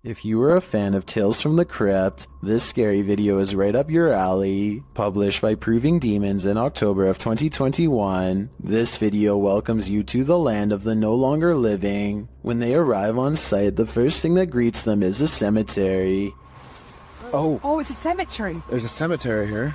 If you are a fan of Tales from the Crypt, this scary video is right up your alley. Published by Proving Demons in October of 2021, this video welcomes you to the land of the no longer living. When they arrive on site, the first thing that greets them is a cemetery. Oh, it's a cemetery. There's a cemetery here.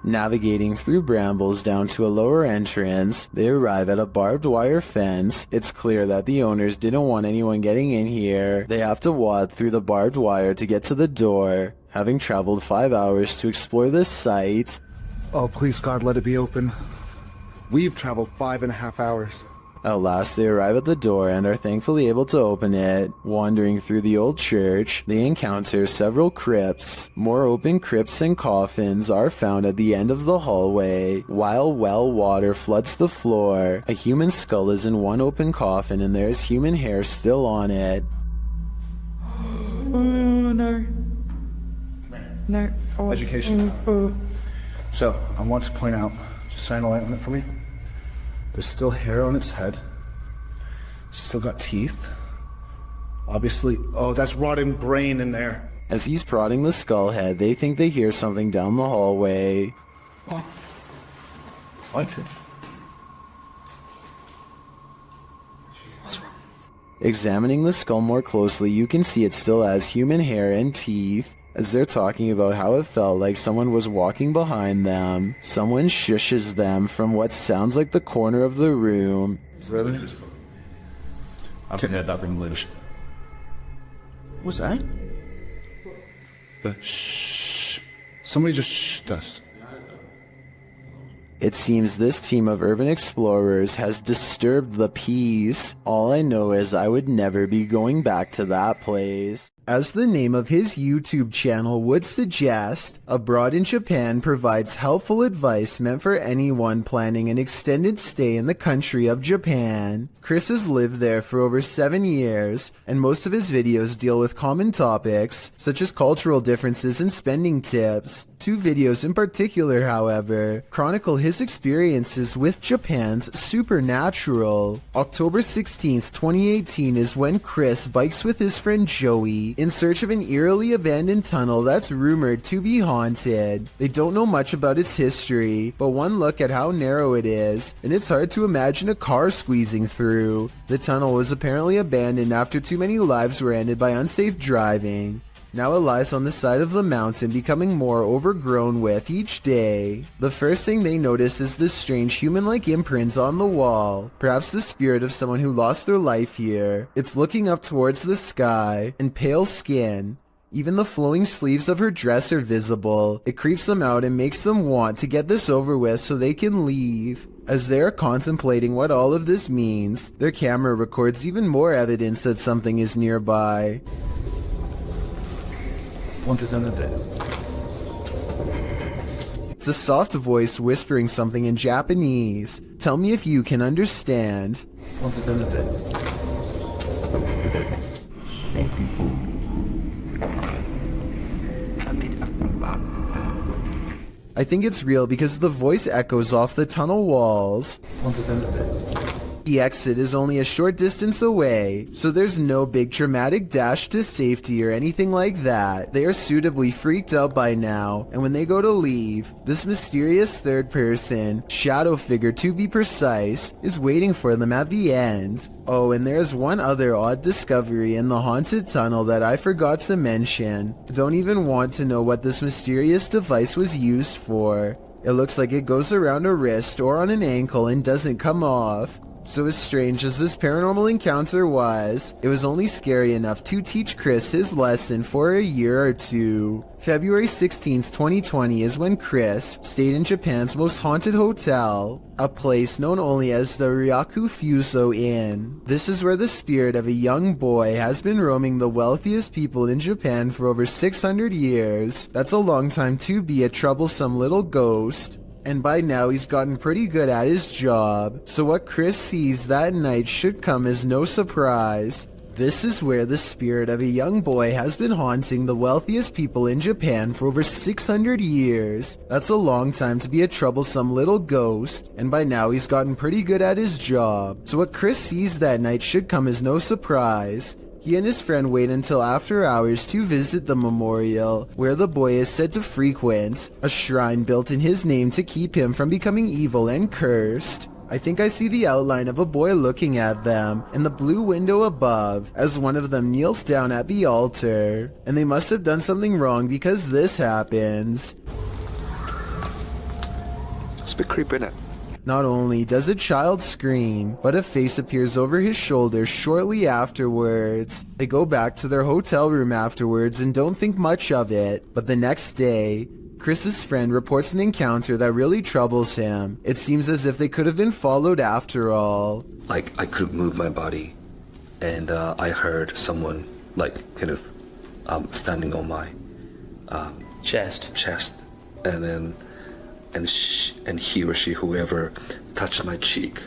Navigating through brambles down to a lower entrance, they arrive at a barbed wire fence. It's clear that the owners didn't want anyone getting in here. They have to wade through the barbed wire to get to the door. Having traveled 5 hours to explore this site... Oh, please God, let it be open. We've traveled 5.5 hours. At last they arrive at the door and are thankfully able to open it. Wandering through the old church, they encounter several crypts. More open crypts and coffins are found at the end of the hallway. While well water floods the floor, a human skull is in one open coffin and there is human hair still on it. Oh, no. No. Oh, Education. So, I want to point out, just shine a light on it for me. There's still hair on its head. She's still got teeth. Obviously, oh, that's rotting brain in there. As he's prodding the skull head, they think they hear something down the hallway. What? Examining the skull more closely, you can see it still has human hair and teeth. As they're talking about how it felt like someone was walking behind them, someone shushes them from what sounds like the corner of the room. Really? I've heard that in English. What's that? The shh. Somebody just shh us. It seems this team of urban explorers has disturbed the peace. All I know is I would never be going back to that place. As the name of his YouTube channel would suggest, Abroad in Japan provides helpful advice meant for anyone planning an extended stay in the country of Japan. Chris has lived there for over 7 years, and most of his videos deal with common topics, such as cultural differences and spending tips. 2 videos in particular, however, chronicle his experiences with Japan's supernatural. October 16th, 2018 is when Chris bikes with his friend Joey in search of an eerily abandoned tunnel that's rumored to be haunted. They don't know much about its history, but one look at how narrow it is, and it's hard to imagine a car squeezing through. The tunnel was apparently abandoned after too many lives were ended by unsafe driving. Now it lies on the side of the mountain, becoming more overgrown with each day. The first thing they notice is this strange human-like imprint on the wall, perhaps the spirit of someone who lost their life here. It's looking up towards the sky, and pale skin. Even the flowing sleeves of her dress are visible. It creeps them out and makes them want to get this over with so they can leave. As they are contemplating what all of this means, their camera records even more evidence that something is nearby. It's a soft voice whispering something in Japanese. Tell me if you can understand. I think it's real because the voice echoes off the tunnel walls. The exit is only a short distance away, so there's no big dramatic dash to safety or anything like that. They are suitably freaked out by now, and when they go to leave, this mysterious third person, shadow figure to be precise, is waiting for them at the end. Oh, and there's one other odd discovery in the haunted tunnel that I forgot to mention. I don't even want to know what this mysterious device was used for. It looks like it goes around a wrist or on an ankle and doesn't come off. So as strange as this paranormal encounter was, it was only scary enough to teach Chris his lesson for a year or two. February 16th, 2020 is when Chris stayed in Japan's most haunted hotel, a place known only as the Ryaku Fuso Inn. This is where the spirit of a young boy has been roaming the wealthiest people in Japan for over 600 years. That's a long time to be a troublesome little ghost. And by now he's gotten pretty good at his job, so what Chris sees that night should come as no surprise. This is where the spirit of a young boy has been haunting the wealthiest people in Japan for over 600 years. That's a long time to be a troublesome little ghost, and by now he's gotten pretty good at his job, so what Chris sees that night should come as no surprise. He and his friend wait until after hours to visit the memorial, where the boy is said to frequent, a shrine built in his name to keep him from becoming evil and cursed. I think I see the outline of a boy looking at them in the blue window above as one of them kneels down at the altar, and they must have done something wrong because this happens. It's a bit creepy, isn't it? Not only does a child scream, but a face appears over his shoulder shortly afterwards. They go back to their hotel room afterwards and don't think much of it, but the next day, Chris's friend reports an encounter that really troubles him. It seems as if they could have been followed after all. Like, I couldn't move my body, and I heard someone, like, kind of standing on my chest, and then, and he or she, whoever, touched my cheek.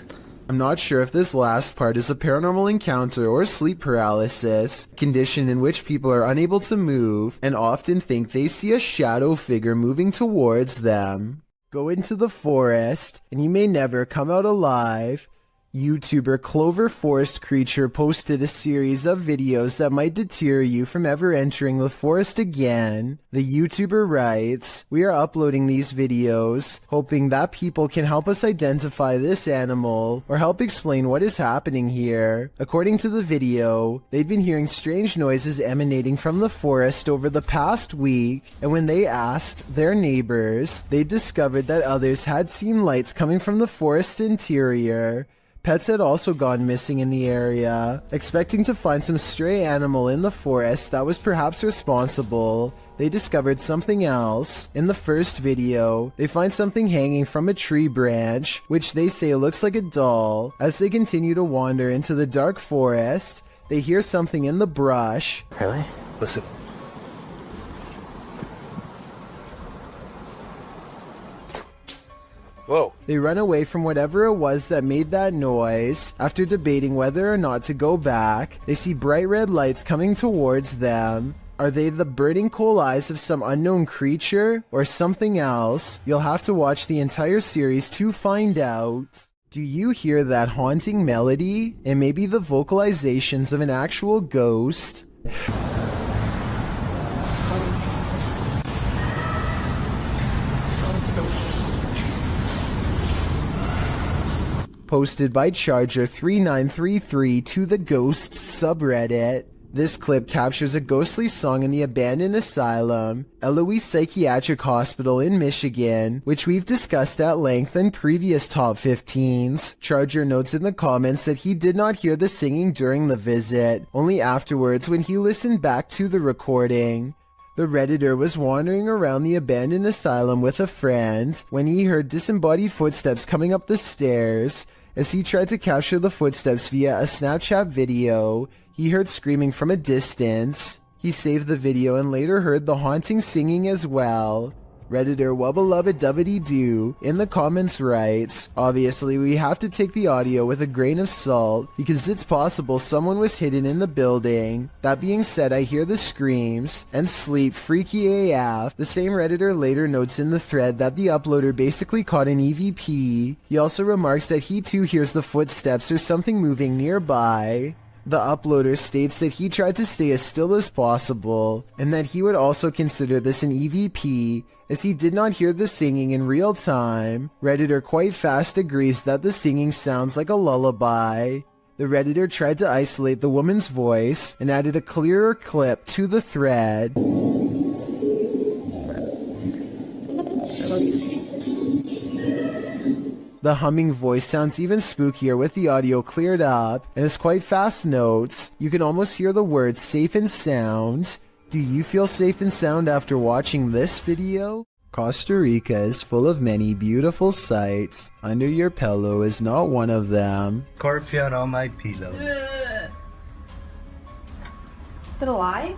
I'm not sure if this last part is a paranormal encounter or sleep paralysis, condition in which people are unable to move and often think they see a shadow figure moving towards them. Go into the forest and you may never come out alive. YouTuber Clover Forest Creature posted a series of videos that might deter you from ever entering the forest again. The YouTuber writes, "We are uploading these videos, hoping that people can help us identify this animal or help explain what is happening here." According to the video, they'd been hearing strange noises emanating from the forest over the past week, and when they asked their neighbors, they discovered that others had seen lights coming from the forest interior. Pets had also gone missing in the area. Expecting to find some stray animal in the forest that was perhaps responsible, they discovered something else. In the first video, they find something hanging from a tree branch, which they say looks like a doll. As they continue to wander into the dark forest, they hear something in the brush. Really? Listen. Whoa. They run away from whatever it was that made that noise. After debating whether or not to go back, they see bright red lights coming towards them. Are they the burning coal eyes of some unknown creature or something else? You'll have to watch the entire series to find out. Do you hear that haunting melody? It may be the vocalizations of an actual ghost. Posted by Charger3933 to the Ghosts subreddit. This clip captures a ghostly song in the abandoned asylum, Eloise Psychiatric Hospital in Michigan, which we've discussed at length in previous top 15s. Charger notes in the comments that he did not hear the singing during the visit, only afterwards when he listened back to the recording. The Redditor was wandering around the abandoned asylum with a friend when he heard disembodied footsteps coming up the stairs. As he tried to capture the footsteps via a Snapchat video, he heard screaming from a distance. He saved the video and later heard the haunting singing as well. Redditor Wubbelubbedubbidy-doo in the comments writes, "Obviously we have to take the audio with a grain of salt because it's possible someone was hidden in the building. That being said, I hear the screams and sleep freaky AF." The same Redditor later notes in the thread that the uploader basically caught an EVP. He also remarks that he too hears the footsteps or something moving nearby. The uploader states that he tried to stay as still as possible, and that he would also consider this an EVP, as he did not hear the singing in real time. Redditor quite fast agrees that the singing sounds like a lullaby. The Redditor tried to isolate the woman's voice, and added a clearer clip to the thread. The humming voice sounds even spookier with the audio cleared up, and is quite fast notes. You can almost hear the words safe and sound. Do you feel safe and sound after watching this video? Costa Rica is full of many beautiful sights. Under your pillow is not one of them. Scorpion on my pillow. Still alive?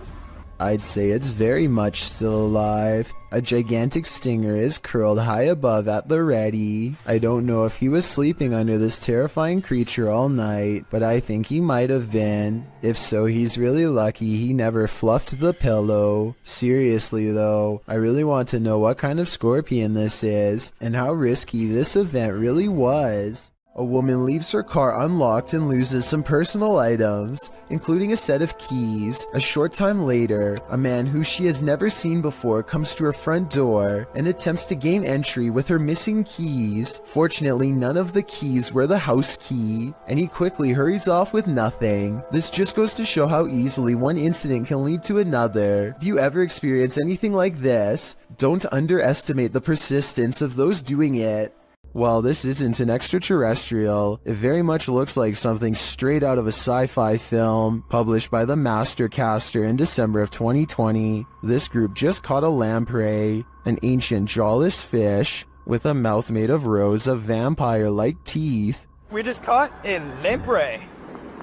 I'd say it's very much still alive. A gigantic stinger is curled high above at the ready. I don't know if he was sleeping under this terrifying creature all night, but I think he might have been. If so, he's really lucky he never fluffed the pillow. Seriously though, I really want to know what kind of scorpion this is, and how risky this event really was. A woman leaves her car unlocked and loses some personal items, including a set of keys. A short time later, a man who she has never seen before comes to her front door and attempts to gain entry with her missing keys. Fortunately, none of the keys were the house key, and he quickly hurries off with nothing. This just goes to show how easily one incident can lead to another. If you ever experience anything like this, don't underestimate the persistence of those doing it. While this isn't an extraterrestrial, it very much looks like something straight out of a sci-fi film published by the Mastercaster in December of 2020. This group just caught a lamprey, an ancient jawless fish with a mouth made of rows of vampire-like teeth. We just caught a lamprey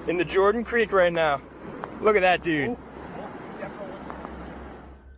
in the Jordan Creek right now. Look at that dude.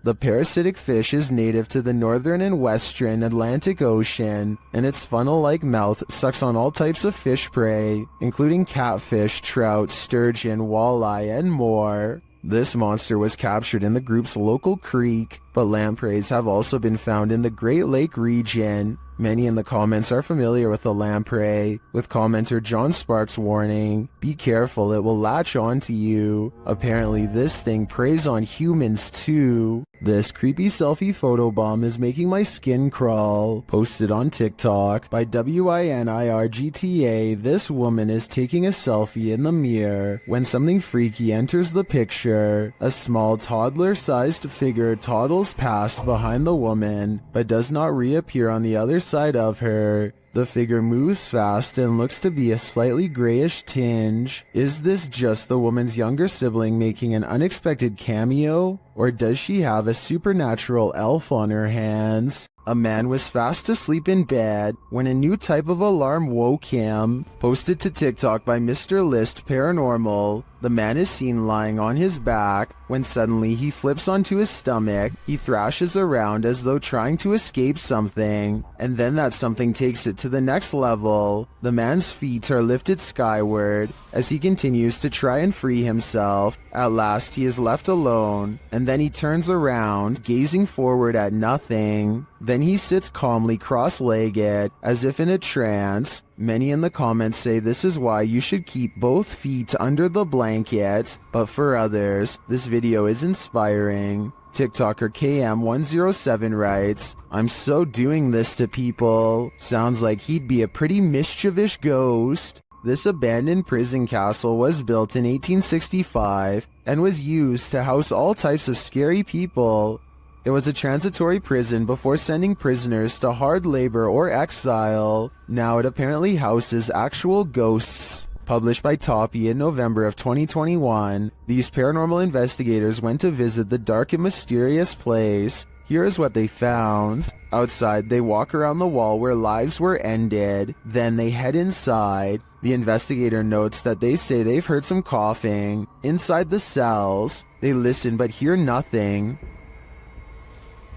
The parasitic fish is native to the northern and western Atlantic Ocean, and its funnel-like mouth sucks on all types of fish prey, including catfish, trout, sturgeon, walleye, and more. This monster was captured in the group's local creek, but lampreys have also been found in the Great Lake region. Many in the comments are familiar with the lamprey, with commenter John Sparks warning, "Be careful, it will latch onto you." Apparently this thing preys on humans too. This creepy selfie photobomb is making my skin crawl. Posted on TikTok by WINIRGTA, this woman is taking a selfie in the mirror when something freaky enters the picture. A small toddler-sized figure toddles past behind the woman, but does not reappear on the other side of her. The figure moves fast and looks to be a slightly grayish tinge. Is this just the woman's younger sibling making an unexpected cameo? Or does she have a supernatural elf on her hands? A man was fast asleep in bed when a new type of alarm woke him. Posted to TikTok by Mr. List Paranormal, the man is seen lying on his back when suddenly he flips onto his stomach. He thrashes around as though trying to escape something, and then that something takes it to the next level. The man's feet are lifted skyward as he continues to try and free himself. At last he is left alone, and then he turns around, gazing forward at nothing. Then he sits calmly cross-legged, as if in a trance. Many in the comments say this is why you should keep both feet under the blanket, but for others, this video is inspiring. TikToker KM107 writes, "I'm so doing this to people. Sounds like he'd be a pretty mischievous ghost." This abandoned prison castle was built in 1865 and was used to house all types of scary people. It was a transitory prison before sending prisoners to hard labor or exile. Now it apparently houses actual ghosts. Published by Toppy in November of 2021, these paranormal investigators went to visit the dark and mysterious place. Here is what they found. Outside, they walk around the wall where lives were ended. Then they head inside. The investigator notes that they say they've heard some coughing. Inside the cells, they listen but hear nothing.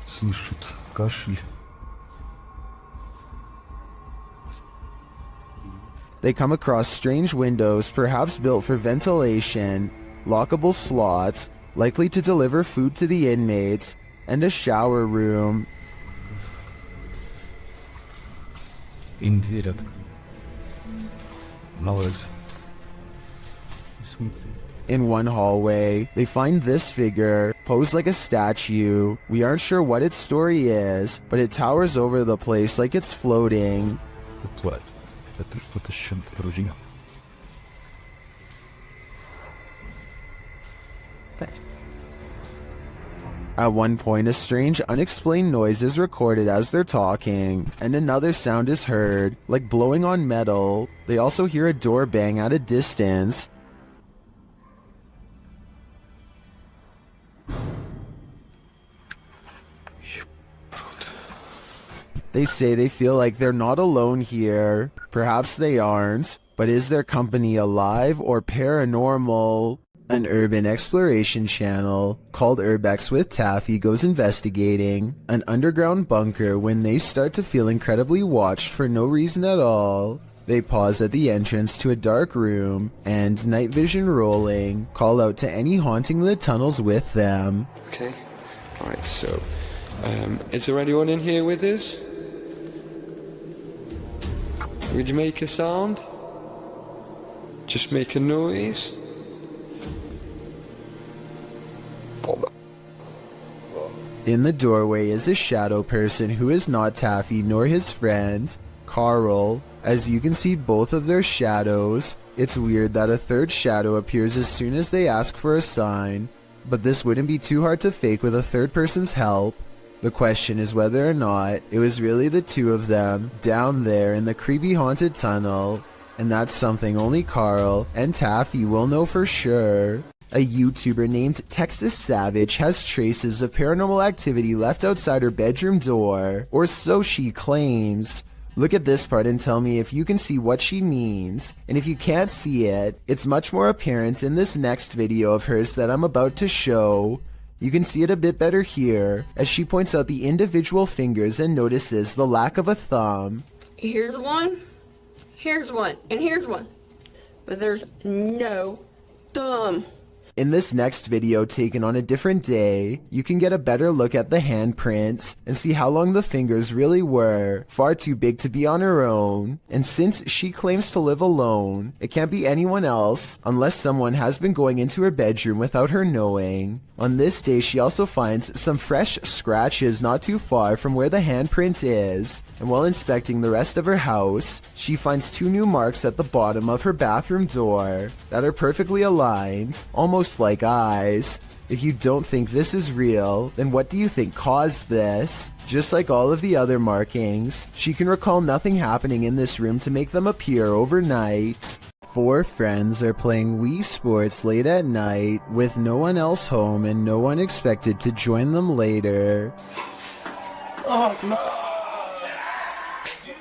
Слышат кашель. They come across strange windows, perhaps built for ventilation, lockable slots, likely to deliver food to the inmates, and a shower room. In дверь от... На улице. Смотри. In one hallway, they find this figure, posed like a statue. We aren't sure what its story is, but it towers over the place like it's floating. Тварь. Это что-то с чем-то вроде. At one point, a strange, unexplained noise is recorded as they're talking, and another sound is heard, like blowing on metal. They also hear a door bang at a distance. They say they feel like they're not alone here. Perhaps they aren't, but is their company alive or paranormal? An urban exploration channel called Urbex with Taffy goes investigating an underground bunker when they start to feel incredibly watched for no reason at all. They pause at the entrance to a dark room and, night vision rolling, call out to any haunting the tunnels with them. Okay, alright, so, is there anyone in here with us? Would you make a sound? Just make a noise? In the doorway is a shadow person who is not Taffy nor his friend, Carl. As you can see both of their shadows. It's weird that a third shadow appears as soon as they ask for a sign, but this wouldn't be too hard to fake with a third person's help. The question is whether or not it was really the two of them down there in the creepy haunted tunnel, and that's something only Carl and Taffy will know for sure. A YouTuber named Texas Savage has traces of paranormal activity left outside her bedroom door, or so she claims. Look at this part and tell me if you can see what she means, and if you can't see it, it's much more apparent in this next video of hers that I'm about to show. You can see it a bit better here, as she points out the individual fingers and notices the lack of a thumb. Here's one, and here's one, but there's no thumb. In this next video taken on a different day, you can get a better look at the handprints and see how long the fingers really were, far too big to be on her own. And since she claims to live alone, it can't be anyone else unless someone has been going into her bedroom without her knowing. On this day, she also finds some fresh scratches not too far from where the handprint is, and while inspecting the rest of her house, she finds 2 new marks at the bottom of her bathroom door that are perfectly aligned, almost like eyes. If you don't think this is real, then what do you think caused this? Just like all of the other markings, she can recall nothing happening in this room to make them appear overnight. 4 friends are playing Wii Sports late at night with no one else home and no one expected to join them later.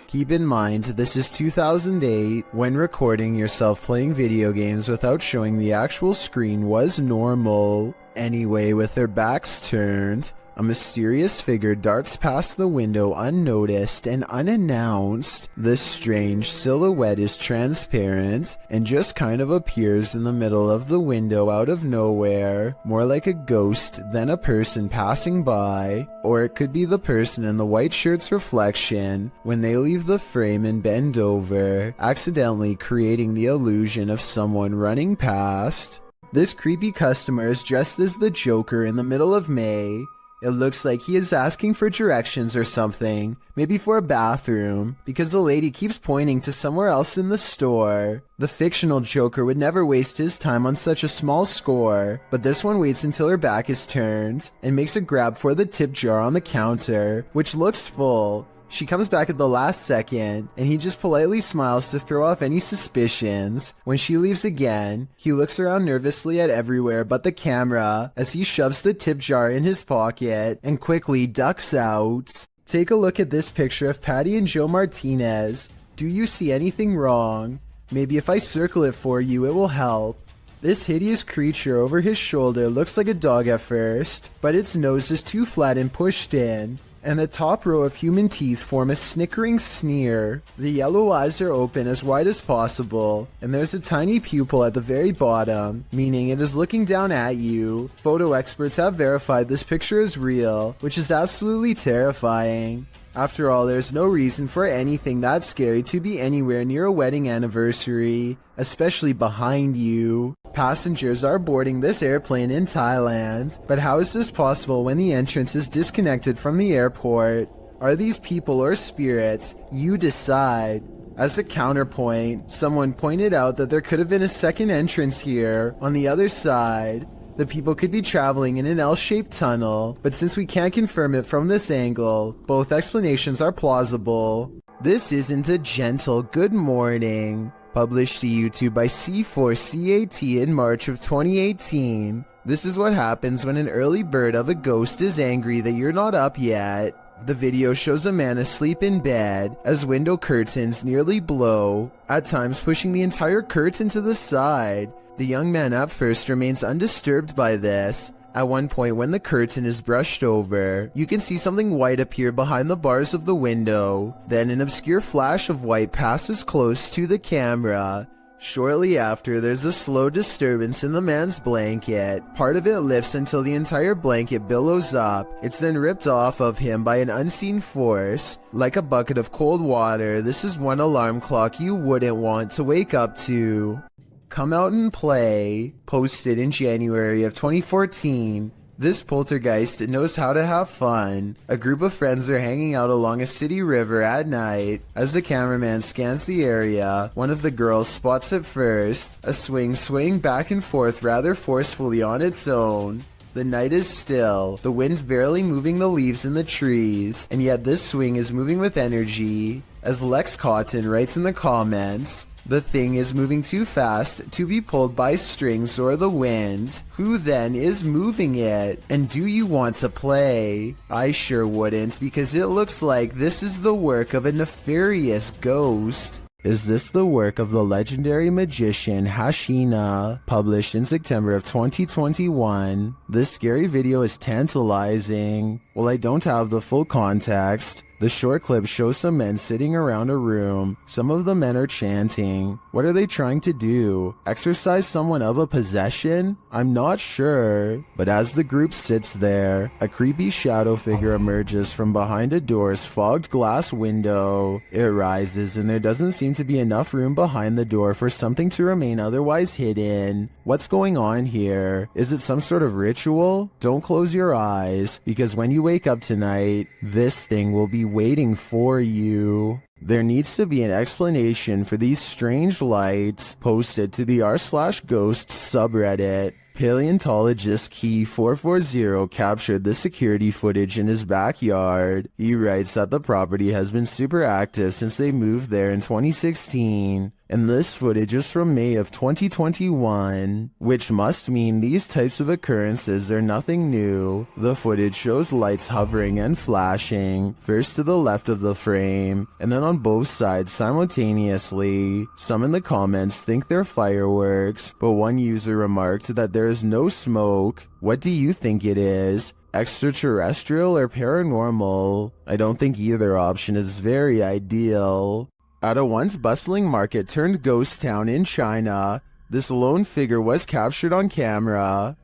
Keep in mind, this is 2008, when recording yourself playing video games without showing the actual screen was normal. Anyway, with their backs turned, a mysterious figure darts past the window unnoticed and unannounced. This strange silhouette is transparent and just kind of appears in the middle of the window out of nowhere, more like a ghost than a person passing by. Or it could be the person in the white shirt's reflection when they leave the frame and bend over, accidentally creating the illusion of someone running past. This creepy customer is dressed as the Joker in the middle of May. It looks like he is asking for directions or something, maybe for a bathroom, because the lady keeps pointing to somewhere else in the store. The fictional Joker would never waste his time on such a small score, but this one waits until her back is turned, and makes a grab for the tip jar on the counter, which looks full. She comes back at the last second, and he just politely smiles to throw off any suspicions. When she leaves again, he looks around nervously at everywhere but the camera as he shoves the tip jar in his pocket and quickly ducks out. Take a look at this picture of Patty and Joe Martinez. Do you see anything wrong? Maybe if I circle it for you, it will help. This hideous creature over his shoulder looks like a dog at first, but its nose is too flat and pushed in, and the top row of human teeth form a snickering sneer. The yellow eyes are open as wide as possible, and there's a tiny pupil at the very bottom, meaning it is looking down at you. Photo experts have verified this picture is real, which is absolutely terrifying. After all, there's no reason for anything that scary to be anywhere near a wedding anniversary, especially behind you. Passengers are boarding this airplane in Thailand, but how is this possible when the entrance is disconnected from the airport? Are these people or spirits? You decide. As a counterpoint, someone pointed out that there could have been a second entrance here, on the other side. The people could be traveling in an L-shaped tunnel, but since we can't confirm it from this angle, both explanations are plausible. This isn't a gentle good morning. Published to YouTube by C4CAT in March of 2018. This is what happens when an early bird of a ghost is angry that you're not up yet. The video shows a man asleep in bed as window curtains nearly blow, at times pushing the entire curtain to the side. The young man at first remains undisturbed by this. At one point when the curtain is brushed over, you can see something white appear behind the bars of the window. Then an obscure flash of white passes close to the camera. Shortly after, there's a slow disturbance in the man's blanket. Part of it lifts until the entire blanket billows up. It's then ripped off of him by an unseen force. Like a bucket of cold water, this is one alarm clock you wouldn't want to wake up to. Come out and play. Posted in January of 2014. This poltergeist knows how to have fun. A group of friends are hanging out along a city river at night. As the cameraman scans the area, one of the girls spots it first, a swing swaying back and forth rather forcefully on its own. The night is still, the wind's barely moving the leaves in the trees, and yet this swing is moving with energy. As Lex Cotton writes in the comments, the thing is moving too fast to be pulled by strings or the wind. Who then is moving it? And do you want to play? I sure wouldn't, because it looks like this is the work of a nefarious ghost. Is this the work of the legendary magician Hashina? Published in September of 2021. This scary video is tantalizing. Well, I don't have the full context. The short clip shows some men sitting around a room. Some of the men are chanting. What are they trying to do? Exorcise someone of a possession? I'm not sure. But as the group sits there, a creepy shadow figure emerges from behind a door's fogged glass window. It rises, and there doesn't seem to be enough room behind the door for something to remain otherwise hidden. What's going on here? Is it some sort of ritual? Don't close your eyes, because when you wake up tonight, this thing will be waiting for you. There needs to be an explanation for these strange lights. Posted to the r/ghosts subreddit. Paleontologist Key 440 captured the security footage in his backyard. He writes that the property has been super active since they moved there in 2016. And this footage is from May of 2021, which must mean these types of occurrences are nothing new. The footage shows lights hovering and flashing, first to the left of the frame, and then on both sides simultaneously. Some in the comments think they're fireworks, but one user remarked that there is no smoke. What do you think it is? Extraterrestrial or paranormal? I don't think either option is very ideal. At a once bustling market turned ghost town in China, this lone figure was captured on camera.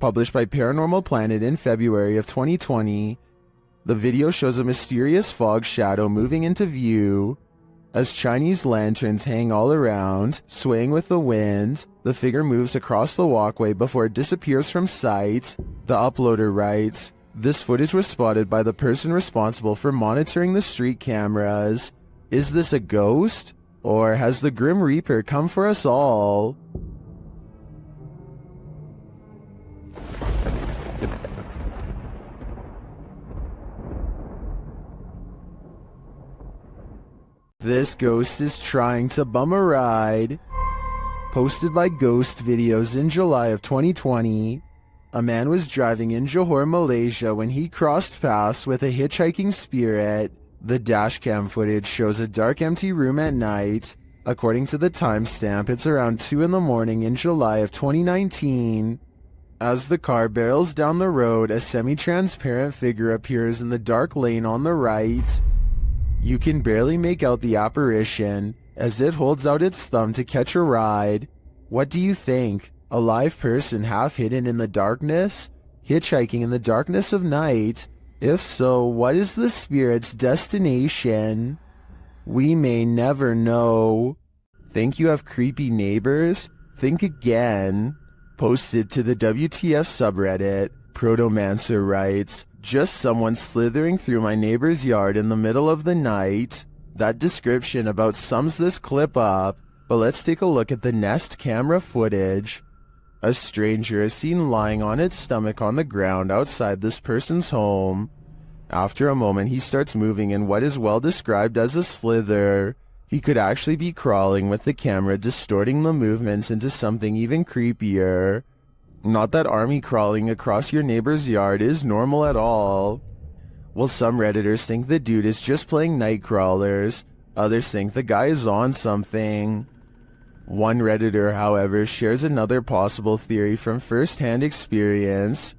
Published by Paranormal Planet in February of 2020, the video shows a mysterious fog shadow moving into view. As Chinese lanterns hang all around, swaying with the wind, the figure moves across the walkway before it disappears from sight. The uploader writes, "This footage was spotted by the person responsible for monitoring the street cameras. Is this a ghost? Or has the Grim Reaper come for us all?" This ghost is trying to bum a ride. Posted by Ghost Videos in July of 2020. A man was driving in Johor, Malaysia when he crossed paths with a hitchhiking spirit. The dashcam footage shows a dark empty room at night. According to the timestamp, it's around 2 in the morning in July of 2019. As the car barrels down the road, a semi-transparent figure appears in the dark lane on the right. You can barely make out the apparition as it holds out its thumb to catch a ride. What do you think? A live person half hidden in the darkness? Hitchhiking in the darkness of night? If so, what is the spirit's destination? We may never know. Think you have creepy neighbors? Think again. Posted to the WTF subreddit, Protomancer writes, "Just someone slithering through my neighbor's yard in the middle of the night." That description about sums this clip up, but let's take a look at the Nest camera footage. A stranger is seen lying on its stomach on the ground outside this person's home. After a moment, he starts moving in what is well described as a slither. He could actually be crawling, with the camera distorting the movements into something even creepier. Not that army crawling across your neighbor's yard is normal at all. Well, some Redditors think the dude is just playing night crawlers. Others think the guy is on something. One Redditor, however, shares another possible theory from first-hand experience.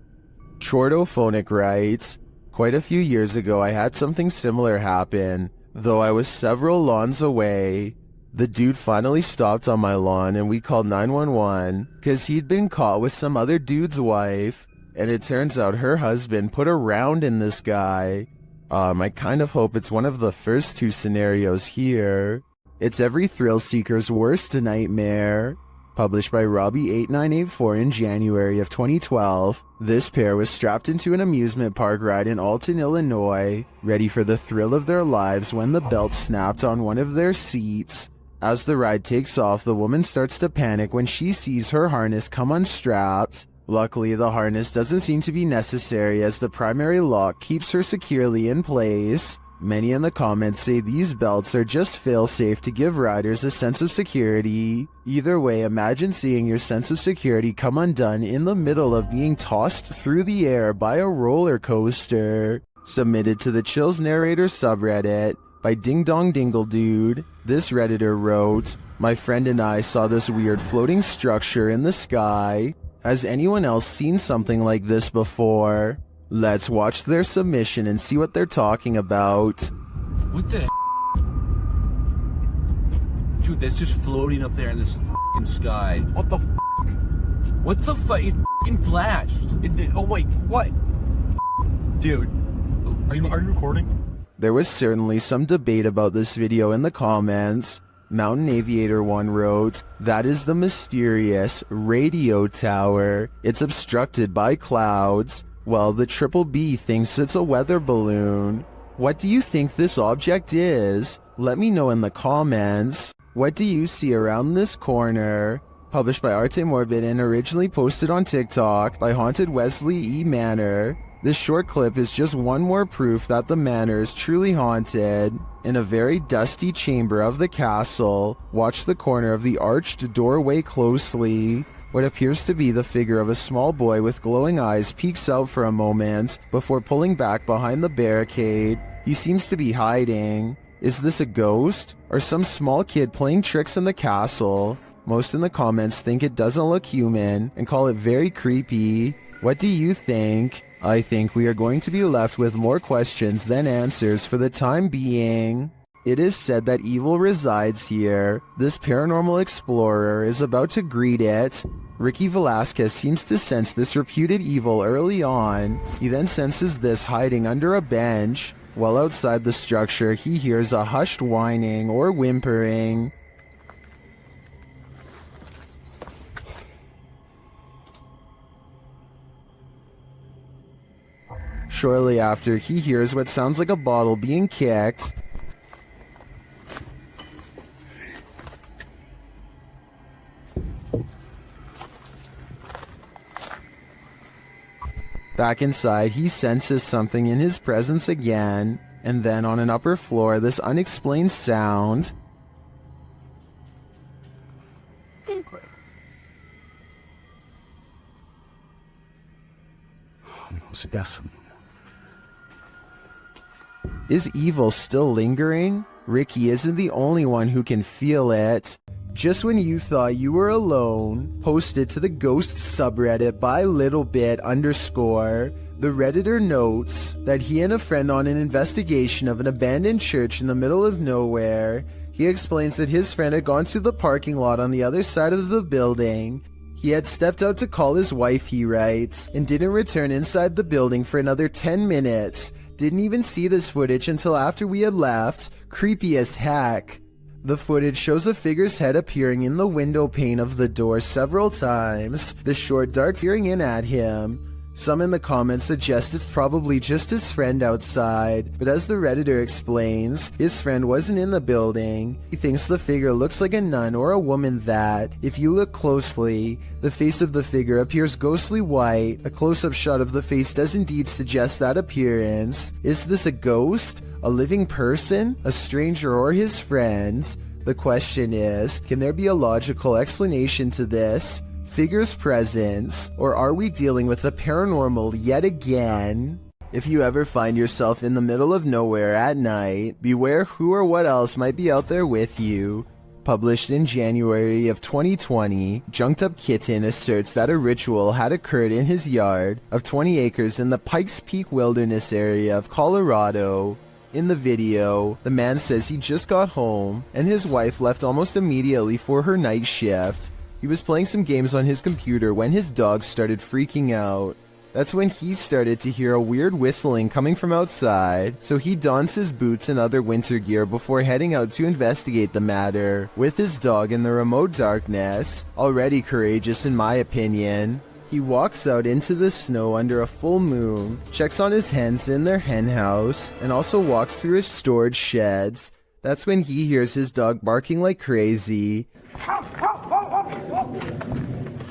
Chordophonic writes, "Quite a few years ago I had something similar happen, though I was several lawns away. The dude finally stopped on my lawn and we called 911 because he'd been caught with some other dude's wife, and it turns out her husband put a round in this guy. I kind of hope it's one of the first two scenarios here. It's every thrill seeker's worst nightmare. Published by Robbie8984 in January of 2012, this pair was strapped into an amusement park ride in Alton, Illinois, ready for the thrill of their lives when the belt snapped on one of their seats. As the ride takes off, the woman starts to panic when she sees her harness come unstrapped. Luckily, the harness doesn't seem to be necessary as the primary lock keeps her securely in place. Many in the comments say these belts are just fail-safe to give riders a sense of security. Either way, imagine seeing your sense of security come undone in the middle of being tossed through the air by a roller coaster. Submitted to the Chills Narrator subreddit by Ding Dong Dingle Dude. This Redditor wrote, "My friend and I saw this weird floating structure in the sky. Has anyone else seen something like this before? Let's watch their submission and see what they're talking about." What the Dude, that's just floating up there in this f***ing sky. What the f***? What the fuck? It f***ing flashed. Oh wait, what? Dude, are you recording? There was certainly some debate about this video in the comments. Mountain Aviator 1 wrote, "That is the mysterious radio tower. It's obstructed by clouds. Well, the Triple B thinks it's a weather balloon. What do you think this object is? Let me know in the comments. What do you see around this corner?" Published by Arte Morbid and originally posted on TikTok by Haunted Wesley E. Manor. This short clip is just one more proof that the manor is truly haunted. In a very dusty chamber of the castle, watch the corner of the arched doorway closely. What appears to be the figure of a small boy with glowing eyes peeks out for a moment before pulling back behind the barricade. He seems to be hiding. Is this a ghost or some small kid playing tricks in the castle? Most in the comments think it doesn't look human and call it very creepy. What do you think? I think we are going to be left with more questions than answers for the time being. It is said that evil resides here. This paranormal explorer is about to greet it. Ricky Velasquez seems to sense this reputed evil early on. He then senses this hiding under a bench. While outside the structure, he hears a hushed whining or whimpering. Shortly after, he hears what sounds like a bottle being kicked. Back inside, he senses something in his presence again, and then on an upper floor, this unexplained sound. Is evil still lingering? Ricky isn't the only one who can feel it. Just when you thought you were alone, posted to the Ghosts subreddit by littlebit_, the Redditor notes that he and a friend on an investigation of an abandoned church in the middle of nowhere. He explains that his friend had gone to the parking lot on the other side of the building. He had stepped out to call his wife, he writes, and didn't return inside the building for another 10 minutes. Didn't even see this footage until after we had left. Creepy as heck. The footage shows a figure's head appearing in the window pane of the door several times, the short dark peering in at him. Some in the comments suggest it's probably just his friend outside, but as the Redditor explains, his friend wasn't in the building. He thinks the figure looks like a nun or a woman that, if you look closely, the face of the figure appears ghostly white. A close-up shot of the face does indeed suggest that appearance. Is this a ghost? A living person? A stranger or his friend? The question is, can there be a logical explanation to this figure's presence, or are we dealing with the paranormal yet again? If you ever find yourself in the middle of nowhere at night, beware who or what else might be out there with you. Published in January of 2020, Junked Up Kitten asserts that a ritual had occurred in his yard of 20 acres in the Pikes Peak Wilderness area of Colorado. In the video, the man says he just got home and his wife left almost immediately for her night shift. He was playing some games on his computer when his dog started freaking out. That's when he started to hear a weird whistling coming from outside, so he dons his boots and other winter gear before heading out to investigate the matter, with his dog in the remote darkness, already courageous in my opinion. He walks out into the snow under a full moon, checks on his hens in their hen house, and also walks through his storage sheds. That's when he hears his dog barking like crazy.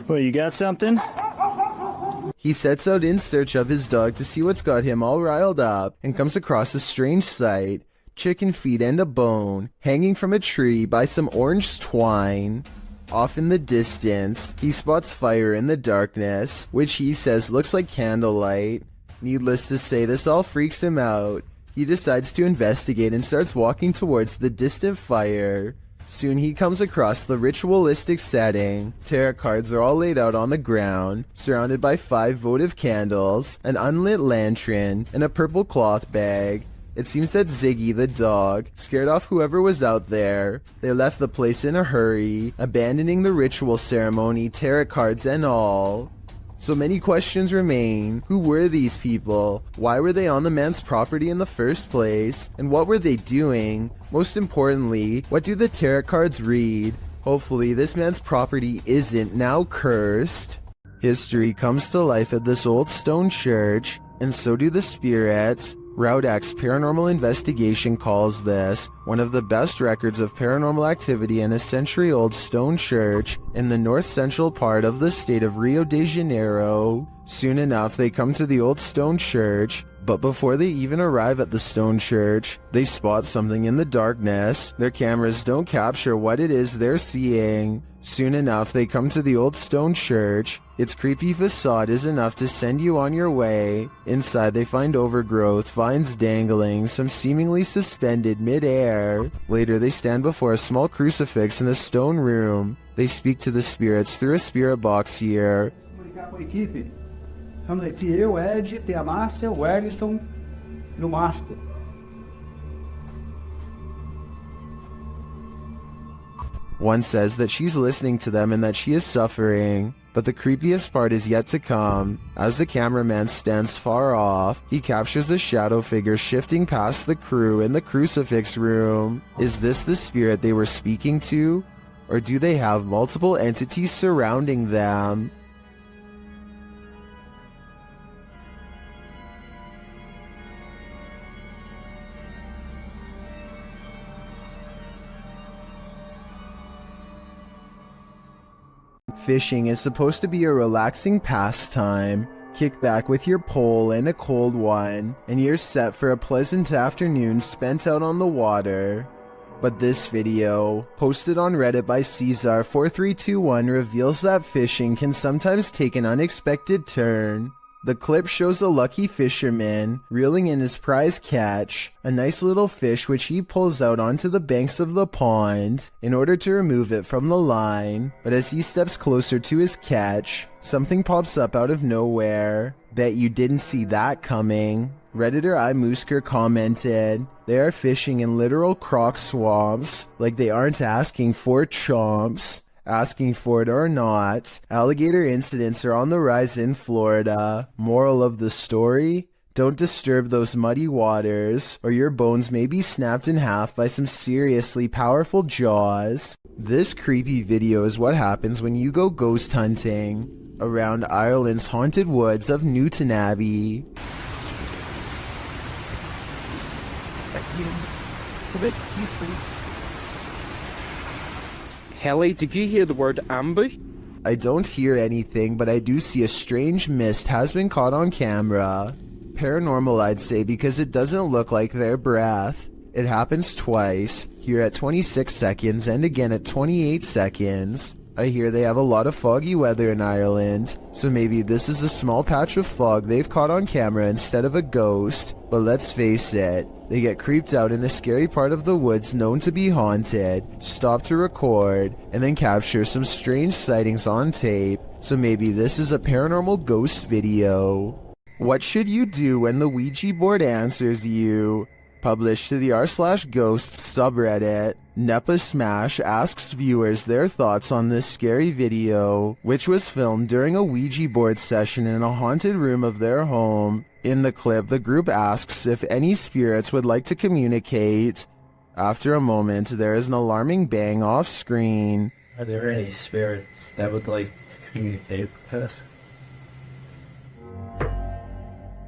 Well, you got something? He sets out in search of his dog to see what's got him all riled up and comes across a strange sight. Chicken feet and a bone hanging from a tree by some orange twine. Off in the distance, he spots fire in the darkness, which he says looks like candlelight. Needless to say, this all freaks him out. He decides to investigate and starts walking towards the distant fire. Soon he comes across the ritualistic setting. Tarot cards are all laid out on the ground, surrounded by 5 votive candles, an unlit lantern, and a purple cloth bag. It seems that Ziggy the dog scared off whoever was out there. They left the place in a hurry, abandoning the ritual ceremony, tarot cards and all. So many questions remain. Who were these people? Why were they on the man's property in the first place? And what were they doing? Most importantly, what do the tarot cards read? Hopefully this man's property isn't now cursed. History comes to life at this old stone church, and so do the spirits. Roudak's Paranormal Investigation calls this one of the best records of paranormal activity in a century-old stone church in the north-central part of the state of Rio de Janeiro. Soon enough, they come to the old stone church, but before they even arrive at the stone church, they spot something in the darkness. Their cameras don't capture what it is they're seeing. Soon enough, they come to the old stone church. Its creepy facade is enough to send you on your way. Inside, they find overgrowth, vines dangling, some seemingly suspended mid-air. Later, they stand before a small crucifix in a stone room. They speak to the spirits through a spirit box here. One says that she's listening to them and that she is suffering. But the creepiest part is yet to come. As the cameraman stands far off, he captures a shadow figure shifting past the crew in the crucifix room. Is this the spirit they were speaking to? Or do they have multiple entities surrounding them? Fishing is supposed to be a relaxing pastime. Kick back with your pole and a cold one, and you're set for a pleasant afternoon spent out on the water. But this video, posted on Reddit by Caesar4321, reveals that fishing can sometimes take an unexpected turn. The clip shows a lucky fisherman reeling in his prize catch, a nice little fish which he pulls out onto the banks of the pond in order to remove it from the line. But as he steps closer to his catch, something pops up out of nowhere. Bet you didn't see that coming. Redditor iMoosker commented, "They are fishing in literal croc swamps, like they aren't asking for chomps." Asking for it or not, alligator incidents are on the rise in Florida. Moral of the story? Don't disturb those muddy waters, or your bones may be snapped in half by some seriously powerful jaws. This creepy video is what happens when you go ghost hunting around Ireland's haunted woods of Newton Abbey. Helly, did you hear the word ambush? I don't hear anything, but I do see a strange mist has been caught on camera. Paranormal, I'd say, because it doesn't look like their breath. It happens twice, here at 26 seconds and again at 28 seconds. I hear they have a lot of foggy weather in Ireland, so maybe this is a small patch of fog they've caught on camera instead of a ghost. But let's face it, they get creeped out in a scary part of the woods known to be haunted, stop to record, and then capture some strange sightings on tape, so maybe this is a paranormal ghost video. What should you do when the Ouija board answers you? Published to the r/ghosts subreddit, Nepa Smash asks viewers their thoughts on this scary video, which was filmed during a Ouija board session in a haunted room of their home. In the clip, the group asks if any spirits would like to communicate. After a moment, there is an alarming bang off screen. Are there any spirits that would like to communicate with us?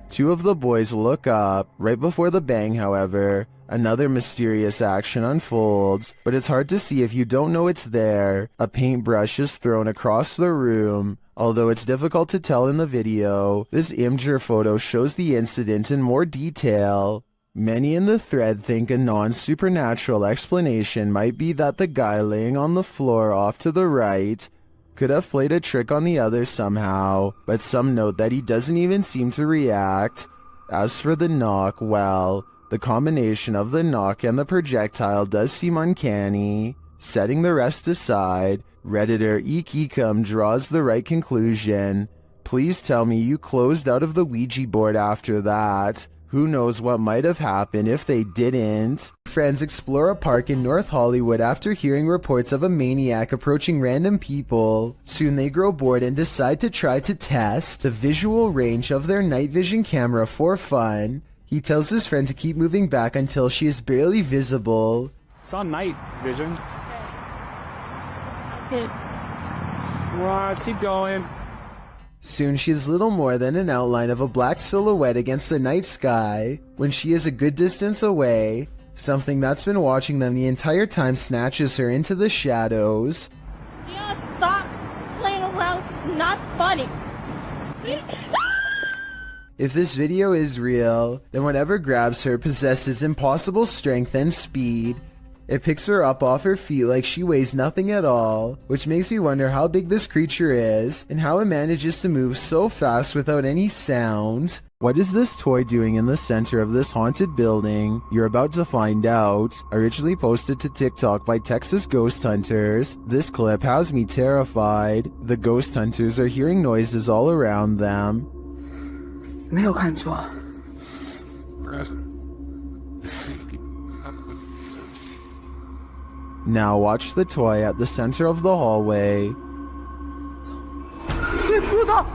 Two of the boys look up. Right before the bang, however, another mysterious action unfolds, but it's hard to see if you don't know it's there. A paintbrush is thrown across the room. Although it's difficult to tell in the video, this Imgur photo shows the incident in more detail. Many in the thread think a non-supernatural explanation might be that the guy laying on the floor off to the right could have played a trick on the other somehow, but some note that he doesn't even seem to react. As for the knock, well, the combination of the knock and the projectile does seem uncanny. Setting the rest aside, Redditor Eekecum draws the right conclusion. Please tell me you closed out of the Ouija board after that. Who knows what might have happened if they didn't. Friends explore a park in North Hollywood after hearing reports of a maniac approaching random people. Soon they grow bored and decide to try to test the visual range of their night vision camera for fun. He tells his friend to keep moving back until she is barely visible. It's on night vision. Keep going. Soon she is little more than an outline of a black silhouette against the night sky. When she is a good distance away, something that's been watching them the entire time snatches her into the shadows. Just stop playing around. It's not funny. If this video is real, then whatever grabs her possesses impossible strength and speed. It picks her up off her feet like she weighs nothing at all, which makes me wonder how big this creature is and how it manages to move so fast without any sound. What is this toy doing in the center of this haunted building? You're about to find out. Originally posted to TikTok by Texas Ghost Hunters, this clip has me terrified. The ghost hunters are hearing noises all around them. 没有看错。 Now watch the toy at the center of the hallway. 我操！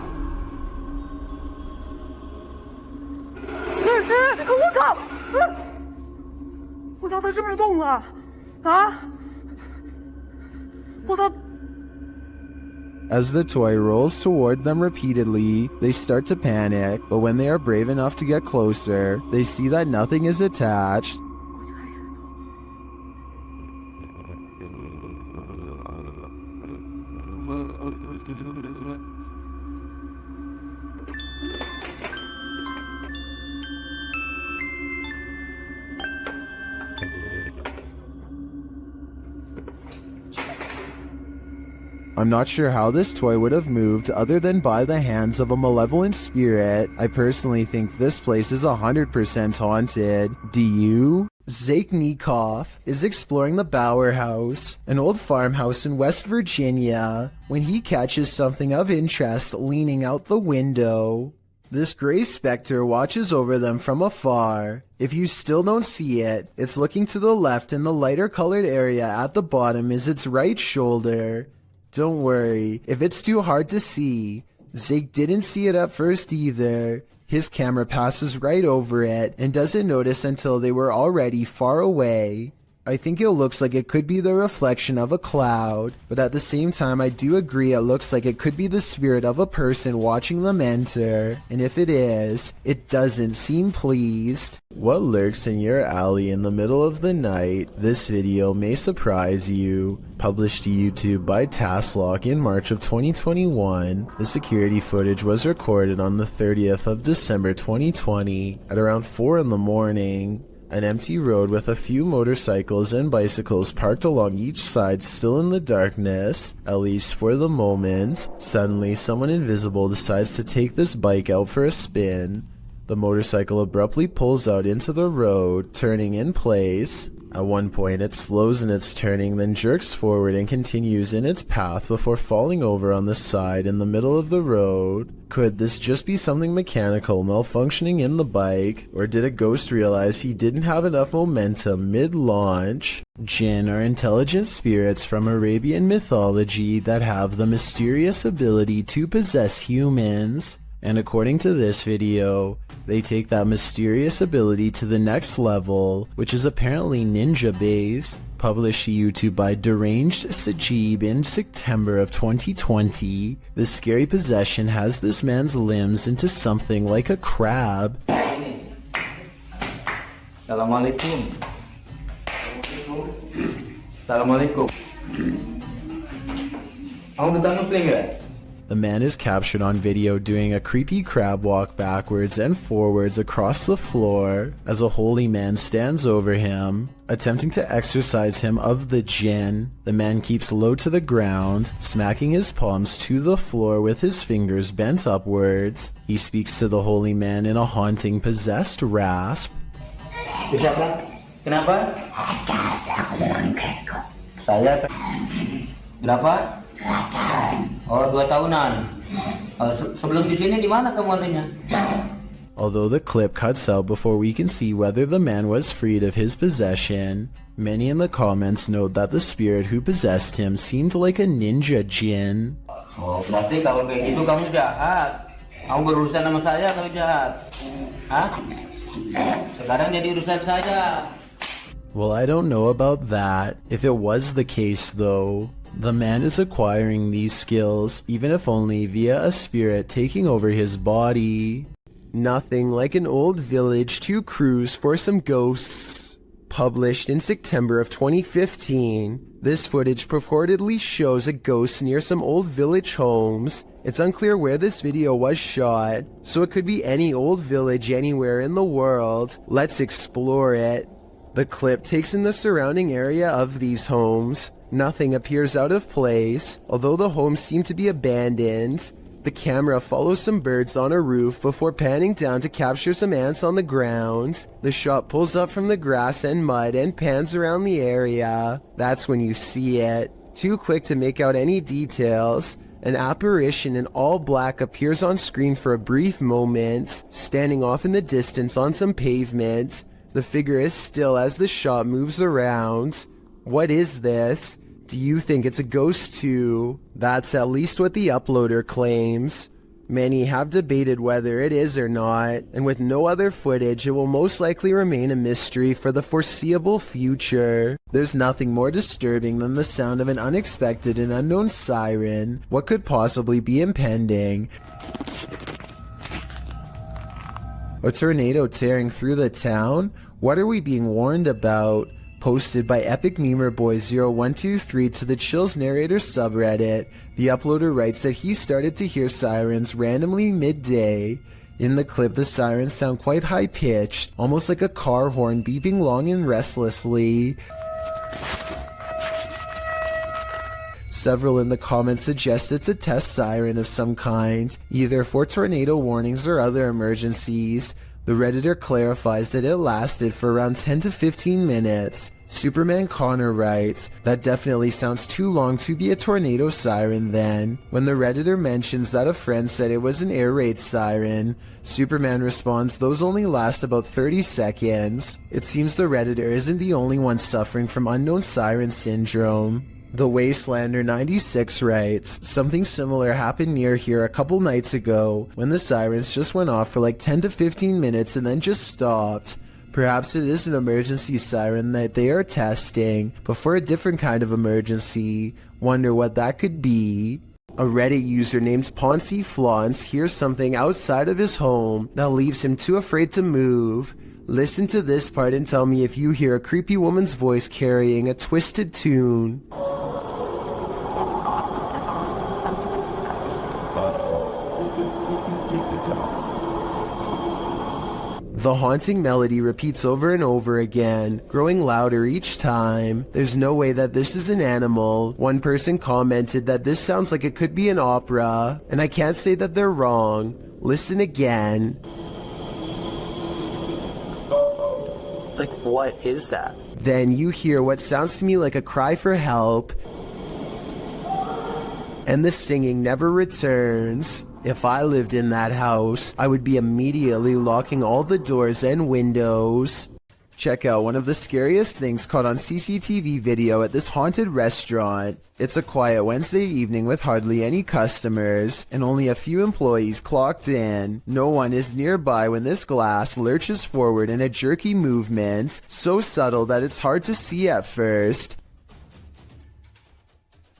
我操！我操！它是不是动了？啊！我操！ As the toy rolls toward them repeatedly, they start to panic, but when they are brave enough to get closer, they see that nothing is attached. I'm not sure how this toy would have moved other than by the hands of a malevolent spirit. I personally think this place is 100% haunted. Do you? Zaiknikov is exploring the Bower House, an old farmhouse in West Virginia, when he catches something of interest leaning out the window. This gray specter watches over them from afar. If you still don't see it, it's looking to the left and the lighter colored area at the bottom is its right shoulder. Don't worry, if it's too hard to see, Zake didn't see it at first either. His camera passes right over it and doesn't notice until they were already far away. I think it looks like it could be the reflection of a cloud, but at the same time I do agree it looks like it could be the spirit of a person watching them enter, and if it is, it doesn't seem pleased. What lurks in your alley in the middle of the night? This video may surprise you. Published to YouTube by Tasklock in March of 2021, the security footage was recorded on the 30th of December 2020 at around 4 in the morning. An empty road with a few motorcycles and bicycles parked along each side still in the darkness, at least for the moment. Suddenly, someone invisible decides to take this bike out for a spin. The motorcycle abruptly pulls out into the road, turning in place. At one point, it slows in its turning, then jerks forward and continues in its path before falling over on the side in the middle of the road. Could this just be something mechanical malfunctioning in the bike, or did a ghost realize he didn't have enough momentum mid-launch? Jinn are intelligent spirits from Arabian mythology that have the mysterious ability to possess humans. And according to this video, they take that mysterious ability to the next level, which is apparently ninja based. Published to YouTube by Deranged Sajib in September of 2020, this scary possession has this man's limbs into something like a crab. Assalamualaikum. Assalamualaikum. Aku datang ngeplay ke? The man is captured on video doing a creepy crab walk backwards and forwards across the floor as a holy man stands over him, attempting to exorcise him of the jinn. The man keeps low to the ground, smacking his palms to the floor with his fingers bent upwards. He speaks to the holy man in a haunting, possessed rasp. Kenapa? Saya berapa? Oh, 2 tahunan. Sebelum di sini di mana kamu adanya? Although the clip cuts out before we can see whether the man was freed of his possession, many in the comments note that the spirit who possessed him seemed like a ninja jinn. Oh, berarti kalau kayak gitu kamu jahat. Kamu berurusan sama saya, kamu jahat. Hah? Sekarang jadi urusan saya. Well, I don't know about that. If it was the case though, the man is acquiring these skills, even if only via a spirit taking over his body. Nothing like an old village to cruise for some ghosts. Published in September of 2015, this footage purportedly shows a ghost near some old village homes. It's unclear where this video was shot, so it could be any old village anywhere in the world. Let's explore it. The clip takes in the surrounding area of these homes. Nothing appears out of place, although the homes seem to be abandoned. The camera follows some birds on a roof before panning down to capture some ants on the ground. The shot pulls up from the grass and mud and pans around the area. That's when you see it. Too quick to make out any details. An apparition in all black appears on screen for a brief moment, standing off in the distance on some pavement. The figure is still as the shot moves around. What is this? Do you think it's a ghost too? That's at least what the uploader claims. Many have debated whether it is or not, and with no other footage, it will most likely remain a mystery for the foreseeable future. There's nothing more disturbing than the sound of an unexpected and unknown siren. What could possibly be impending? A tornado tearing through the town? What are we being warned about? Posted by Epic Memer Boy 0123 to the Chills Narrator subreddit, the uploader writes that he started to hear sirens randomly midday. In the clip, the sirens sound quite high-pitched, almost like a car horn beeping long and restlessly. Several in the comments suggest it's a test siren of some kind, either for tornado warnings or other emergencies. The Redditor clarifies that it lasted for around 10 to 15 minutes. Superman Connor writes, that definitely sounds too long to be a tornado siren then. When the Redditor mentions that a friend said it was an air raid siren, Superman responds those only last about 30 seconds. It seems the Redditor isn't the only one suffering from unknown siren syndrome. The Wastelander 96 writes, something similar happened near here a couple nights ago when the sirens just went off for like 10 to 15 minutes and then just stopped. Perhaps it is an emergency siren that they are testing, but for a different kind of emergency. Wonder what that could be. A Reddit user named Poncy Flauns hears something outside of his home that leaves him too afraid to move. Listen to this part and tell me if you hear a creepy woman's voice carrying a twisted tune. The haunting melody repeats over and over again, growing louder each time. There's no way that this is an animal. One person commented that this sounds like it could be an opera, and I can't say that they're wrong. Listen again. Like, what is that? Then you hear what sounds to me like a cry for help, and the singing never returns. If I lived in that house, I would be immediately locking all the doors and windows. Check out one of the scariest things caught on CCTV video at this haunted restaurant. It's a quiet Wednesday evening with hardly any customers and only a few employees clocked in. No one is nearby when this glass lurches forward in a jerky movement, so subtle that it's hard to see at first.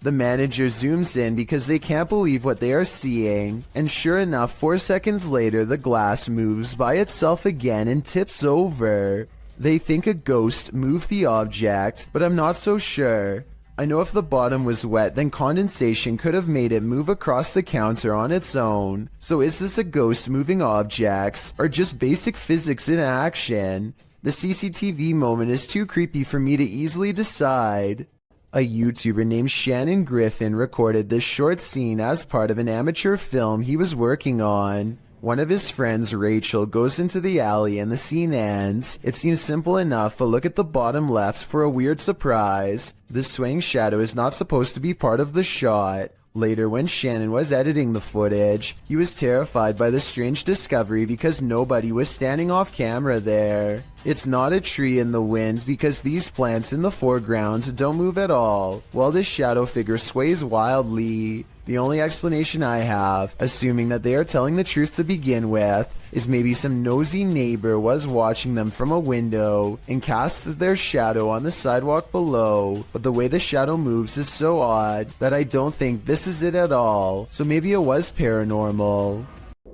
The manager zooms in because they can't believe what they are seeing, and sure enough, 4 seconds later the glass moves by itself again and tips over. They think a ghost moved the object, but I'm not so sure. I know if the bottom was wet, then condensation could have made it move across the counter on its own. So is this a ghost moving objects, or just basic physics in action? The CCTV moment is too creepy for me to easily decide. A YouTuber named Shannon Griffin recorded this short scene as part of an amateur film he was working on. One of his friends, Rachel, goes into the alley and the scene ends. It seems simple enough, but look at the bottom left for a weird surprise. This swaying shadow is not supposed to be part of the shot. Later, when Shannon was editing the footage, he was terrified by the strange discovery because nobody was standing off camera there. It's not a tree in the wind because these plants in the foreground don't move at all, while this shadow figure sways wildly. The only explanation I have, assuming that they are telling the truth to begin with, is maybe some nosy neighbor was watching them from a window and cast their shadow on the sidewalk below, but the way the shadow moves is so odd that I don't think this is it at all, so maybe it was paranormal.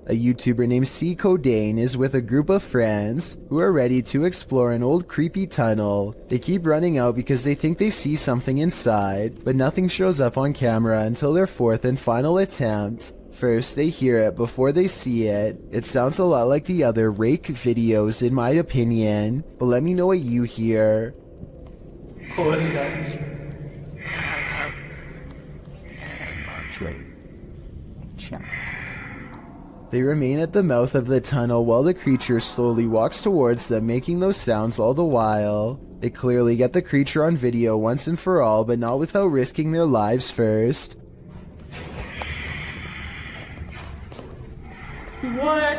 A YouTuber named C. Codain is with a group of friends who are ready to explore an old creepy tunnel. They keep running out because they think they see something inside, but nothing shows up on camera until their fourth and final attempt. First, they hear it before they see it. It sounds a lot like the other rake videos in my opinion, but let me know what you hear. What is that? They remain at the mouth of the tunnel while the creature slowly walks towards them, making those sounds all the while. They clearly get the creature on video once and for all, but not without risking their lives first. What?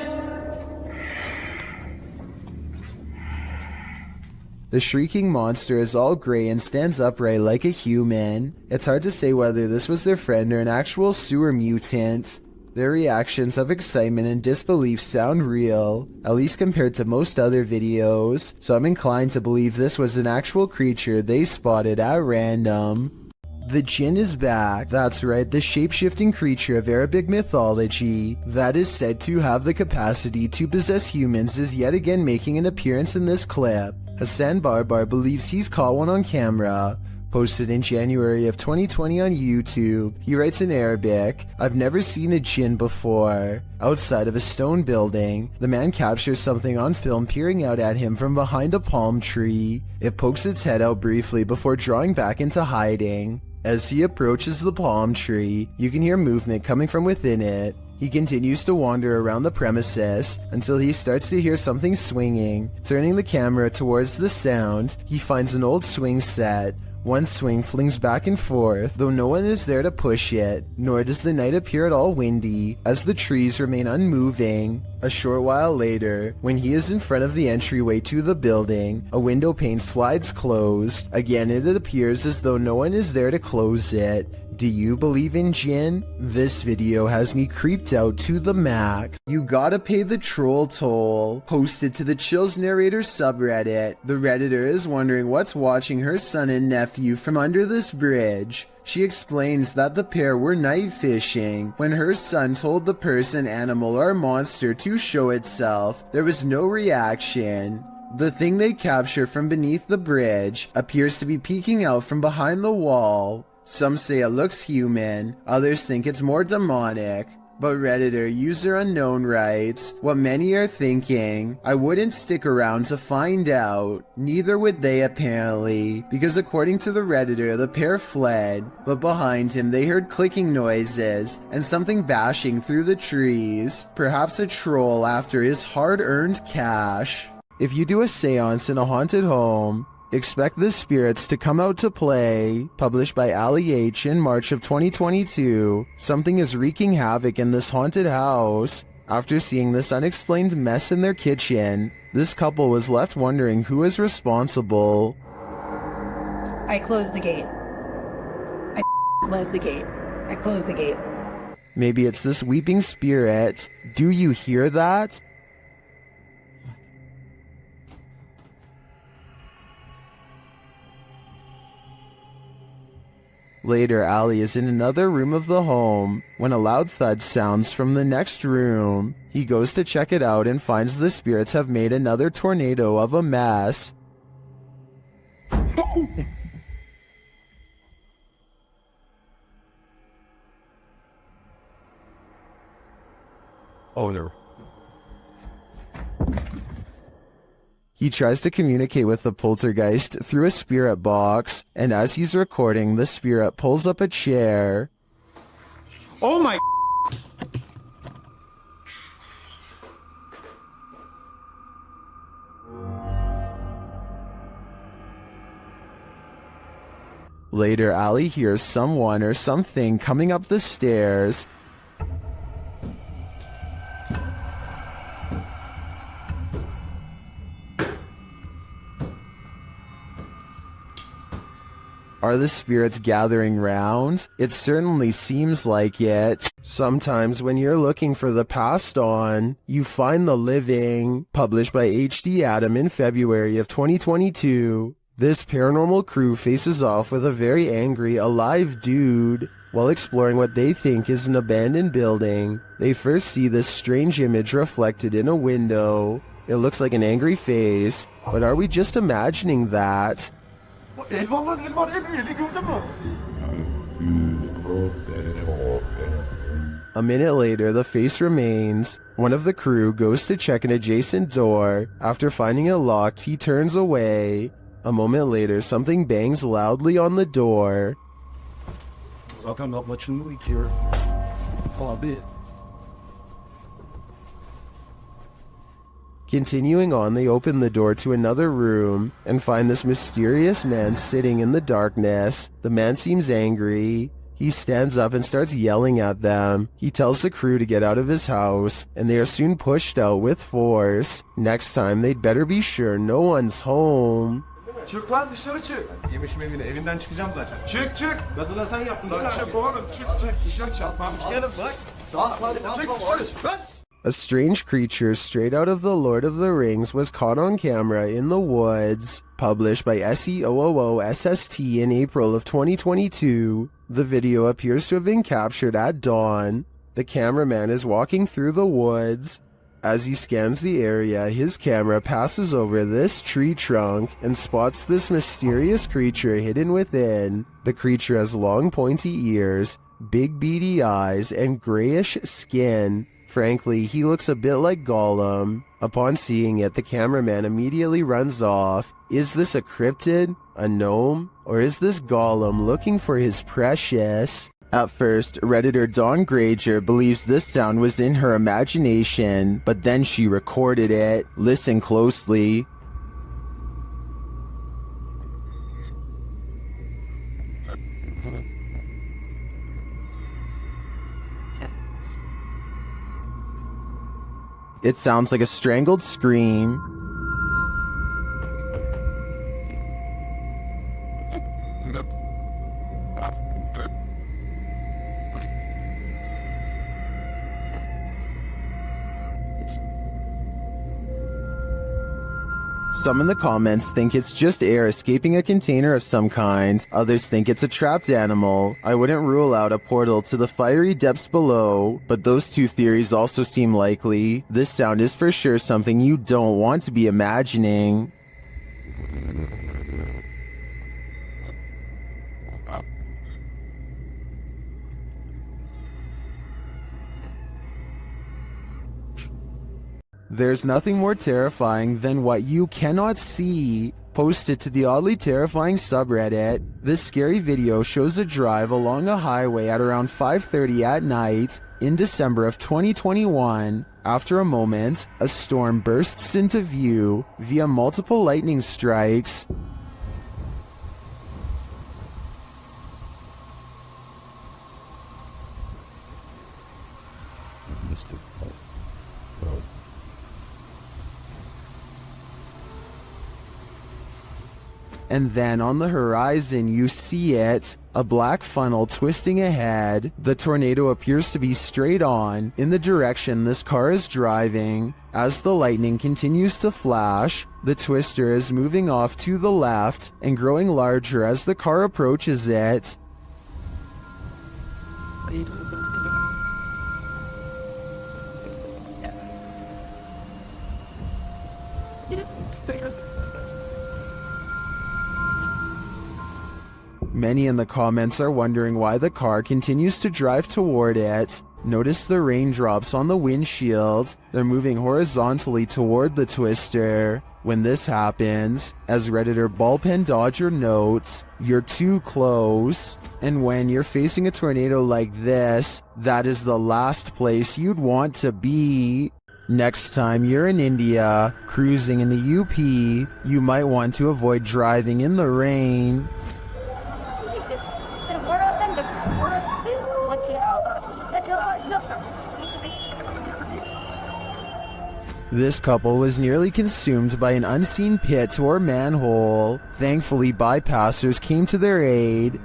The shrieking monster is all gray and stands upright like a human. It's hard to say whether this was their friend or an actual sewer mutant. Their reactions of excitement and disbelief sound real, at least compared to most other videos, so I'm inclined to believe this was an actual creature they spotted at random. The Jinn is back. That's right, the shape-shifting creature of Arabic mythology that is said to have the capacity to possess humans is yet again making an appearance in this clip. Hassan Barbar believes he's caught one on camera. Posted in January of 2020 on YouTube, he writes in Arabic, "I've never seen a jinn before." Outside of a stone building, the man captures something on film peering out at him from behind a palm tree. It pokes its head out briefly before drawing back into hiding. As he approaches the palm tree, you can hear movement coming from within it. He continues to wander around the premises until he starts to hear something swinging. Turning the camera towards the sound, he finds an old swing set. One swing flings back and forth, though no one is there to push it, nor does the night appear at all windy, as the trees remain unmoving. A short while later, when he is in front of the entryway to the building, a window pane slides closed. Again, it appears as though no one is there to close it. Do you believe in jinn? This video has me creeped out to the max. You gotta pay the troll toll. Posted to the Chills Narrator subreddit. The redditor is wondering what's watching her son and nephew from under this bridge. She explains that the pair were night fishing. When her son told the person, animal, or monster to show itself, there was no reaction. The thing they capture from beneath the bridge appears to be peeking out from behind the wall. Some say it looks human, others think it's more demonic. But Redditor user unknown writes, what many are thinking, I wouldn't stick around to find out. Neither would they apparently, because according to the Redditor, the pair fled, but behind him they heard clicking noises and something bashing through the trees, perhaps a troll after his hard-earned cash. If you do a seance in a haunted home, expect the spirits to come out to play. Published by Ali H in March of 2022. Something is wreaking havoc in this haunted house. After seeing this unexplained mess in their kitchen, this couple was left wondering who is responsible. I closed the gate. I closed the gate. I closed the gate. Maybe it's this weeping spirit. Do you hear that? Later, Ali is in another room of the home when a loud thud sounds from the next room. He goes to check it out and finds the spirits have made another tornado of a mess. Oh, there. He tries to communicate with the poltergeist through a spirit box, and as he's recording, the spirit pulls up a chair. Oh my. Later, Ali hears someone or something coming up the stairs. Are the spirits gathering round? It certainly seems like it. Sometimes when you're looking for the passed on, you find the living. Published by H.D. Adam in February of 2022. This paranormal crew faces off with a very angry, alive dude. While exploring what they think is an abandoned building, they first see this strange image reflected in a window. It looks like an angry face, but are we just imagining that? A minute later, the face remains. One of the crew goes to check an adjacent door. After finding it locked, he turns away. A moment later, something bangs loudly on the door. Welcome, not much in the week here. A bit. Continuing on, they open the door to another room and find this mysterious man sitting in the darkness. The man seems angry. He stands up and starts yelling at them. He tells the crew to get out of his house, and they are soon pushed out with force. Next time, they'd better be sure no one's home. Çık lan dışarı çık. Yemişim evine, evinden çıkacağım zaten. Çık çık. Kadına sen yaptın. Lan çık oğlum, çık çık. Dışarı çarpmam. Çıkarım bak. Çık dışarı. Lan. A strange creature straight out of the Lord of the Rings was caught on camera in the woods. Published by SEOOOSST in April of 2022. The video appears to have been captured at dawn. The cameraman is walking through the woods. As he scans the area, his camera passes over this tree trunk and spots this mysterious creature hidden within. The creature has long pointy ears, big beady eyes, and grayish skin. Frankly, he looks a bit like Gollum. Upon seeing it, the cameraman immediately runs off. Is this a cryptid, a gnome, or is this Gollum looking for his precious? At first, Redditor Dawn Granger believes this sound was in her imagination, but then she recorded it. Listen closely. It sounds like a strangled scream. Some in the comments think it's just air escaping a container of some kind. Others think it's a trapped animal. I wouldn't rule out a portal to the fiery depths below, but those two theories also seem likely. This sound is for sure something you don't want to be imagining. There's nothing more terrifying than what you cannot see. Posted to the oddly terrifying subreddit, this scary video shows a drive along a highway at around 5:30 at night in December of 2021. After a moment, a storm bursts into view via multiple lightning strikes. And then on the horizon you see it, a black funnel twisting ahead. The tornado appears to be straight on in the direction this car is driving. As the lightning continues to flash, the twister is moving off to the left and growing larger as the car approaches it. Many in the comments are wondering why the car continues to drive toward it. Notice the raindrops on the windshield. They're moving horizontally toward the twister. When this happens, as Redditor Ballpen Dodger notes, you're too close. And when you're facing a tornado like this, that is the last place you'd want to be. Next time you're in India, cruising in the UP, you might want to avoid driving in the rain. This couple was nearly consumed by an unseen pit or manhole. Thankfully, bypassers came to their aid.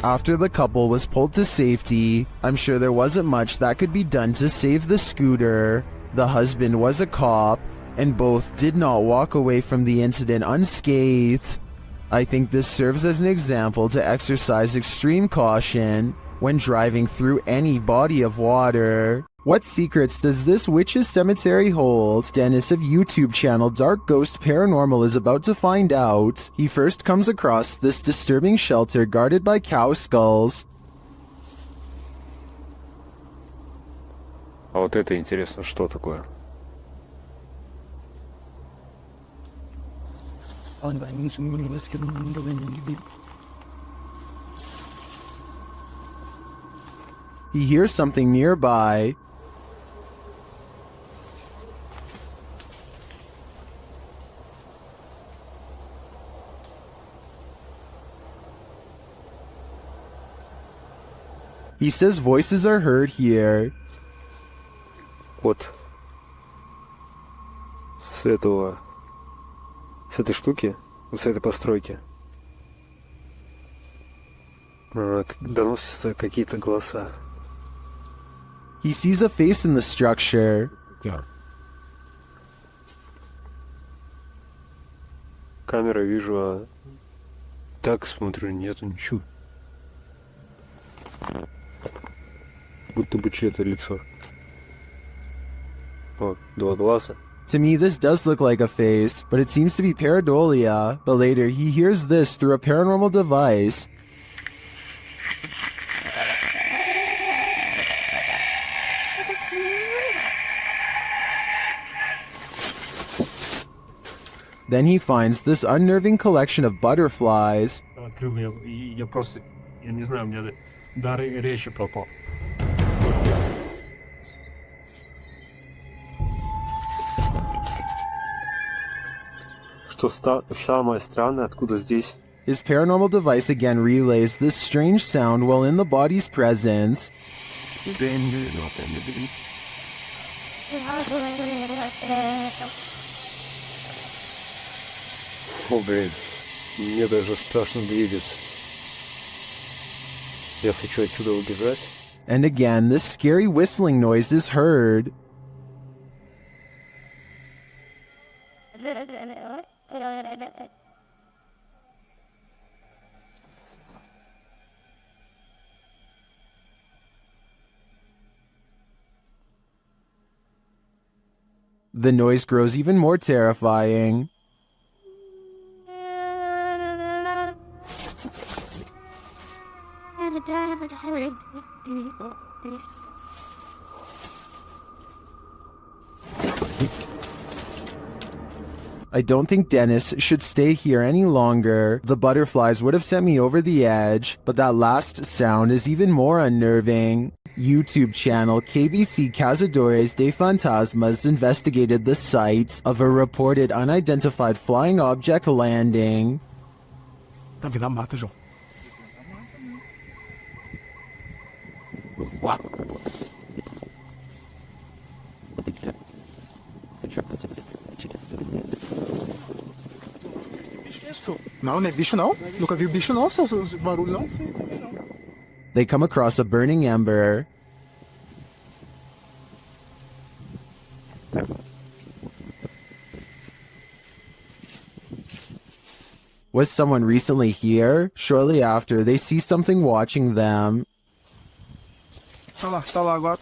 After the couple was pulled to safety, I'm sure there wasn't much that could be done to save the scooter. The husband was a cop, and both did not walk away from the incident unscathed. I think this serves as an example to exercise extreme caution when driving through any body of water. What secrets does this witch's cemetery hold? Dennis of YouTube channel Dark Ghost Paranormal is about to find out. He first comes across this disturbing shelter guarded by cow skulls. А вот это интересно, что такое? He hears something nearby. He says voices are heard here. Вот. С этой штуки, вот с этой постройки, доносятся какие-то голоса. He sees a face in the structure. Камера вижу, а так смотрю, нету ничего. Будто бы чье-то лицо. Вот, два глаза. To me, this does look like a face, but it seems to be pareidolia. But later, he hears this through a paranormal device. Then he finds this unnerving collection of butterflies. Я просто, я не знаю, у меня дар речи пропал. Что самое странное, откуда здесь? His paranormal device again relays this strange sound while in the body's presence. О, блин, мне даже страшно двигаться. Я хочу отсюда убежать. And again, this scary whistling noise is heard. The noise grows even more terrifying. I don't think Dennis should stay here any longer. The butterflies would have sent me over the edge, but that last sound is even more unnerving. YouTube channel KBC Cazadores de Fantasmas investigated the site of a reported unidentified flying object landing. Tá vindo a mata, João. Uau. Não, não é bicho não. Nunca vi bicho não, seus barulhos não. They come across a burning ember. Was someone recently here? Shortly after, they see something watching them. Tá lá agora.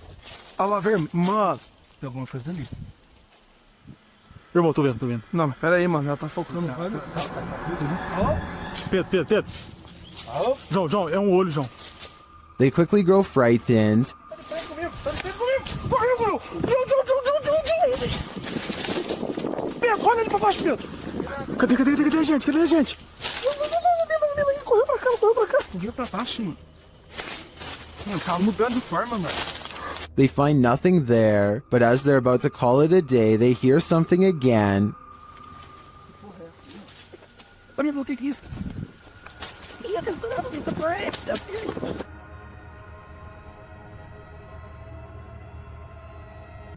Olha lá, velho. Mano, tem alguma coisa ali. Irmão, tô vendo. Não, mas pera aí, mano, ela tá focando. Pedro. João, é um olho, João. They quickly grow frightened. Correu, João. Pedro, olha ali pra baixo, Pedro. Cadê a gente? Correu pra cá. Correu pra baixo, mano. Mano, tava mudando de forma, mano. They find nothing there, but as they're about to call it a day, they hear something again. Olha, o que é isso?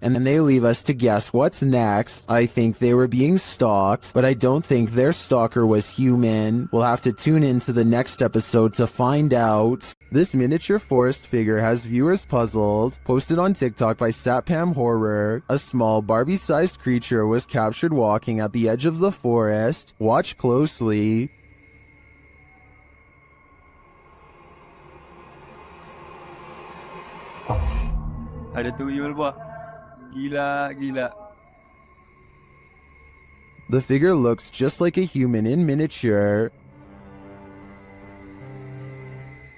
And then they leave us to guess what's next. I think they were being stalked, but I don't think their stalker was human. We'll have to tune into the next episode to find out. This miniature forest figure has viewers puzzled. Posted on TikTok by Satpam Horror. A small Barbie-sized creature was captured walking at the edge of the forest. Watch closely. Ada tuyul, Pak. Gila. The figure looks just like a human in miniature.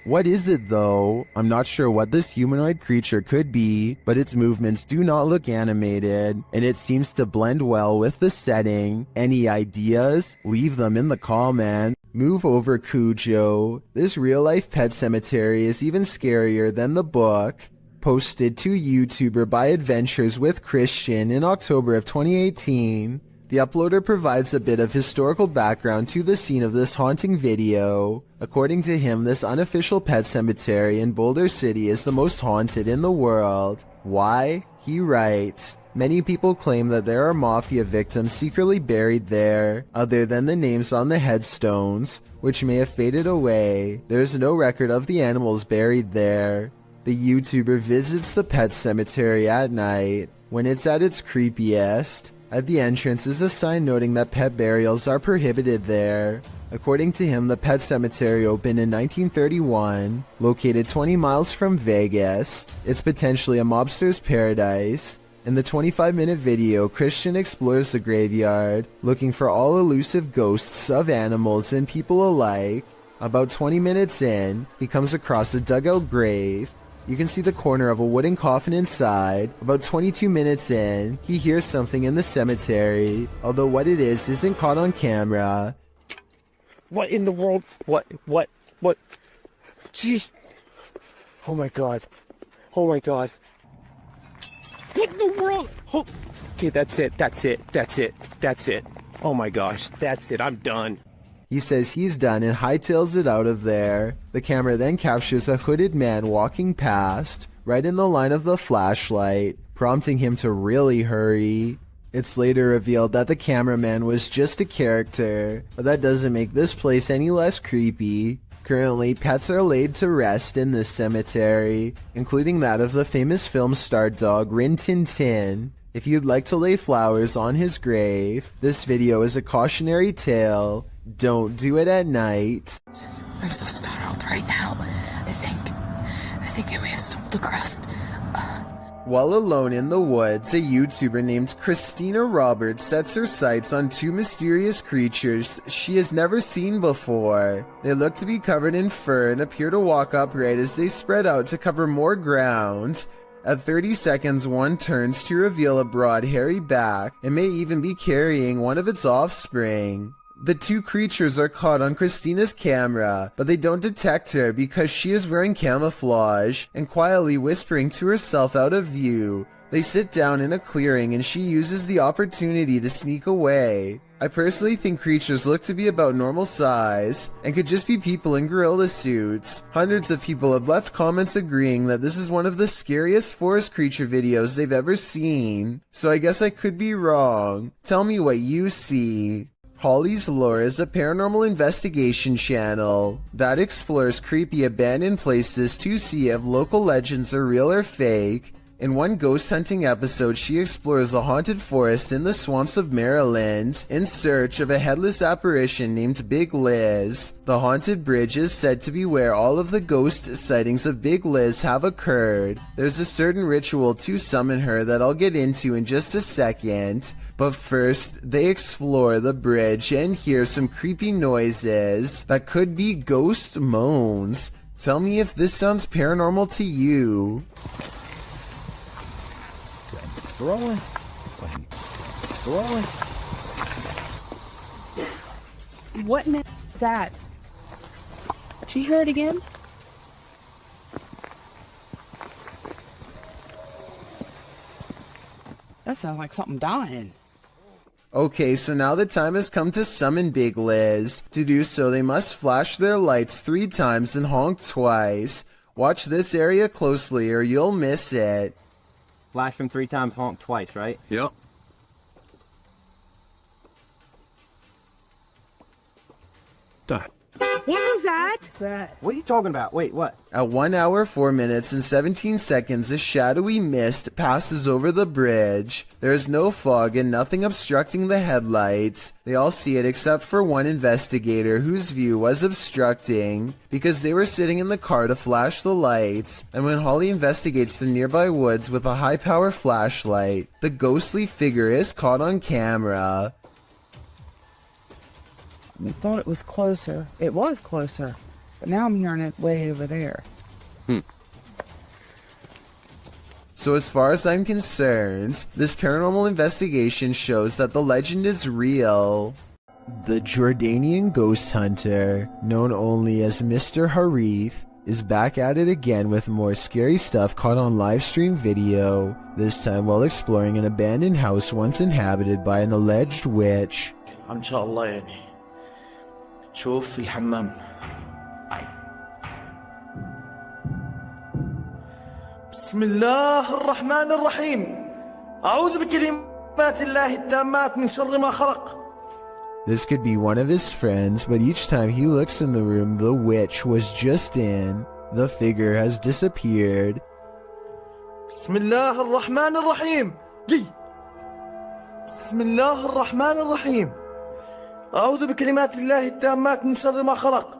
What is it though? I'm not sure what this humanoid creature could be, but its movements do not look animated, and it seems to blend well with the setting. Any ideas? Leave them in the comments. Move over, Cujo. This real-life pet cemetery is even scarier than the book. Posted to YouTuber by Adventures with Christian in October of 2018. The uploader provides a bit of historical background to the scene of this haunting video. According to him, this unofficial pet cemetery in Boulder City is the most haunted in the world. Why? He writes, many people claim that there are mafia victims secretly buried there, other than the names on the headstones, which may have faded away. There's no record of the animals buried there. The YouTuber visits the pet cemetery at night, when it's at its creepiest. At the entrance is a sign noting that pet burials are prohibited there. According to him, the pet cemetery opened in 1931, located 20 miles from Vegas. It's potentially a mobster's paradise. In the 25-minute video, Christian explores the graveyard, looking for all elusive ghosts of animals and people alike. About 20 minutes in, he comes across a dugout grave. You can see the corner of a wooden coffin inside. About 22 minutes in, he hears something in the cemetery, although what it is isn't caught on camera. What in the world? What? Jeez. Oh my god. What in the world? Oh. Okay, that's it. Oh my gosh, that's it, I'm done. He says he's done and hightails it out of there. The camera then captures a hooded man walking past, right in the line of the flashlight, prompting him to really hurry. It's later revealed that the cameraman was just a character, but that doesn't make this place any less creepy. Currently, pets are laid to rest in this cemetery, including that of the famous film star dog Rin Tin Tin. If you'd like to lay flowers on his grave, this video is a cautionary tale. Don't do it at night. I'm so startled right now. I think I may have stumbled across. While alone in the woods, a YouTuber named Christina Roberts sets her sights on two mysterious creatures she has never seen before. They look to be covered in fur and appear to walk upright as they spread out to cover more ground. At 30 seconds, one turns to reveal a broad, hairy back and may even be carrying one of its offspring. The two creatures are caught on Christina's camera, but they don't detect her because she is wearing camouflage and quietly whispering to herself out of view. They sit down in a clearing and she uses the opportunity to sneak away. I personally think creatures look to be about normal size and could just be people in gorilla suits. Hundreds of people have left comments agreeing that this is one of the scariest forest creature videos they've ever seen, so I guess I could be wrong. Tell me what you see. Holly's Lore is a paranormal investigation channel that explores creepy abandoned places to see if local legends are real or fake. In one ghost hunting episode, she explores a haunted forest in the swamps of Maryland in search of a headless apparition named Big Liz. The haunted bridge is said to be where all of the ghost sightings of Big Liz have occurred. There's a certain ritual to summon her that I'll get into in just a second, but first they explore the bridge and hear some creepy noises that could be ghost moans. Tell me if this sounds paranormal to you. Rolling. Rolling. What in the is that? Did you hear it again? That sounds like something dying. Okay, so now the time has come to summon Big Liz. To do so, they must flash their lights 3 times and honk twice. Watch this area closely or you'll miss it. Flash them 3 times, honk twice, right? Yep. Done. What was that? What's that? What are you talking about? Wait, what? At 1 hour, 4 minutes, and 17 seconds, a shadowy mist passes over the bridge. There is no fog and nothing obstructing the headlights. They all see it except for one investigator whose view was obstructing because they were sitting in the car to flash the lights. And when Holly investigates the nearby woods with a high-power flashlight, the ghostly figure is caught on camera. I thought it was closer. It was closer. But now I'm hearing it way over there. So as far as I'm concerned, this paranormal investigation shows that the legend is real. The Jordanian ghost hunter, known only as Mr. Harith, is back at it again with more scary stuff caught on live stream video, this time while exploring an abandoned house once inhabited by an alleged witch. إن شاء الله يعني شوف في الحمام. بسم الله الرحمن الرحيم أعوذ بكلمات الله التامات من شر ما خلق. This could be one of his friends, but each time he looks in the room the witch was just in, the figure has disappeared. بسم الله الرحمن الرحيم. بسم الله الرحمن الرحيم أعوذ بكلمات الله التامات من شر ما خلق.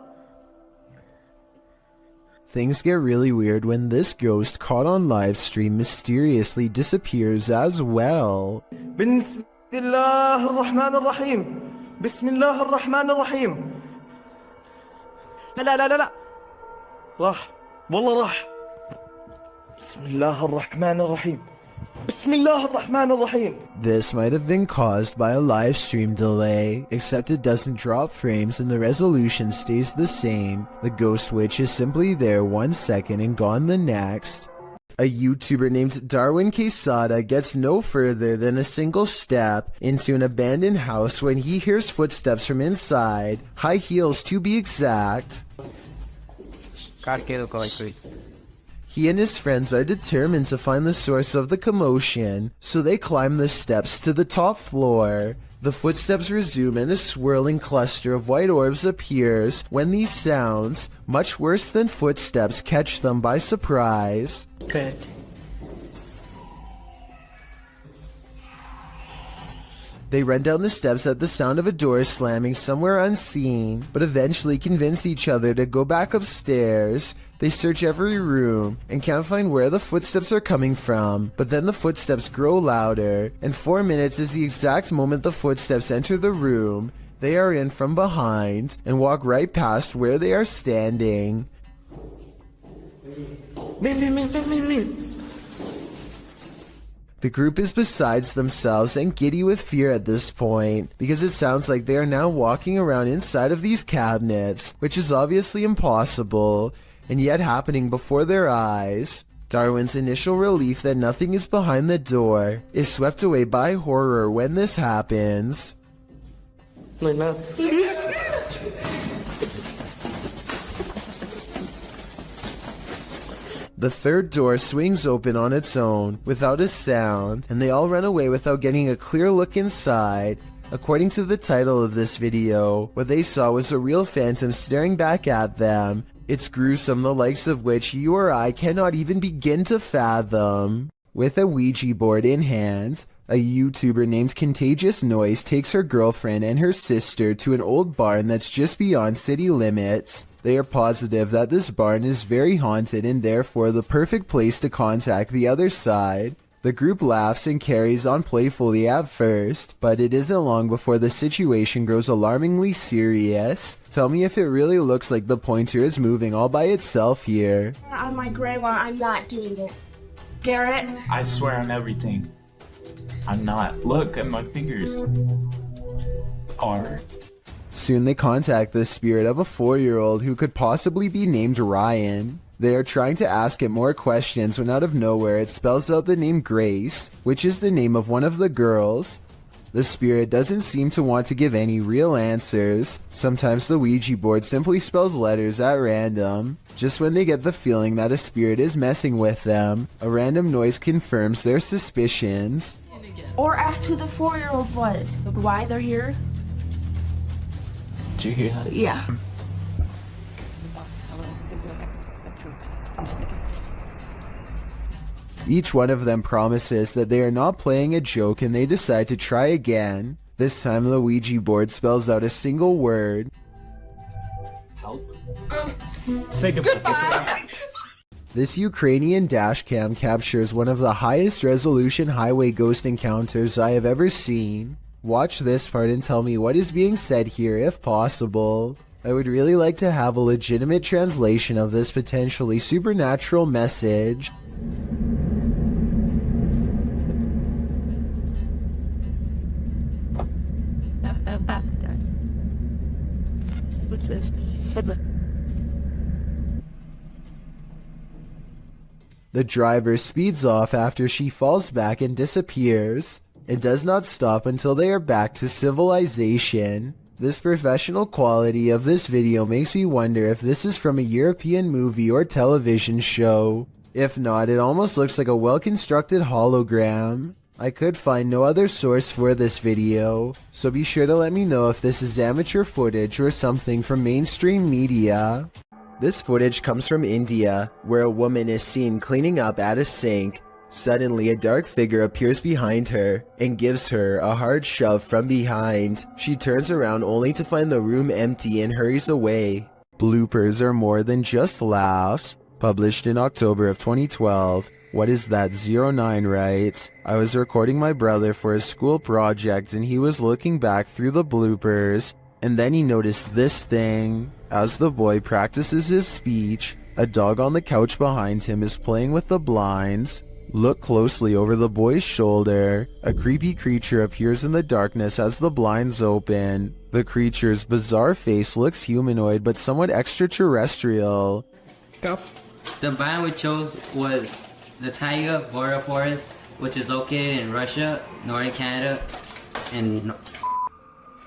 Things get really weird when this ghost caught on live stream mysteriously disappears as well. بسم الله الرحمن الرحيم. بسم الله الرحمن الرحيم. لا لا لا لا لا راح والله راح. بسم الله الرحمن الرحيم. بسم الله الرحمن الرحيم. This might have been caused by a live stream delay, except it doesn't drop frames and the resolution stays the same. The ghost witch is simply there 1 second and gone the next. A YouTuber named Darwin Quesada gets no further than a single step into an abandoned house when he hears footsteps from inside, high heels to be exact. He and his friends are determined to find the source of the commotion, so they climb the steps to the top floor. The footsteps resume and a swirling cluster of white orbs appears when these sounds, much worse than footsteps, catch them by surprise. Okay. They run down the steps at the sound of a door slamming somewhere unseen, but eventually convince each other to go back upstairs. They search every room and can't find where the footsteps are coming from, but then the footsteps grow louder, and 4 minutes is the exact moment the footsteps enter the room. They are in from behind and walk right past where they are standing. مين The group is besides themselves and giddy with fear at this point, because it sounds like they are now walking around inside of these cabinets, which is obviously impossible, and yet happening before their eyes. Darwin's initial relief that nothing is behind the door is swept away by horror when this happens. The third door swings open on its own without a sound, and they all run away without getting a clear look inside. According to the title of this video, what they saw was a real phantom staring back at them. It's gruesome, the likes of which you or I cannot even begin to fathom. With a Ouija board in hand, a YouTuber named Contagious Noise takes her girlfriend and her sister to an old barn that's just beyond city limits. They are positive that this barn is very haunted and therefore the perfect place to contact the other side. The group laughs and carries on playfully at first, but it isn't long before the situation grows alarmingly serious. Tell me if it really looks like the pointer is moving all by itself here. On my grandma, I'm not doing it. Garrett? I swear on everything. I'm not. Look at my fingers. Are. Soon they contact the spirit of a 4-year-old who could possibly be named Ryan. They are trying to ask it more questions when out of nowhere it spells out the name Grace, which is the name of one of the girls. The spirit doesn't seem to want to give any real answers. Sometimes the Ouija board simply spells letters at random. Just when they get the feeling that a spirit is messing with them, a random noise confirms their suspicions. Or ask who the 4-year-old was, why they're here. Did you hear that? Yeah. Each one of them promises that they are not playing a joke and they decide to try again. This time the Ouija board spells out a single word. Help. Say goodbye. This Ukrainian dashcam captures one of the highest resolution highway ghost encounters I have ever seen. Watch this part and tell me what is being said here if possible. I would really like to have a legitimate translation of this potentially supernatural message. The driver speeds off after she falls back and disappears. It does not stop until they are back to civilization. This professional quality of this video makes me wonder if this is from a European movie or television show. If not, it almost looks like a well-constructed hologram. I could find no other source for this video, so be sure to let me know if this is amateur footage or something from mainstream media. This footage comes from India, where a woman is seen cleaning up at a sink. Suddenly, a dark figure appears behind her and gives her a hard shove from behind. She turns around only to find the room empty and hurries away. Bloopers are more than just laughs. Published in October of 2012. What is that? 09 writes, I was recording my brother for his school project and he was looking back through the bloopers, and then he noticed this thing. As the boy practices his speech, a dog on the couch behind him is playing with the blinds. Look closely over the boy's shoulder. A creepy creature appears in the darkness as the blinds open. The creature's bizarre face looks humanoid but somewhat extraterrestrial. The biome we chose was the Taiga Border Forest, which is located in Russia, northern Canada, and...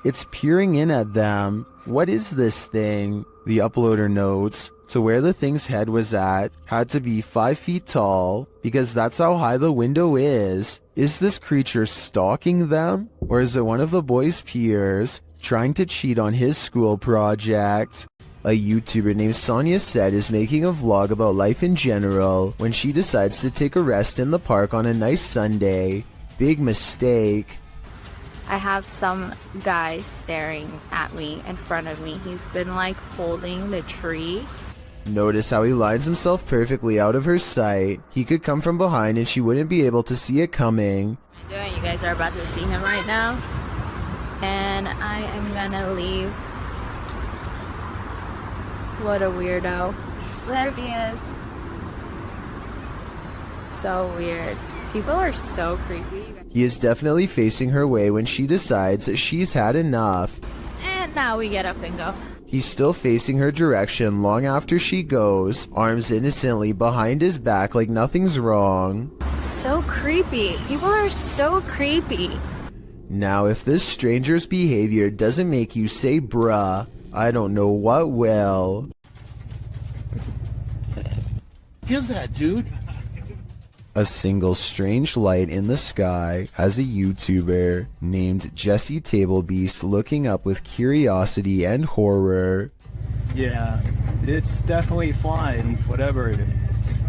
It's peering in at them. What is this thing? The uploader notes. So where the thing's head was at had to be 5 feet tall, because that's how high the window is. Is this creature stalking them? Or is it one of the boy's peers trying to cheat on his school project? A YouTuber named Sonia Said is making a vlog about life in general when she decides to take a rest in the park on a nice Sunday. Big mistake. I have some guy staring at me in front of me. He's been like holding the tree. Notice how he lines himself perfectly out of her sight. He could come from behind and she wouldn't be able to see it coming. You guys are about to see him right now. And I am gonna leave. What a weirdo. There he is. So weird. People are so creepy. He is definitely facing her way when she decides that she's had enough. And now we get up and go. He's still facing her direction long after she goes, arms innocently behind his back like nothing's wrong. So creepy. People are so creepy. Now, if this stranger's behavior doesn't make you say bruh, I don't know what will. Is that, dude? A single strange light in the sky has a YouTuber named Jesse Tablebeast looking up with curiosity and horror. Yeah, it's definitely flying, whatever it is.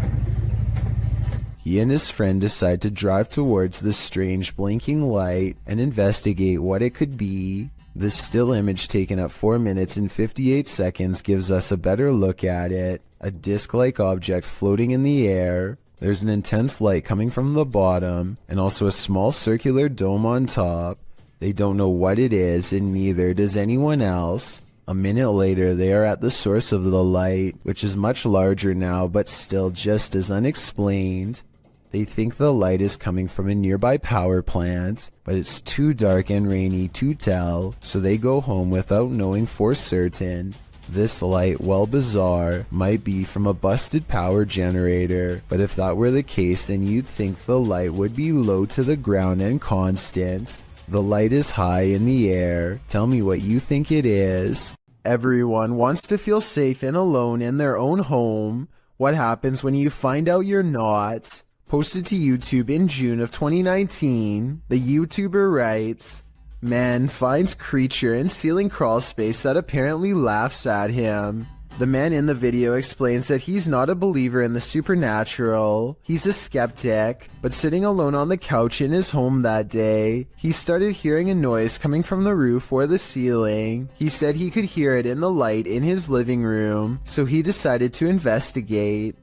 He and his friend decide to drive towards this strange blinking light and investigate what it could be. This still image taken at 4 minutes and 58 seconds gives us a better look at it. A disc-like object floating in the air. There's an intense light coming from the bottom, and also a small circular dome on top. They don't know what it is, and neither does anyone else. A minute later, they are at the source of the light, which is much larger now, but still just as unexplained. They think the light is coming from a nearby power plant, but it's too dark and rainy to tell, so they go home without knowing for certain. This light, while bizarre, might be from a busted power generator, but if that were the case, then you'd think the light would be low to the ground and constant. The light is high in the air. Tell me what you think it is. Everyone wants to feel safe and alone in their own home. What happens when you find out you're not? Posted to YouTube in June of 2019, the YouTuber writes, "Man finds creature in ceiling crawl space that apparently laughs at him." The man in the video explains that he's not a believer in the supernatural. He's a skeptic, but sitting alone on the couch in his home that day, he started hearing a noise coming from the roof or the ceiling. He said he could hear it in the light in his living room, so he decided to investigate.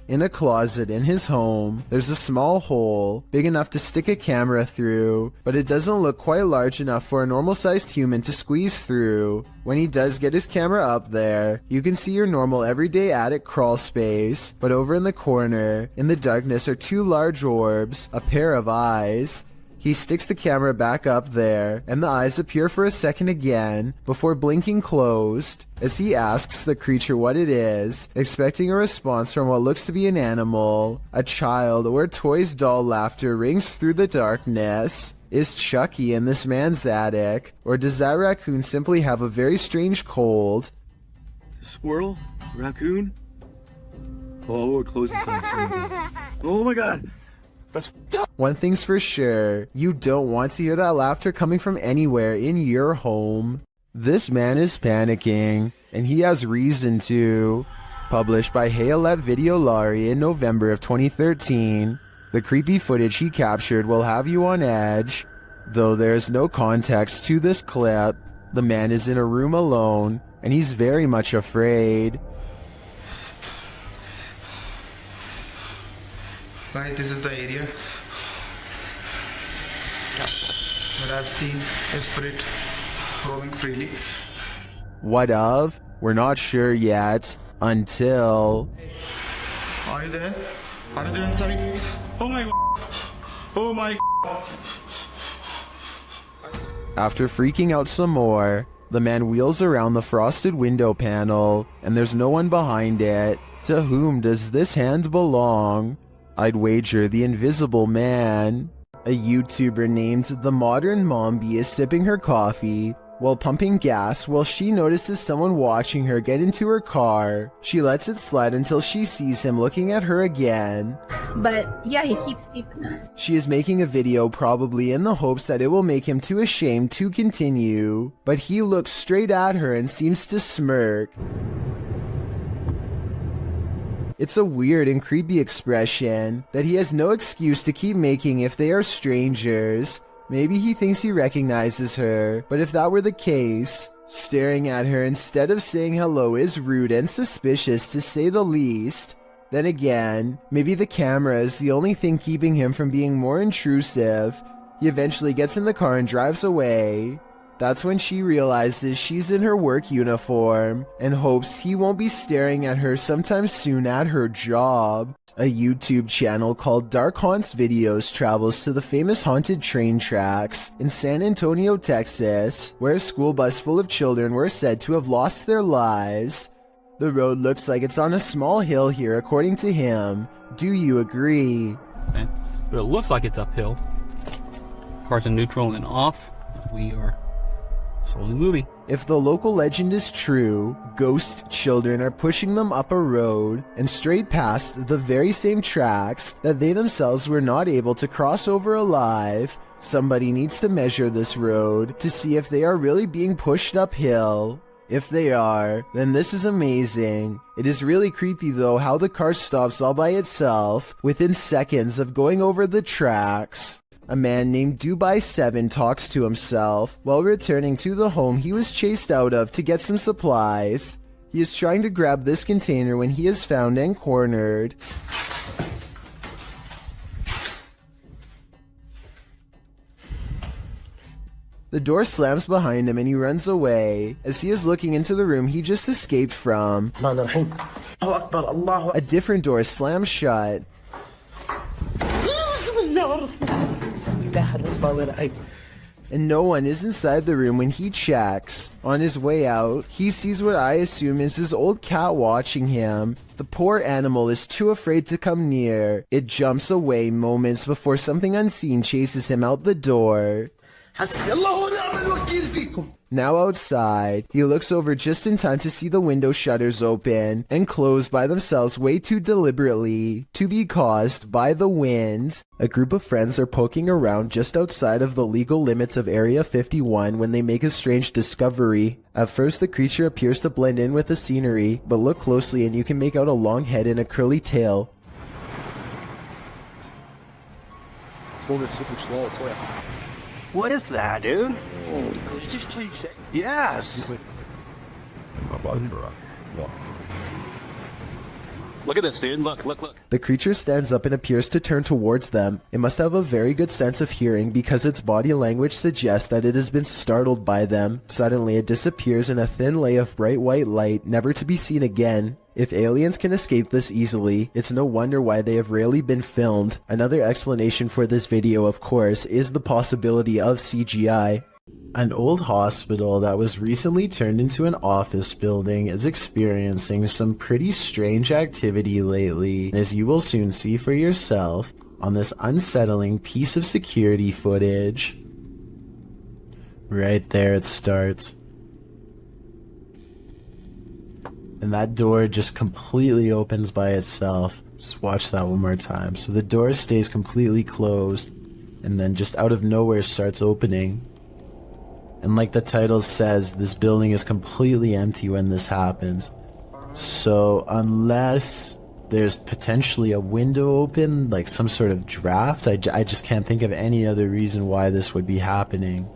In a closet in his home, there's a small hole, big enough to stick a camera through, but it doesn't look quite large enough for a normal-sized human to squeeze through. When he does get his camera up there, you can see your normal everyday attic crawl space, but over in the corner, in the darkness are two large orbs, a pair of eyes. He sticks the camera back up there, and the eyes appear for a second again, before blinking closed, as he asks the creature what it is, expecting a response from what looks to be an animal. A child or toy's doll laughter rings through the darkness. Is Chucky in this man's attic, or does that raccoon simply have a very strange cold? Squirrel? Raccoon? Oh, we're closing something. Oh my god! One thing's for sure, you don't want to hear that laughter coming from anywhere in your home. This man is panicking, and he has reason to. Published by Hayalet Videolari in November of 2013, the creepy footage he captured will have you on edge. Though there's no context to this clip, the man is in a room alone, and he's very much afraid. Guys, this is the area where I've seen a spirit roaming freely. What of? We're not sure yet, until... Are you there? Are you there inside? Oh my... Oh my... After freaking out some more, the man wheels around the frosted window panel, and there's no one behind it. To whom does this hand belong? I'd wager the Invisible Man. A YouTuber named The Modern Mombi is sipping her coffee while pumping gas while she notices someone watching her get into her car. She lets it slide until she sees him looking at her again. But yeah, he keeps peeping us. She is making a video probably in the hopes that it will make him too ashamed to continue, but he looks straight at her and seems to smirk. It's a weird and creepy expression that he has no excuse to keep making if they are strangers. Maybe he thinks he recognizes her, but if that were the case, staring at her instead of saying hello is rude and suspicious to say the least. Then again, maybe the camera is the only thing keeping him from being more intrusive. He eventually gets in the car and drives away. That's when she realizes she's in her work uniform and hopes he won't be staring at her sometime soon at her job. A YouTube channel called Dark Haunts Videos travels to the famous haunted train tracks in San Antonio, Texas, where a school bus full of children were said to have lost their lives. The road looks like it's on a small hill here, according to him. Do you agree? Okay. But it looks like it's uphill. Cars in neutral and off. We are slowly moving. If the local legend is true, ghost children are pushing them up a road and straight past the very same tracks that they themselves were not able to cross over alive. Somebody needs to measure this road to see if they are really being pushed uphill. If they are, then this is amazing. It is really creepy though how the car stops all by itself within seconds of going over the tracks. A man named Dubai7 talks to himself while returning to the home he was chased out of to get some supplies. He is trying to grab this container when he is found and cornered. The door slams behind him and he runs away. As he is looking into the room he just escaped from, a different door slams shut. And no one is inside the room when he checks. On his way out, he sees what I assume is his old cat watching him. The poor animal is too afraid to come near. It jumps away moments before something unseen chases him out the door. Now outside, he looks over just in time to see the window shutters open and close by themselves way too deliberately to be caused by the wind. A group of friends are poking around just outside of the legal limits of Area 51 when they make a strange discovery. At first the creature appears to blend in with the scenery, but look closely and you can make out a long head and a curly tail. What is that, dude? Just change it. Yes. Look at this, dude. Look. The creature stands up and appears to turn towards them. It must have a very good sense of hearing because its body language suggests that it has been startled by them. Suddenly, it disappears in a thin lay of bright white light, never to be seen again. If aliens can escape this easily, it's no wonder why they have rarely been filmed. Another explanation for this video, of course, is the possibility of CGI. An old hospital that was recently turned into an office building is experiencing some pretty strange activity lately, as you will soon see for yourself on this unsettling piece of security footage. Right there it starts. And that door just completely opens by itself. Just watch that one more time. So the door stays completely closed, and then just out of nowhere starts opening. And like the title says, this building is completely empty when this happens. So unless there's potentially a window open, like some sort of draft, I just can't think of any other reason why this would be happening.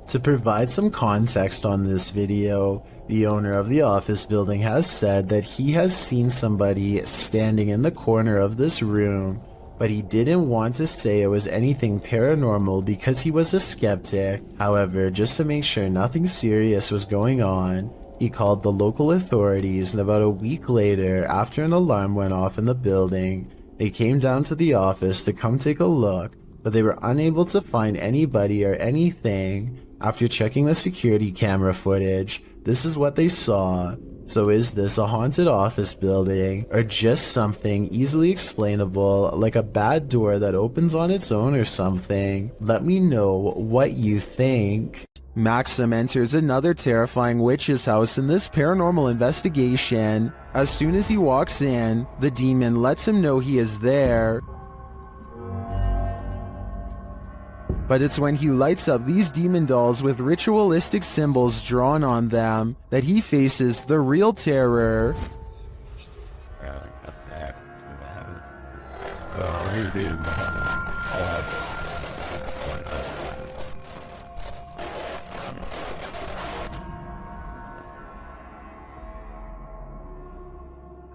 To provide some context on this video, the owner of the office building has said that he has seen somebody standing in the corner of this room, but he didn't want to say it was anything paranormal because he was a skeptic. However, just to make sure nothing serious was going on, he called the local authorities, and about a week later, after an alarm went off in the building, they came down to the office to come take a look, but they were unable to find anybody or anything. After checking the security camera footage, this is what they saw. So is this a haunted office building, or just something easily explainable, like a bad door that opens on its own or something? Let me know what you think. Maxim enters another terrifying witch's house in this paranormal investigation. As soon as he walks in, the demon lets him know he is there. But it's when he lights up these demon dolls with ritualistic symbols drawn on them that he faces the real terror.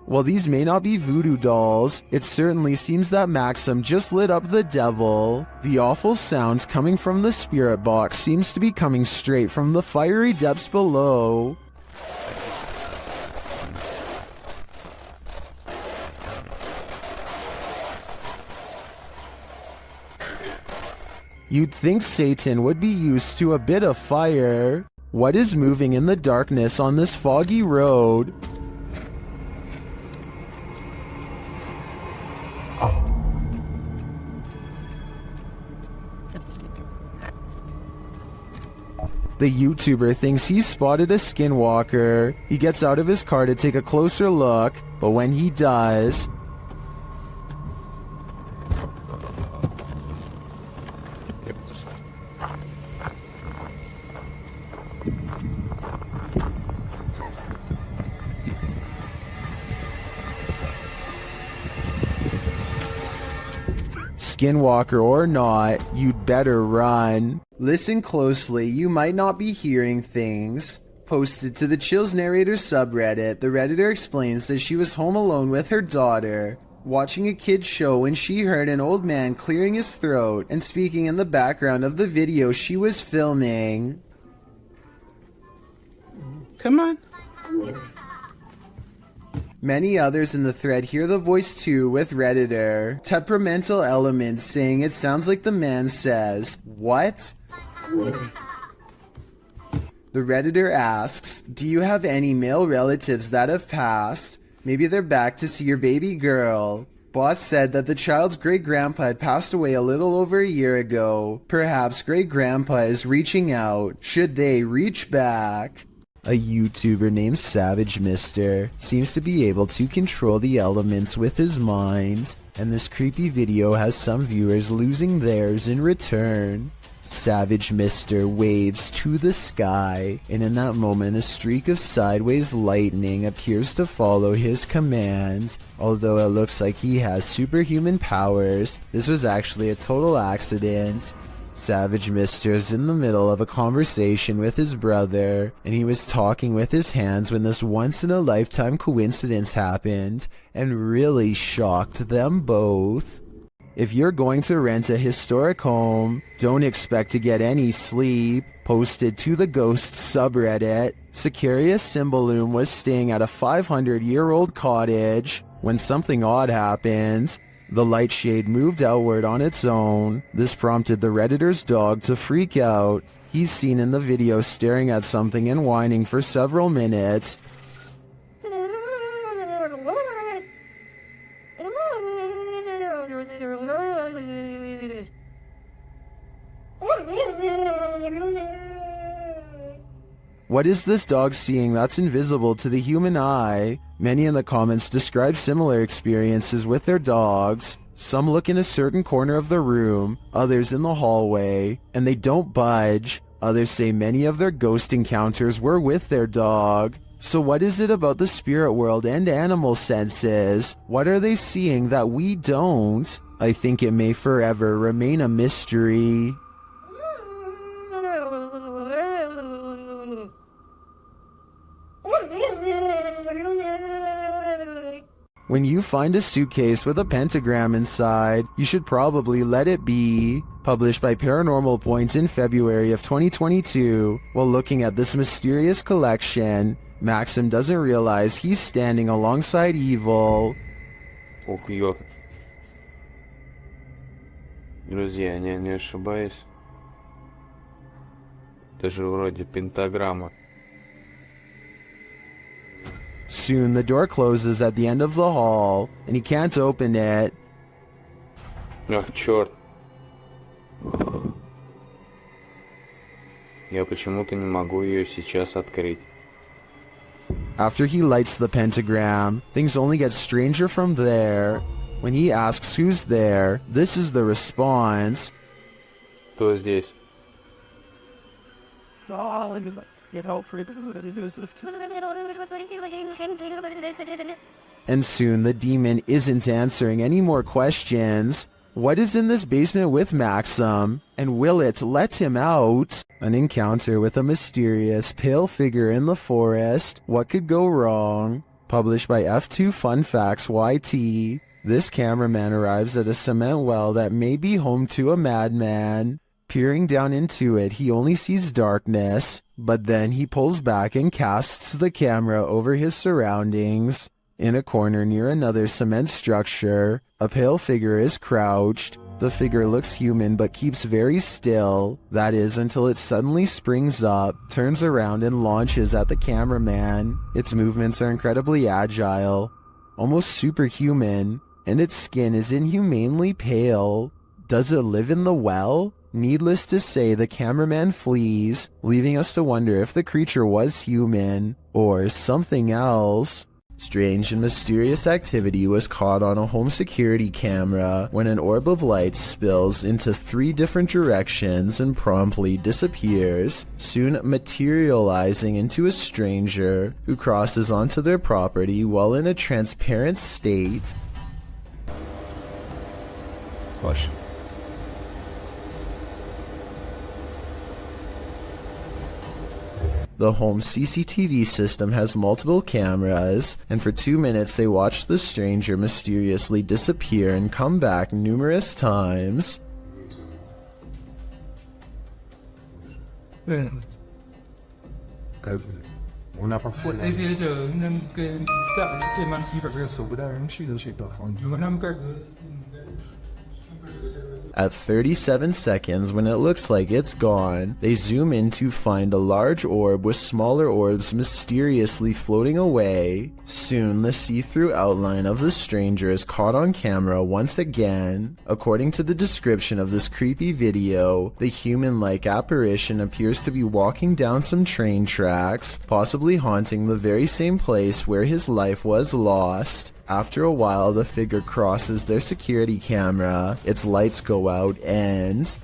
While these may not be voodoo dolls, it certainly seems that Maxim just lit up the devil. The awful sounds coming from the spirit box seems to be coming straight from the fiery depths below. You'd think Satan would be used to a bit of fire. What is moving in the darkness on this foggy road? The YouTuber thinks he spotted a skinwalker. He gets out of his car to take a closer look, but when he does, Skinwalker or not, you'd better run. Listen closely, you might not be hearing things. Posted to the Chills Narrator subreddit, the Redditor explains that she was home alone with her daughter, watching a kid's show when she heard an old man clearing his throat and speaking in the background of the video she was filming. Come on. Many others in the thread hear the voice too, with Redditor temperamental elements saying it sounds like the man says, "What?" The Redditor asks, "Do you have any male relatives that have passed? Maybe they're back to see your baby girl." Boss said that the child's great-grandpa had passed away a little over a year ago. Perhaps great-grandpa is reaching out. Should they reach back? A YouTuber named Savage Mister seems to be able to control the elements with his mind, and this creepy video has some viewers losing theirs in return. Savage Mister waves to the sky, and in that moment a streak of sideways lightning appears to follow his commands. Although it looks like he has superhuman powers, this was actually a total accident. Savage Mister is in the middle of a conversation with his brother, and he was talking with his hands when this once-in-a-lifetime coincidence happened, and really shocked them both. If you're going to rent a historic home, don't expect to get any sleep. Posted to the Ghosts subreddit, Sicarius Cymbalum was staying at a 500-year-old cottage when something odd happened. The light shade moved outward on its own. This prompted the Redditor's dog to freak out. He's seen in the video staring at something and whining for several minutes. What is this dog seeing that's invisible to the human eye? Many in the comments describe similar experiences with their dogs. Some look in a certain corner of the room, others in the hallway, and they don't budge. Others say many of their ghost encounters were with their dog. So what is it about the spirit world and animal senses? What are they seeing that we don't? I think it may forever remain a mystery. When you find a suitcase with a pentagram inside, you should probably let it be. Published by Paranormal Points in February of 2022. While looking at this mysterious collection, Maxim doesn't realize he's standing alongside evil. Убьет. Друзья, я не ошибаюсь. Это же вроде пентаграмма. Soon the door closes at the end of the hall, and he can't open it. Ах, черт. Я почему-то не могу ее сейчас открыть. After he lights the pentagram, things only get stranger from there. When he asks who's there, this is the response. Кто здесь? And soon the demon isn't answering any more questions. What is in this basement with Maxim? And will it let him out? An encounter with a mysterious, pale figure in the forest. What could go wrong? Published by F2 Fun Facts YT. This cameraman arrives at a cement well that may be home to a madman. Peering down into it, he only sees darkness, but then he pulls back and casts the camera over his surroundings. In a corner near another cement structure, a pale figure is crouched. The figure looks human but keeps very still, that is until it suddenly springs up, turns around and launches at the cameraman. Its movements are incredibly agile, almost superhuman, and its skin is inhumanely pale. Does it live in the well? Needless to say, the cameraman flees, leaving us to wonder if the creature was human or something else. Strange and mysterious activity was caught on a home security camera when an orb of light spills into 3 different directions and promptly disappears, soon materializing into a stranger who crosses onto their property while in a transparent state. Hush. The home CCTV system has multiple cameras, and for 2 minutes they watch the stranger mysteriously disappear and come back numerous times. On n'a pas foutu. At 37 seconds, when it looks like it's gone, they zoom in to find a large orb with smaller orbs mysteriously floating away. Soon, the see-through outline of the stranger is caught on camera once again. According to the description of this creepy video, the human-like apparition appears to be walking down some train tracks, possibly haunting the very same place where his life was lost. After a while, the figure crosses their security camera, its lights go out, and...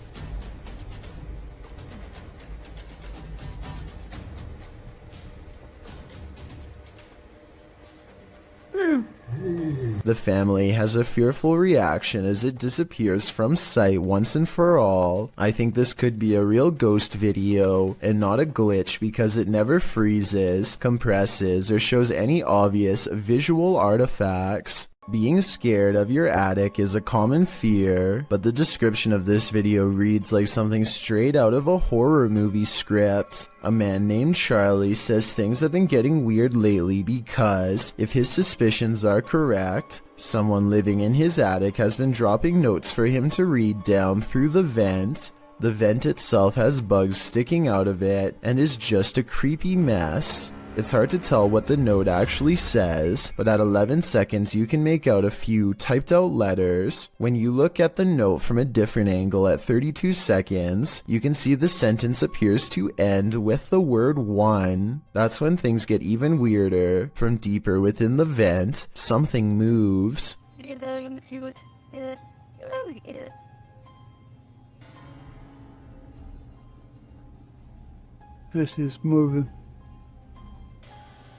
the family has a fearful reaction as it disappears from sight once and for all. I think this could be a real ghost video and not a glitch because it never freezes, compresses, or shows any obvious visual artifacts. Being scared of your attic is a common fear, but the description of this video reads like something straight out of a horror movie script. A man named Charlie says things have been getting weird lately because, if his suspicions are correct, someone living in his attic has been dropping notes for him to read down through the vent. The vent itself has bugs sticking out of it and is just a creepy mess. It's hard to tell what the note actually says, but at 11 seconds you can make out a few typed out letters. When you look at the note from a different angle at 32 seconds, you can see the sentence appears to end with the word 1. That's when things get even weirder. From deeper within the vent, something moves. This is moving.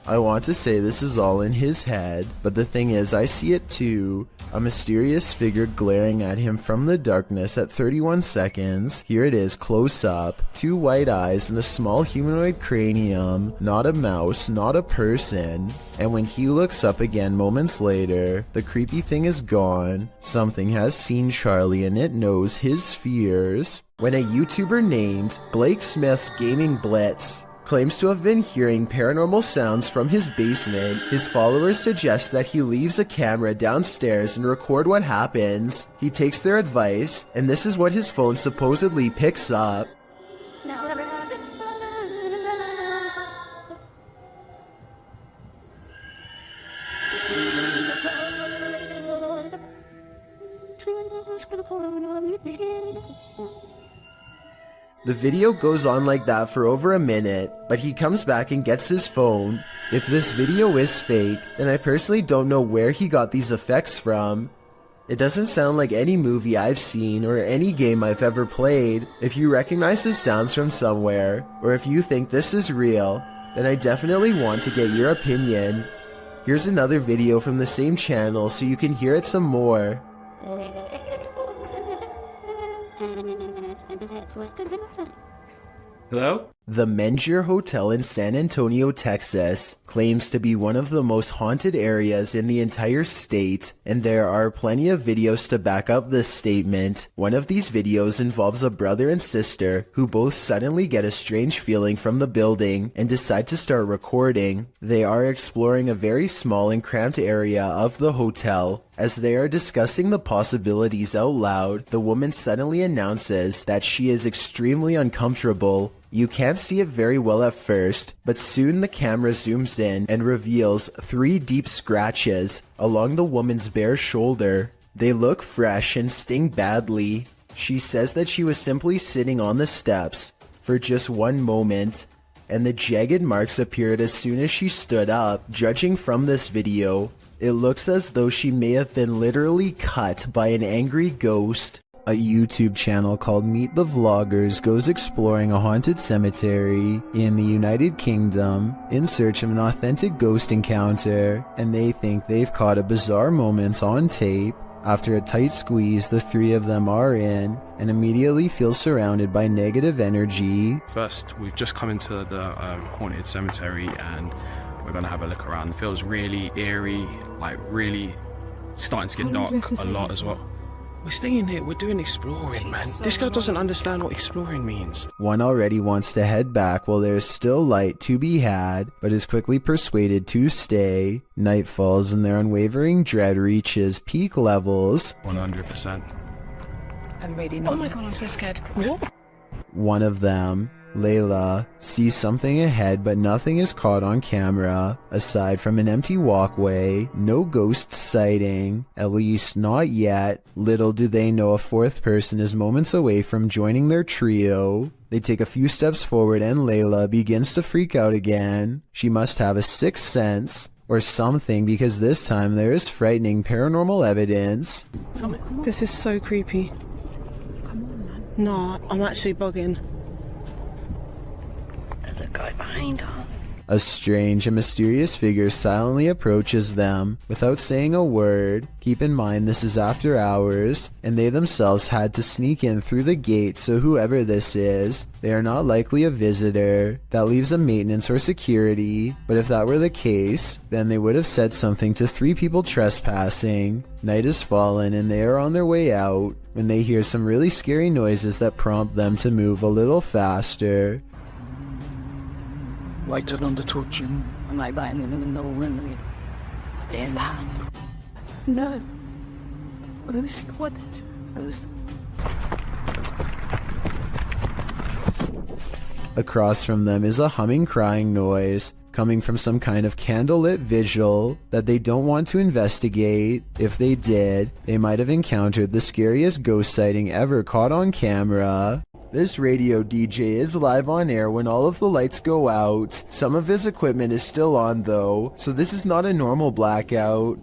I want to say this is all in his head, but the thing is I see it too. A mysterious figure glaring at him from the darkness at 31 seconds. Here it is close up. 2 white eyes and a small humanoid cranium. Not a mouse, not a person. And when he looks up again moments later, the creepy thing is gone. Something has seen Charlie and it knows his fears. When a YouTuber named Blake Smith's Gaming Blitz claims to have been hearing paranormal sounds from his basement, his followers suggest that he leaves a camera downstairs and record what happens. He takes their advice, and this is what his phone supposedly picks up. The video goes on like that for over a minute, but he comes back and gets his phone. If this video is fake, then I personally don't know where he got these effects from. It doesn't sound like any movie I've seen or any game I've ever played. If you recognize his sounds from somewhere, or if you think this is real, then I definitely want to get your opinion. Here's another video from the same channel so you can hear it some more. Hello? The Menger Hotel in San Antonio, Texas, claims to be one of the most haunted areas in the entire state, and there are plenty of videos to back up this statement. One of these videos involves a brother and sister who both suddenly get a strange feeling from the building and decide to start recording. They are exploring a very small and cramped area of the hotel. As they are discussing the possibilities out loud, the woman suddenly announces that she is extremely uncomfortable. You can't see it very well at first, but soon the camera zooms in and reveals 3 deep scratches along the woman's bare shoulder. They look fresh and sting badly. She says that she was simply sitting on the steps for just one moment, and the jagged marks appeared as soon as she stood up. Judging from this video, it looks as though she may have been literally cut by an angry ghost. A YouTube channel called Meet the Vloggers goes exploring a haunted cemetery in the United Kingdom in search of an authentic ghost encounter, and they think they've caught a bizarre moment on tape. After a tight squeeze, the 3 of them are in and immediately feel surrounded by negative energy. First, we've just come into the haunted cemetery and we're gonna have a look around. It feels really eerie, like really starting to get dark a lot as well. We're staying here, we're doing exploring, man. This guy doesn't understand what exploring means. One already wants to head back while there's still light to be had, but is quickly persuaded to stay. Night falls and their unwavering dread reaches peak levels. 100%. I'm waiting. Oh my god, I'm so scared. What? One of them, Layla, sees something ahead, but nothing is caught on camera. Aside from an empty walkway, no ghost sighting, at least not yet. Little do they know a 4th person is moments away from joining their trio. They take a few steps forward and Layla begins to freak out again. She must have a 6th sense or something, because this time there is frightening paranormal evidence. This is so creepy. Come on, man. No, I'm actually bugging. There's a guy behind us. A strange and mysterious figure silently approaches them without saying a word. Keep in mind this is after hours, and they themselves had to sneak in through the gate, so whoever this is, they are not likely a visitor. That leaves a maintenance or security, but if that were the case, then they would have said something to 3 people trespassing. Night has fallen and they are on their way out when they hear some really scary noises that prompt them to move a little faster. Lighted on the torch. Am I lying in the room? What is that? No. Lucy, what? Lucy. Across from them is a humming, crying noise coming from some kind of candlelit vigil that they don't want to investigate. If they did, they might have encountered the scariest ghost sighting ever caught on camera. This radio DJ is live on air when all of the lights go out. Some of his equipment is still on though, so this is not a normal blackout.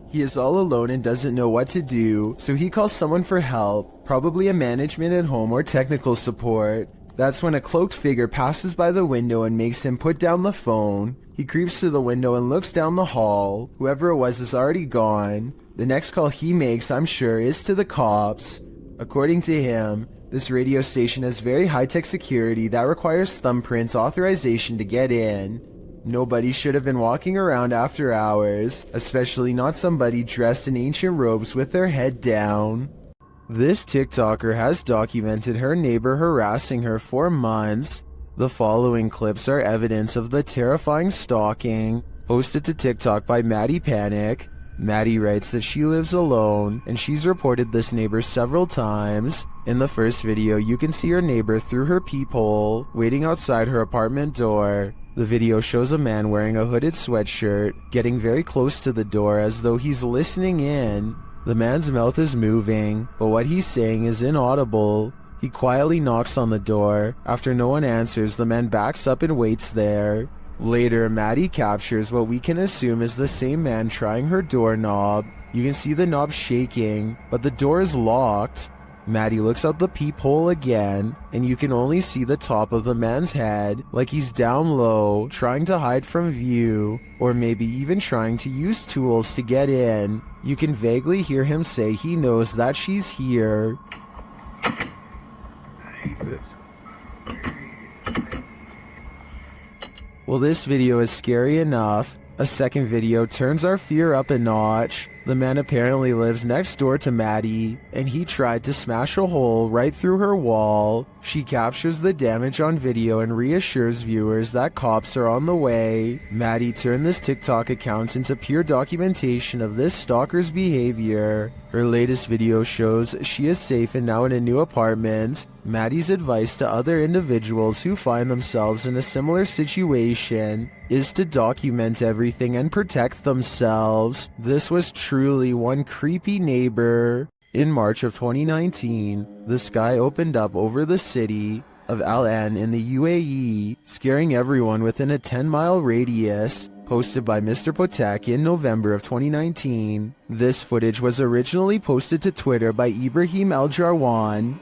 He is all alone and doesn't know what to do, so he calls someone for help, probably a management at home or technical support. That's when a cloaked figure passes by the window and makes him put down the phone. He creeps to the window and looks down the hall. Whoever it was is already gone. The next call he makes, I'm sure, is to the cops. According to him, this radio station has very high-tech security that requires thumbprint authorization to get in. Nobody should have been walking around after hours, especially not somebody dressed in ancient robes with their head down. This TikToker has documented her neighbor harassing her for months. The following clips are evidence of the terrifying stalking, posted to TikTok by Maddie Panic. Maddie writes that she lives alone, and she's reported this neighbor several times. In the first video, you can see her neighbor through her peephole, waiting outside her apartment door. The video shows a man wearing a hooded sweatshirt, getting very close to the door as though he's listening in. The man's mouth is moving, but what he's saying is inaudible. He quietly knocks on the door. After no one answers, the man backs up and waits there. Later, Maddie captures what we can assume is the same man trying her doorknob. You can see the knob shaking, but the door is locked. Maddie looks out the peephole again, and you can only see the top of the man's head, like he's down low, trying to hide from view, or maybe even trying to use tools to get in. You can vaguely hear him say he knows that she's here. I hate this. Well, this video is scary enough. A second video turns our fear up a notch. The man apparently lives next door to Maddie, and he tried to smash a hole right through her wall. She captures the damage on video and reassures viewers that cops are on the way. Maddie turned this TikTok account into pure documentation of this stalker's behavior. Her latest video shows she is safe and now in a new apartment. Maddie's advice to other individuals who find themselves in a similar situation is to document everything and protect themselves. This was truly one creepy neighbor. In March of 2019, the sky opened up over the city of Al Ain in the UAE, scaring everyone within a 10-mile radius. Posted by Mr. Potek in November of 2019. This footage was originally posted to Twitter by Ibrahim Al-Jarwan,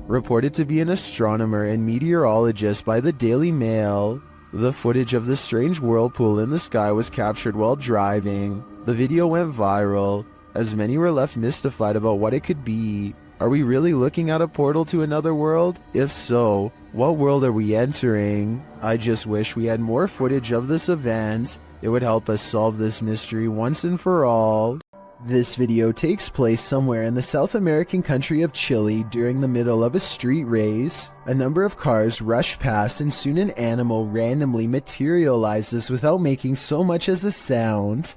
reported to be an astronomer and meteorologist by the Daily Mail. The footage of the strange whirlpool in the sky was captured while driving. The video went viral, as many were left mystified about what it could be. Are we really looking at a portal to another world? If so, what world are we entering? I just wish we had more footage of this event. It would help us solve this mystery once and for all. This video takes place somewhere in the South American country of Chile during the middle of a street race. A number of cars rush past and soon an animal randomly materializes without making so much as a sound.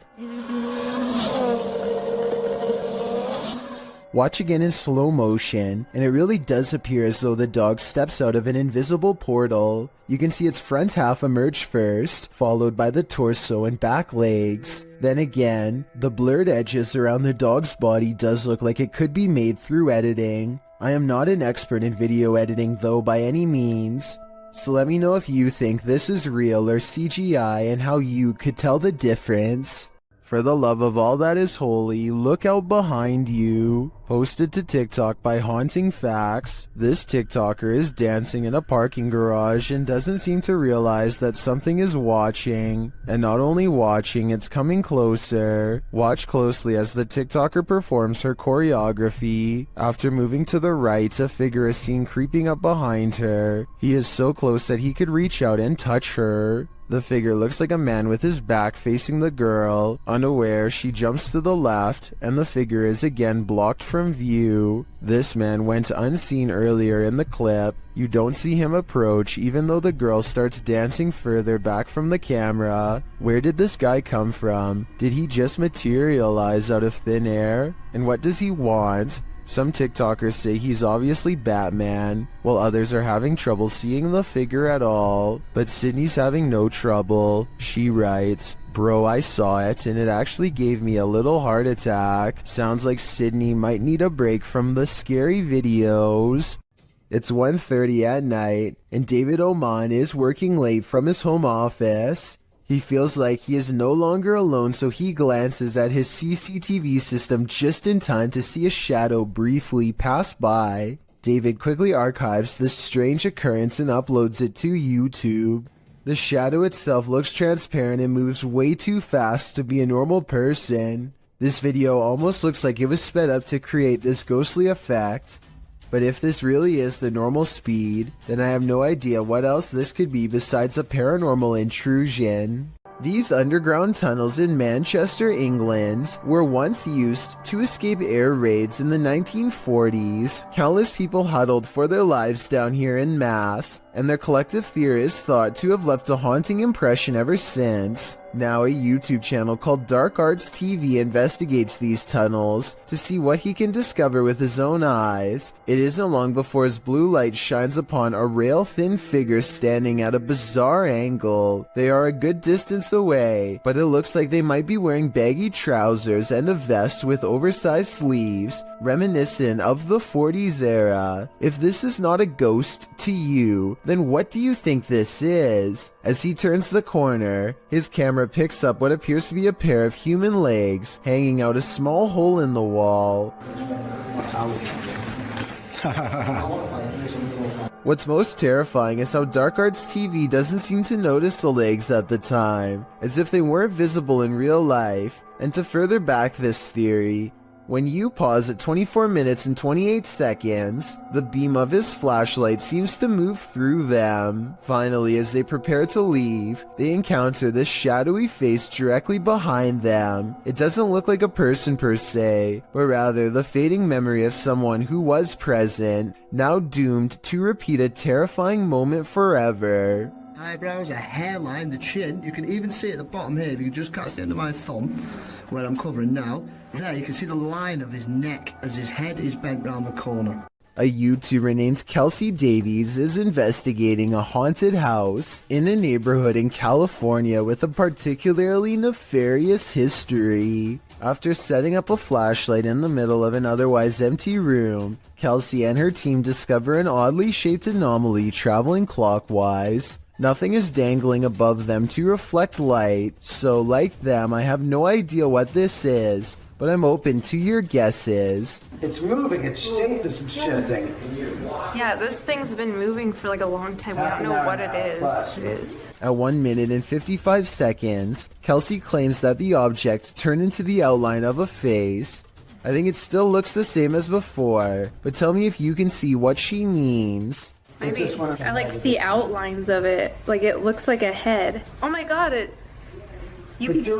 Watch again in slow motion, and it really does appear as though the dog steps out of an invisible portal. You can see its front half emerge first, followed by the torso and back legs. Then again, the blurred edges around the dog's body does look like it could be made through editing. I am not an expert in video editing though by any means, so let me know if you think this is real or CGI and how you could tell the difference. For the love of all that is holy, look out behind you. Posted to TikTok by Haunting Facts, this TikToker is dancing in a parking garage and doesn't seem to realize that something is watching. And not only watching, it's coming closer. Watch closely as the TikToker performs her choreography. After moving to the right, a figure is seen creeping up behind her. He is so close that he could reach out and touch her. The figure looks like a man with his back facing the girl. Unaware, she jumps to the left, and the figure is again blocked from view. This man went unseen earlier in the clip. You don't see him approach, even though the girl starts dancing further back from the camera. Where did this guy come from? Did he just materialize out of thin air? And what does he want? Some TikTokers say he's obviously Batman, while others are having trouble seeing the figure at all. But Sydney's having no trouble. She writes, "Bro, I saw it and it actually gave me a little heart attack. Sounds like Sydney might need a break from the scary videos." It's 1:30 at night, and David Oman is working late from his home office. He feels like he is no longer alone, so he glances at his CCTV system just in time to see a shadow briefly pass by. David quickly archives this strange occurrence and uploads it to YouTube. The shadow itself looks transparent and moves way too fast to be a normal person. This video almost looks like it was sped up to create this ghostly effect. But if this really is the normal speed, then I have no idea what else this could be besides a paranormal intrusion. These underground tunnels in Manchester, England, were once used to escape air raids in the 1940s. Countless people huddled for their lives down here en masse, and their collective theory is thought to have left a haunting impression ever since. Now a YouTube channel called Dark Arts TV investigates these tunnels to see what he can discover with his own eyes. It isn't long before his blue light shines upon a rail-thin figure standing at a bizarre angle. They are a good distance away, but it looks like they might be wearing baggy trousers and a vest with oversized sleeves, reminiscent of the 40s era. If this is not a ghost to you, then what do you think this is? As he turns the corner, his camera picks up what appears to be a pair of human legs hanging out a small hole in the wall. What's most terrifying is how Dark Arts TV doesn't seem to notice the legs at the time, as if they weren't visible in real life. And to further back this theory, When you pause at 24 minutes and 28 seconds, the beam of his flashlight seems to move through them. Finally, as they prepare to leave, they encounter this shadowy face directly behind them. It doesn't look like a person per se, but rather the fading memory of someone who was present, now doomed to repeat a terrifying moment forever. Eyebrows, a hairline, the chin. You can even see at the bottom here, if you can just catch the end of my thumb, where I'm covering now. There, you can see the line of his neck as his head is bent round the corner. A YouTuber named Kelsey Davies is investigating a haunted house in a neighborhood in California with a particularly nefarious history. After setting up a flashlight in the middle of an otherwise empty room, Kelsey and her team discover an oddly shaped anomaly traveling clockwise. Nothing is dangling above them to reflect light, so like them, I have no idea what this is, but I'm open to your guesses. It's moving, its shape is shifting. Yeah, this thing's been moving for like a long time. We don't know what it is. At 1 minute and 55 seconds, Kelsey claims that the object turned into the outline of a face. I think it still looks the same as before, but tell me if you can see what she means. Maybe I like see outlines of it. Like it looks like a head. Oh my god, you can see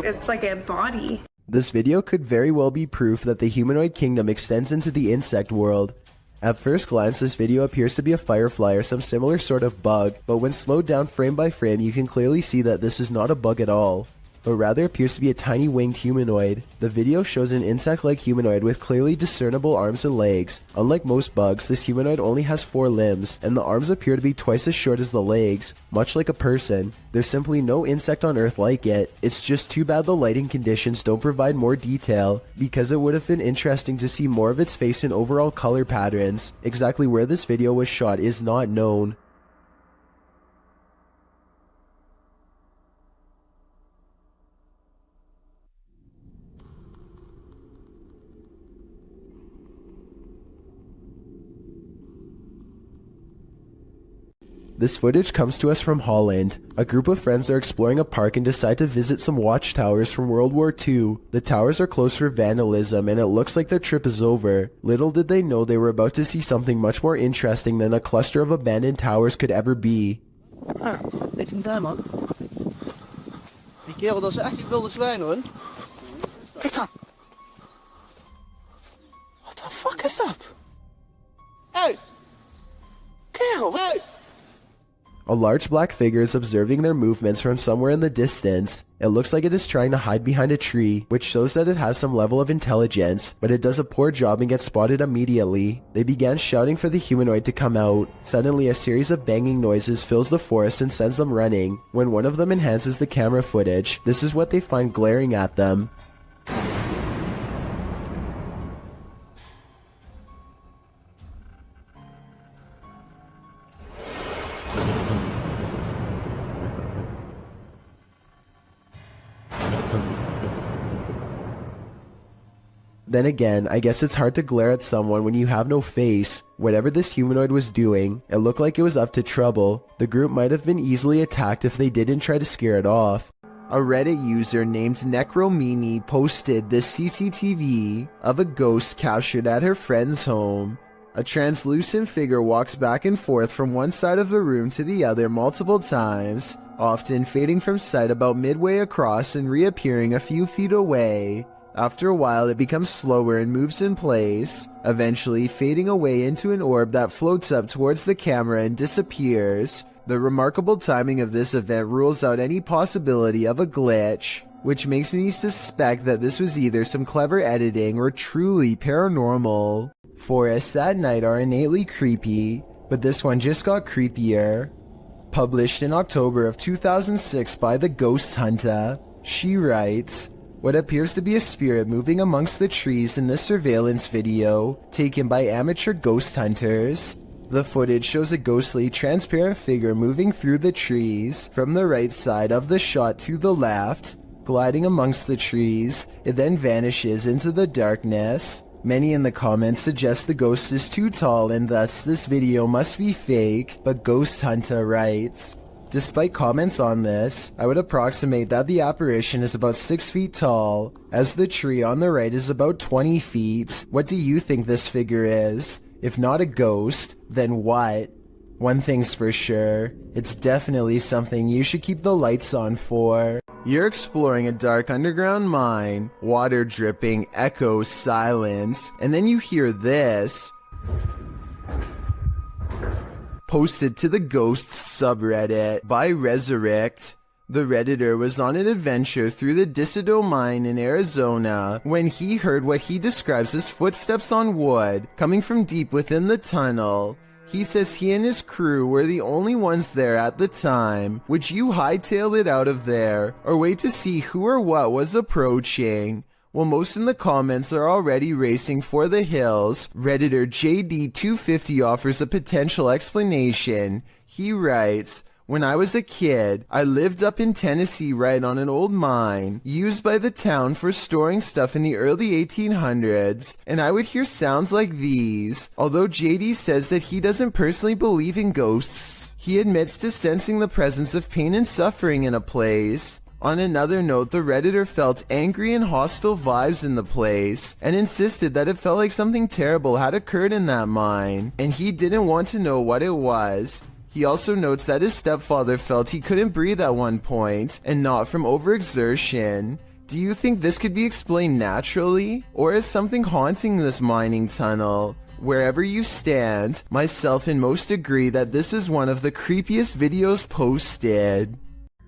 it's like a body. This video could very well be proof that the humanoid kingdom extends into the insect world. At first glance, this video appears to be a firefly or some similar sort of bug, but when slowed down frame by frame, you can clearly see that this is not a bug at all, but rather appears to be a tiny winged humanoid. The video shows an insect-like humanoid with clearly discernible arms and legs. Unlike most bugs, this humanoid only has 4 limbs, and the arms appear to be twice as short as the legs, much like a person. There's simply no insect on Earth like it. It's just too bad the lighting conditions don't provide more detail, because it would have been interesting to see more of its face and overall color patterns. Exactly where this video was shot is not known. This footage comes to us from Holland. A group of friends are exploring a park and decide to visit some watchtowers from World War II. The towers are closed for vandalism and it looks like their trip is over. Little did they know they were about to see something much more interesting than a cluster of abandoned towers could ever be. Ah, ligt hem daar, man. Die kerel, dat is echt een wilde zwijn, hoor. Kijk dan. What the fuck is dat? Hey! Kerel, hey! A large black figure is observing their movements from somewhere in the distance. It looks like it is trying to hide behind a tree, which shows that it has some level of intelligence, but it does a poor job and gets spotted immediately. They began shouting for the humanoid to come out. Suddenly, a series of banging noises fills the forest and sends them running. When one of them enhances the camera footage, this is what they find glaring at them. Then again, I guess it's hard to glare at someone when you have no face. Whatever this humanoid was doing, it looked like it was up to trouble. The group might have been easily attacked if they didn't try to scare it off. A Reddit user named Necromini posted this CCTV of a ghost captured at her friend's home. A translucent figure walks back and forth from one side of the room to the other multiple times, often fading from sight about midway across and reappearing a few feet away. After a while, it becomes slower and moves in place, eventually fading away into an orb that floats up towards the camera and disappears. The remarkable timing of this event rules out any possibility of a glitch, which makes me suspect that this was either some clever editing or truly paranormal. Forests at night are innately creepy, but this one just got creepier. Published in October of 2006 by The Ghost Hunter, she writes, "What appears to be a spirit moving amongst the trees in this surveillance video, taken by amateur ghost hunters. The footage shows a ghostly, transparent figure moving through the trees, from the right side of the shot to the left, gliding amongst the trees. It then vanishes into the darkness. Many in the comments suggest the ghost is too tall and thus this video must be fake, but Ghost Hunter writes, Despite comments on this, I would approximate that the apparition is about 6 feet tall, as the tree on the right is about 20 feet. What do you think this figure is? If not a ghost, then what? One thing's for sure, it's definitely something you should keep the lights on for. You're exploring a dark underground mine, water dripping, echo, silence, and then you hear this. Posted to the Ghosts subreddit by Resurrect. The Redditor was on an adventure through the Disido mine in Arizona when he heard what he describes as footsteps on wood coming from deep within the tunnel. He says he and his crew were the only ones there at the time. Would you hightail it out of there or wait to see who or what was approaching? Well, most in the comments are already racing for the hills. Redditor JD250 offers a potential explanation. He writes, "When I was a kid, I lived up in Tennessee right on an old mine used by the town for storing stuff in the early 1800s, and I would hear sounds like these." Although JD says that he doesn't personally believe in ghosts, he admits to sensing the presence of pain and suffering in a place. On another note, the Redditor felt angry and hostile vibes in the place and insisted that it felt like something terrible had occurred in that mine, and he didn't want to know what it was. He also notes that his stepfather felt he couldn't breathe at one point, and not from overexertion. Do you think this could be explained naturally, or is something haunting this mining tunnel? Wherever you stand, myself and most agree that this is one of the creepiest videos posted.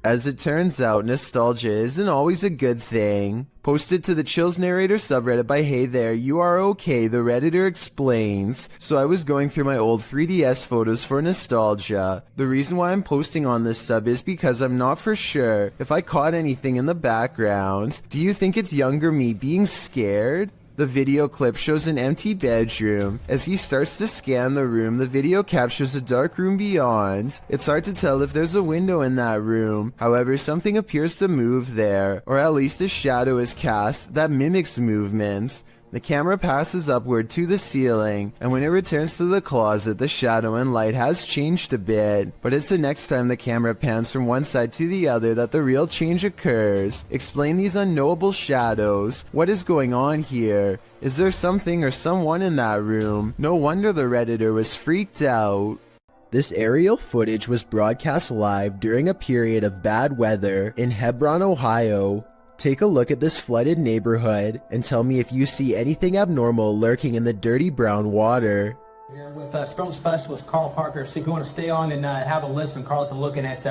As it turns out, nostalgia isn't always a good thing. Posted to the Chills Narrator subreddit by Hey There, You Are Okay, the Redditor explains. So I was going through my old 3DS photos for nostalgia. The reason why I'm posting on this sub is because I'm not for sure if I caught anything in the background. Do you think it's younger me being scared? The video clip shows an empty bedroom. As he starts to scan the room, the video captures a dark room beyond. It's hard to tell if there's a window in that room. However, something appears to move there, or at least a shadow is cast that mimics movements. The camera passes upward to the ceiling, and when it returns to the closet, the shadow and light has changed a bit, but it's the next time the camera pans from one side to the other that the real change occurs. Explain these unknowable shadows. What is going on here? Is there something or someone in that room? No wonder the Redditor was freaked out. This aerial footage was broadcast live during a period of bad weather in Hebron, Ohio. Take a look at this flooded neighborhood and tell me if you see anything abnormal lurking in the dirty brown water. Here with film specialist Carl Parker. So if you want to stay on and have a listen, Carl's been looking at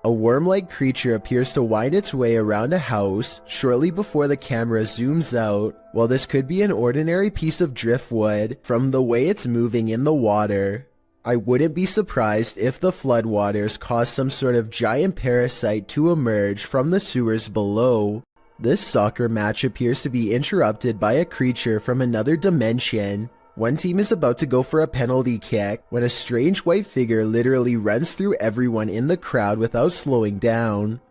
A worm-like creature appears to wind its way around a house shortly before the camera zooms out. While this could be an ordinary piece of driftwood from the way it's moving in the water, I wouldn't be surprised if the floodwaters caused some sort of giant parasite to emerge from the sewers below. This soccer match appears to be interrupted by a creature from another dimension. One team is about to go for a penalty kick when a strange white figure literally runs through everyone in the crowd without slowing down.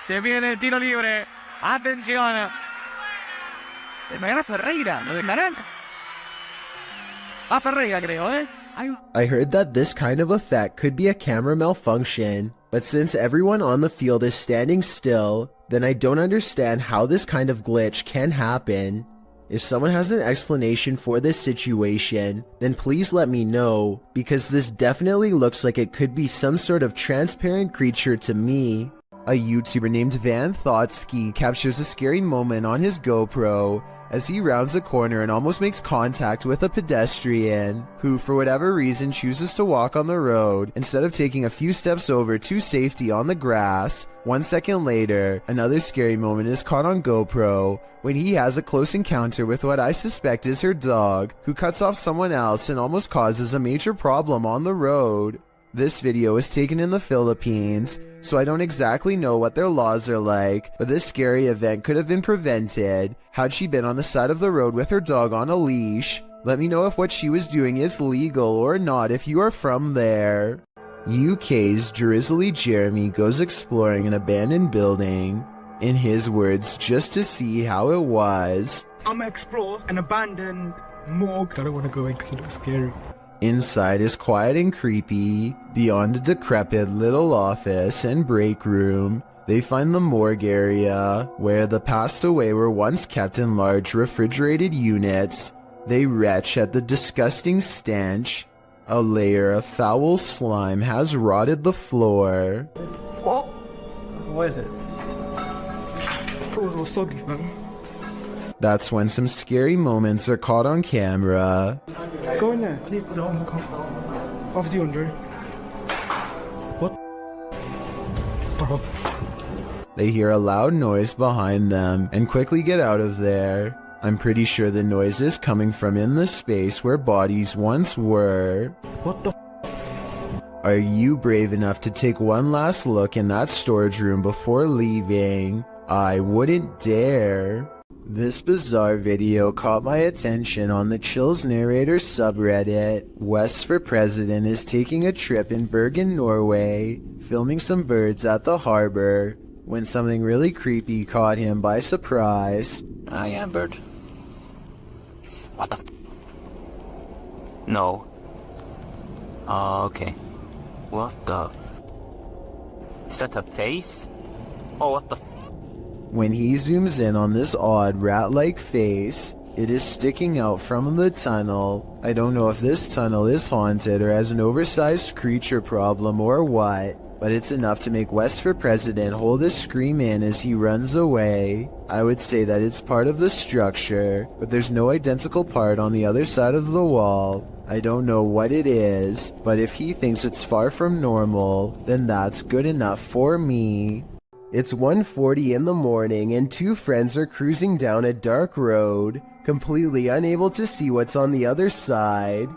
Se viene il tiro libre. Attenzione. I heard that this kind of effect could be a camera malfunction, but since everyone on the field is standing still, then I don't understand how this kind of glitch can happen. If someone has an explanation for this situation, then please let me know, because this definitely looks like it could be some sort of transparent creature to me. A YouTuber named Van Thoughtski captures a scary moment on his GoPro as he rounds a corner and almost makes contact with a pedestrian, who for whatever reason chooses to walk on the road instead of taking a few steps over to safety on the grass. 1 second later, another scary moment is caught on GoPro when he has a close encounter with what I suspect is her dog, who cuts off someone else and almost causes a major problem on the road. This video was taken in the Philippines, so I don't exactly know what their laws are like, but this scary event could have been prevented had she been on the side of the road with her dog on a leash. Let me know if what she was doing is legal or not if you are from there. UK's Drizzly Jeremy goes exploring an abandoned building, in his words, just to see how it was. I'm gonna explore an abandoned morgue. I don't want to go in because it looks scary. Inside is quiet and creepy. Beyond a decrepit little office and break room, they find the morgue area, where the passed away were once kept in large refrigerated units. They retch at the disgusting stench. A layer of foul slime has rotted the floor. What is it? It was all soggy, man. That's when some scary moments are caught on camera. Go in there. Obviously, Andre. What? They hear a loud noise behind them and quickly get out of there. I'm pretty sure the noise is coming from in the space where bodies once were. What the? Are you brave enough to take one last look in that storage room before leaving? I wouldn't dare. This bizarre video caught my attention on the Chills Narrator subreddit. West for President is taking a trip in Bergen, Norway, filming some birds at the harbor, when something really creepy caught him by surprise. I am bird. What the? No. Okay. What the? Is that a face? Oh, what the? When he zooms in on this odd rat-like face, it is sticking out from the tunnel. I don't know if this tunnel is haunted or has an oversized creature problem or what, but it's enough to make West for President hold his scream in as he runs away. I would say that it's part of the structure, but there's no identical part on the other side of the wall. I don't know what it is, but if he thinks it's far from normal, then that's good enough for me. It's 1:40 in the morning and two friends are cruising down a dark road, completely unable to see what's on the other side.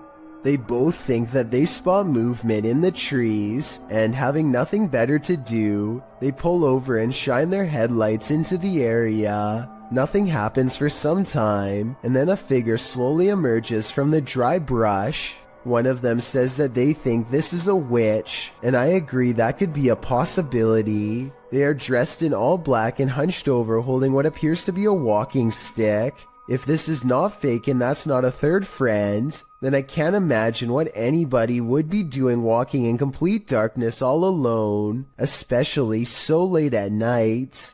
They both think that they spot movement in the trees, and having nothing better to do, they pull over and shine their headlights into the area. Nothing happens for some time, and then a figure slowly emerges from the dry brush. One of them says that they think this is a witch, and I agree that could be a possibility. They are dressed in all black and hunched over holding what appears to be a walking stick. If this is not fake and that's not a third friend, then I can't imagine what anybody would be doing walking in complete darkness all alone, especially so late at night.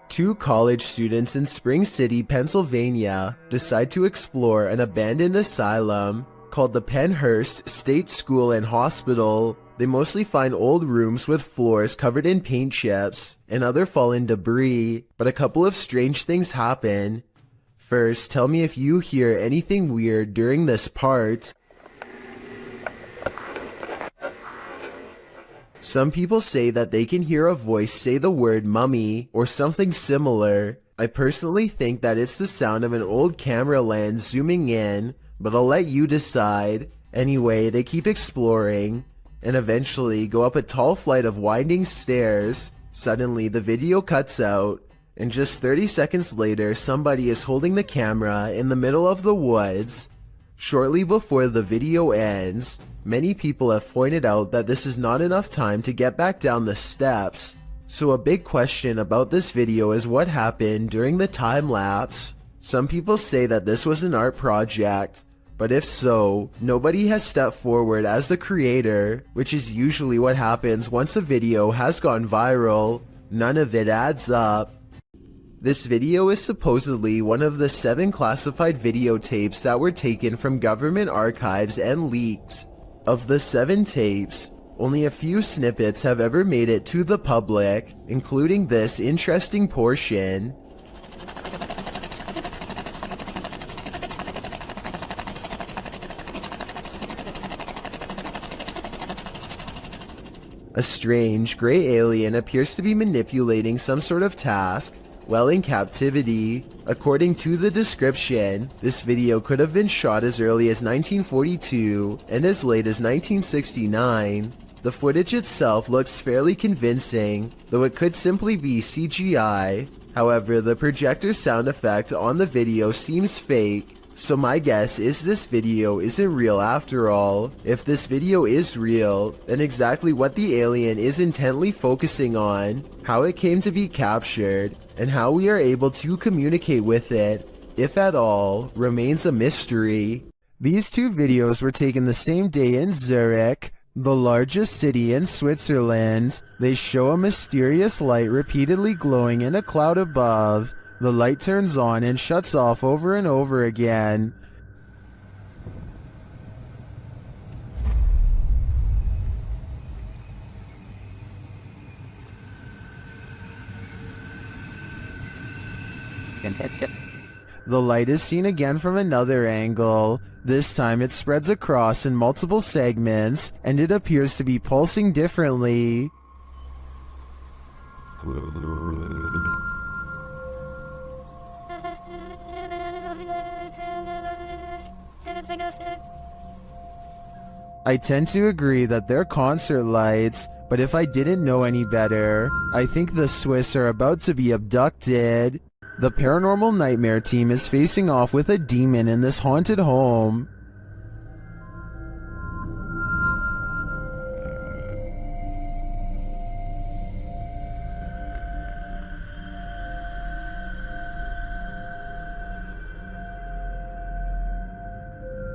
Two college students in Spring City, Pennsylvania, decide to explore an abandoned asylum called the Pennhurst State School and Hospital. They mostly find old rooms with floors covered in paint chips and other fallen debris, but a couple of strange things happen. First, tell me if you hear anything weird during this part. Some people say that they can hear a voice say the word mummy or something similar. I personally think that it's the sound of an old camera lens zooming in, but I'll let you decide. Anyway, they keep exploring and eventually go up a tall flight of winding stairs. Suddenly, the video cuts out, and just 30 seconds later, somebody is holding the camera in the middle of the woods. Shortly before the video ends, many people have pointed out that this is not enough time to get back down the steps. So a big question about this video is what happened during the time lapse. Some people say that this was an art project, but if so, nobody has stepped forward as the creator, which is usually what happens once a video has gone viral. None of it adds up. This video is supposedly one of the 7 classified videotapes that were taken from government archives and leaked. Of the 7 tapes, only a few snippets have ever made it to the public, including this interesting portion. A strange, gray alien appears to be manipulating some sort of task while in captivity. According to the description, this video could have been shot as early as 1942 and as late as 1969. The footage itself looks fairly convincing, though it could simply be CGI. However, the projector sound effect on the video seems fake, so my guess is this video isn't real after all. If this video is real, then exactly what the alien is intently focusing on, how it came to be captured, and how we are able to communicate with it if at all, remains a mystery. These two videos were taken the same day in Zurich, the largest city in Switzerland. They show a mysterious light repeatedly glowing in a cloud above. The light turns on and shuts off over and over again. The light is seen again from another angle. This time it spreads across in multiple segments, and it appears to be pulsing differently. I tend to agree that they're concert lights, but if I didn't know any better, I think the Swiss are about to be abducted. The Paranormal Nightmare team is facing off with a demon in this haunted home.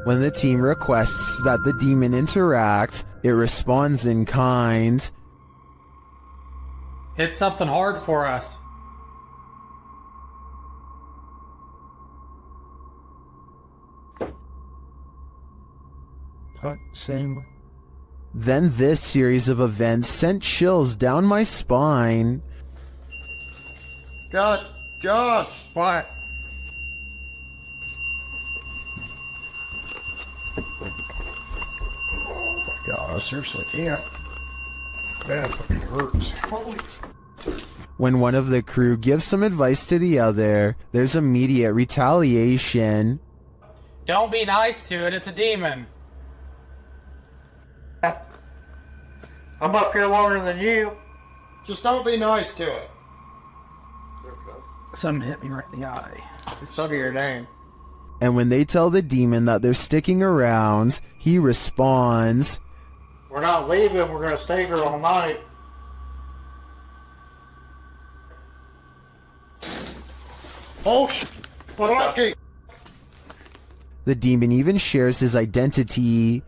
When the team requests that the demon interact, it responds in kind. Hit something hard for us. Same. Then this series of events sent chills down my spine. God, Josh! What? God, seriously, yeah. That fucking hurts. Holy. When one of the crew gives some advice to the other, there's immediate retaliation. Don't be nice to it, it's a demon. I'm up here longer than you. Just don't be nice to it. Something hit me right in the eye. It's still your name. And when they tell the demon that they're sticking around, he responds, We're not leaving, we're gonna stay here all night. Oh, what the? The demon even shares his identity.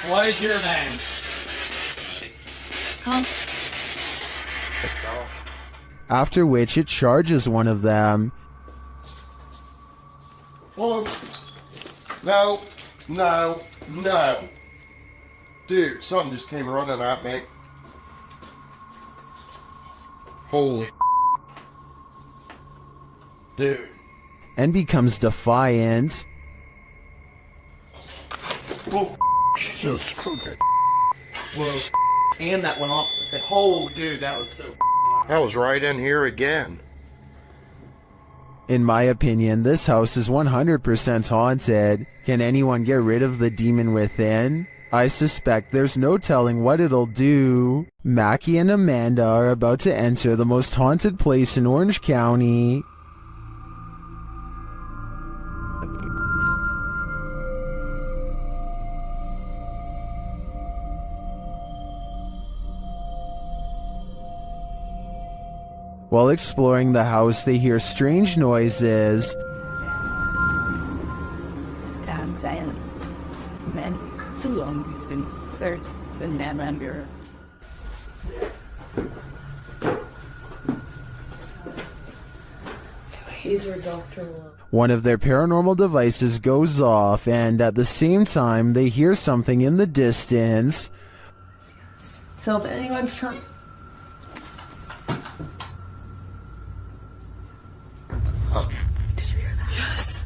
What is your name? After which it charges one of them. Whoa. No, no, no. Dude, something just came running at me. Holy dude. And becomes defiant. Whoa. Jesus. Whoa. And that went off. I said, oh, dude, that was so I was right in here again. In my opinion, this house is 100% haunted. Can anyone get rid of the demon within? I suspect there's no telling what it'll do. Mackie and Amanda are about to enter the most haunted place in Orange County. While exploring the house, they hear strange noises. I'm saying, man, so long there's been man around here. He's our doctor. One of their paranormal devices goes off, and at the same time, they hear something in the distance. So if anyone's trying... Did you hear that? Yes.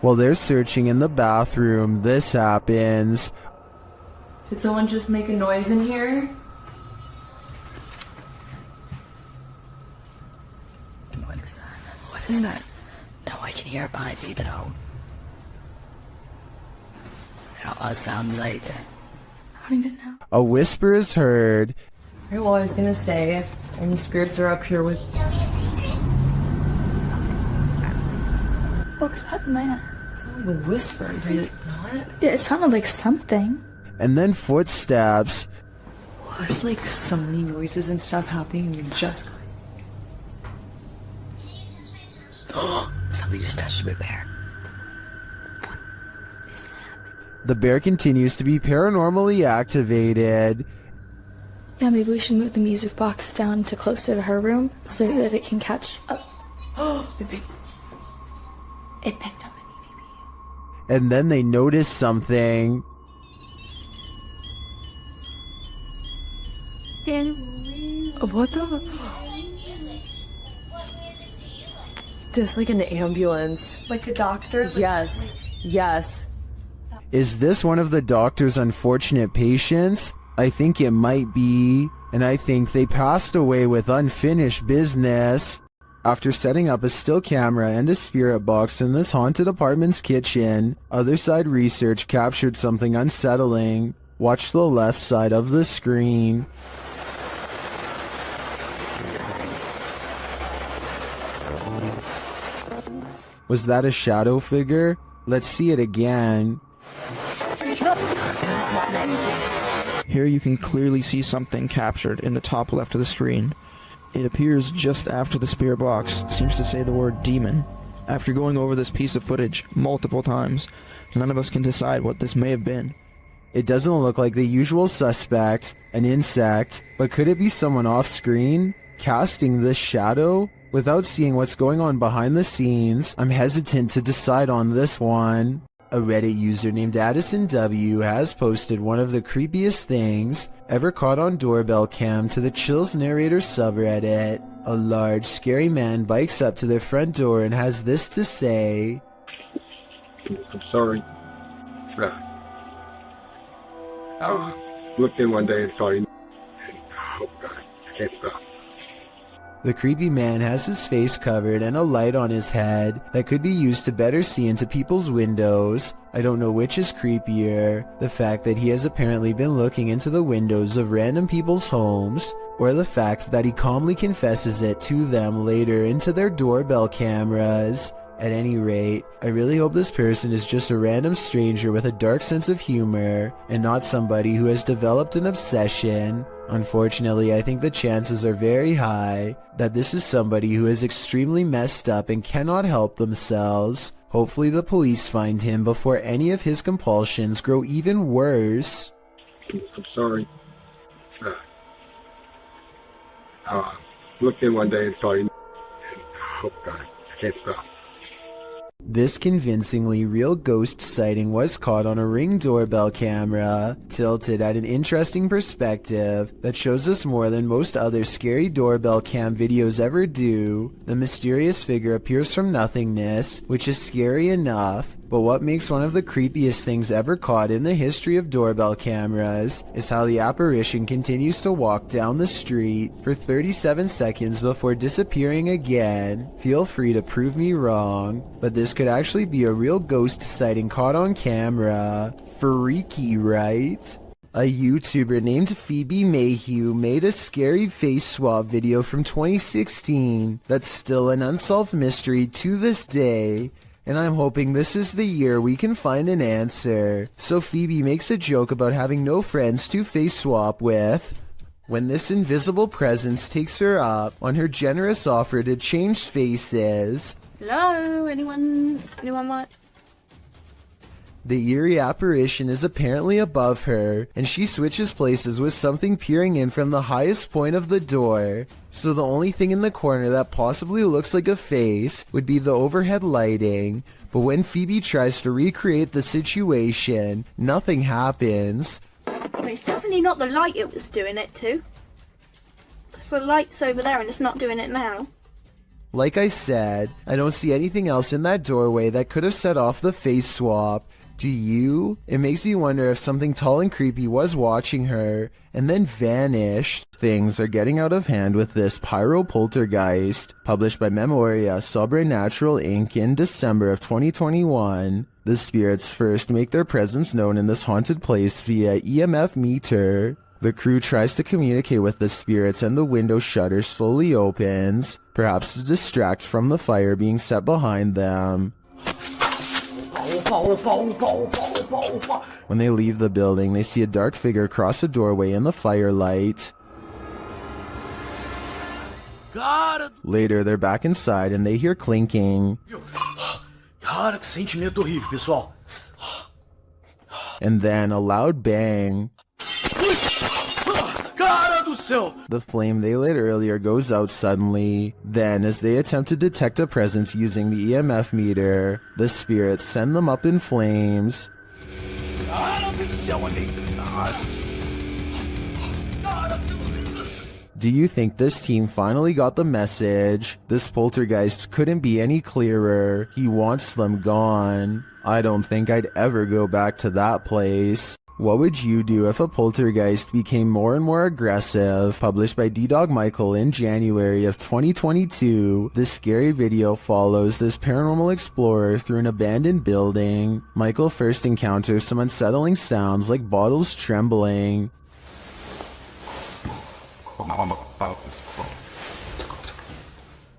While they're searching in the bathroom, this happens. Did someone just make a noise in here? What is that? What is that? No, I can hear it behind me though. It sounds like... I don't even know. A whisper is heard. Alright, well, I was gonna say, if any spirits are up here with... What's that, man? Someone would whisper. What? Yeah, it sounded like something. And then footsteps. There's like so many noises and stuff happening and you're just going... Something just touched my bear. The bear continues to be paranormally activated. Yeah, maybe we should move the music box down to closer to her room so that it can catch up. Oh, it picked up. And then they notice something. What the? There's like an ambulance. Like a doctor? Yes. Yes. Is this one of the doctor's unfortunate patients? I think it might be, and I think they passed away with unfinished business. After setting up a still camera and a spirit box in this haunted apartment's kitchen, Other Side Research captured something unsettling. Watch the left side of the screen. Was that a shadow figure? Let's see it again. Here you can clearly see something captured in the top left of the screen. It appears just after the spirit box seems to say the word demon. After going over this piece of footage multiple times, none of us can decide what this may have been. It doesn't look like the usual suspect, an insect, but could it be someone off screen, casting this shadow? Without seeing what's going on behind the scenes, I'm hesitant to decide on this one. A Reddit user named Addison W has posted one of the creepiest things ever caught on doorbell cam to the Chills Narrator subreddit. A large, scary man bikes up to their front door and has this to say. I'm sorry. I looked in one day and saw you. Oh God, I can't stop. The creepy man has his face covered and a light on his head that could be used to better see into people's windows. I don't know which is creepier, the fact that he has apparently been looking into the windows of random people's homes, or the fact that he calmly confesses it to them later into their doorbell cameras. At any rate, I really hope this person is just a random stranger with a dark sense of humor, and not somebody who has developed an obsession. Unfortunately, I think the chances are very high that this is somebody who is extremely messed up and cannot help themselves. Hopefully the police find him before any of his compulsions grow even worse. I'm sorry. Looked in one day and saw you. Oh God, I can't stop. This convincingly real ghost sighting was caught on a Ring doorbell camera, tilted at an interesting perspective that shows us more than most other scary doorbell cam videos ever do. The mysterious figure appears from nothingness, which is scary enough, but what makes one of the creepiest things ever caught in the history of doorbell cameras is how the apparition continues to walk down the street for 37 seconds before disappearing again. Feel free to prove me wrong, but this could actually be a real ghost sighting caught on camera. Freaky, right? A YouTuber named Phoebe Mayhew made a scary face swap video from 2016 that's still an unsolved mystery to this day, and I'm hoping this is the year we can find an answer. So Phoebe makes a joke about having no friends to face swap with, when this invisible presence takes her up on her generous offer to change faces. Hello, anyone want? The eerie apparition is apparently above her, and she switches places with something peering in from the highest point of the door. So the only thing in the corner that possibly looks like a face would be the overhead lighting, but when Phoebe tries to recreate the situation, nothing happens. It's definitely not the light it was doing it to. Because the light's over there and it's not doing it now. Like I said, I don't see anything else in that doorway that could have set off the face swap. Do you? It makes me wonder if something tall and creepy was watching her and then vanished. Things are getting out of hand with this Pyro Poltergeist, published by Memoria Sobrenatural Inc. in December of 2021. The spirits first make their presence known in this haunted place via EMF meter. The crew tries to communicate with the spirits and the window shutter slowly opens, perhaps to distract from the fire being set behind them. When they leave the building, they see a dark figure cross a doorway in the firelight. Later, they're back inside and they hear clinking. Cara, que sentimento horrível, pessoal. And then a loud bang. Cara do céu! The flame they lit earlier goes out suddenly. Then, as they attempt to detect a presence using the EMF meter, the spirits send them up in flames. Do you think this team finally got the message? This poltergeist couldn't be any clearer. He wants them gone. I don't think I'd ever go back to that place. What would you do if a poltergeist became more and more aggressive? Published by D-Dog Michael in January of 2022, this scary video follows this paranormal explorer through an abandoned building. Michael first encounters some unsettling sounds like bottles trembling.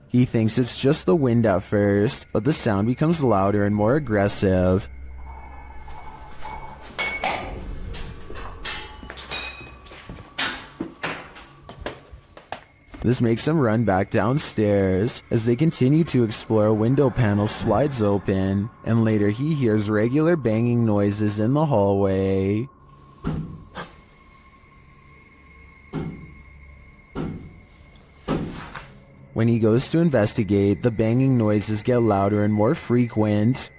He thinks it's just the wind at first, but the sound becomes louder and more aggressive. This makes him run back downstairs. As they continue to explore, a window panel slides open, and later he hears regular banging noises in the hallway. When he goes to investigate, the banging noises get louder and more frequent.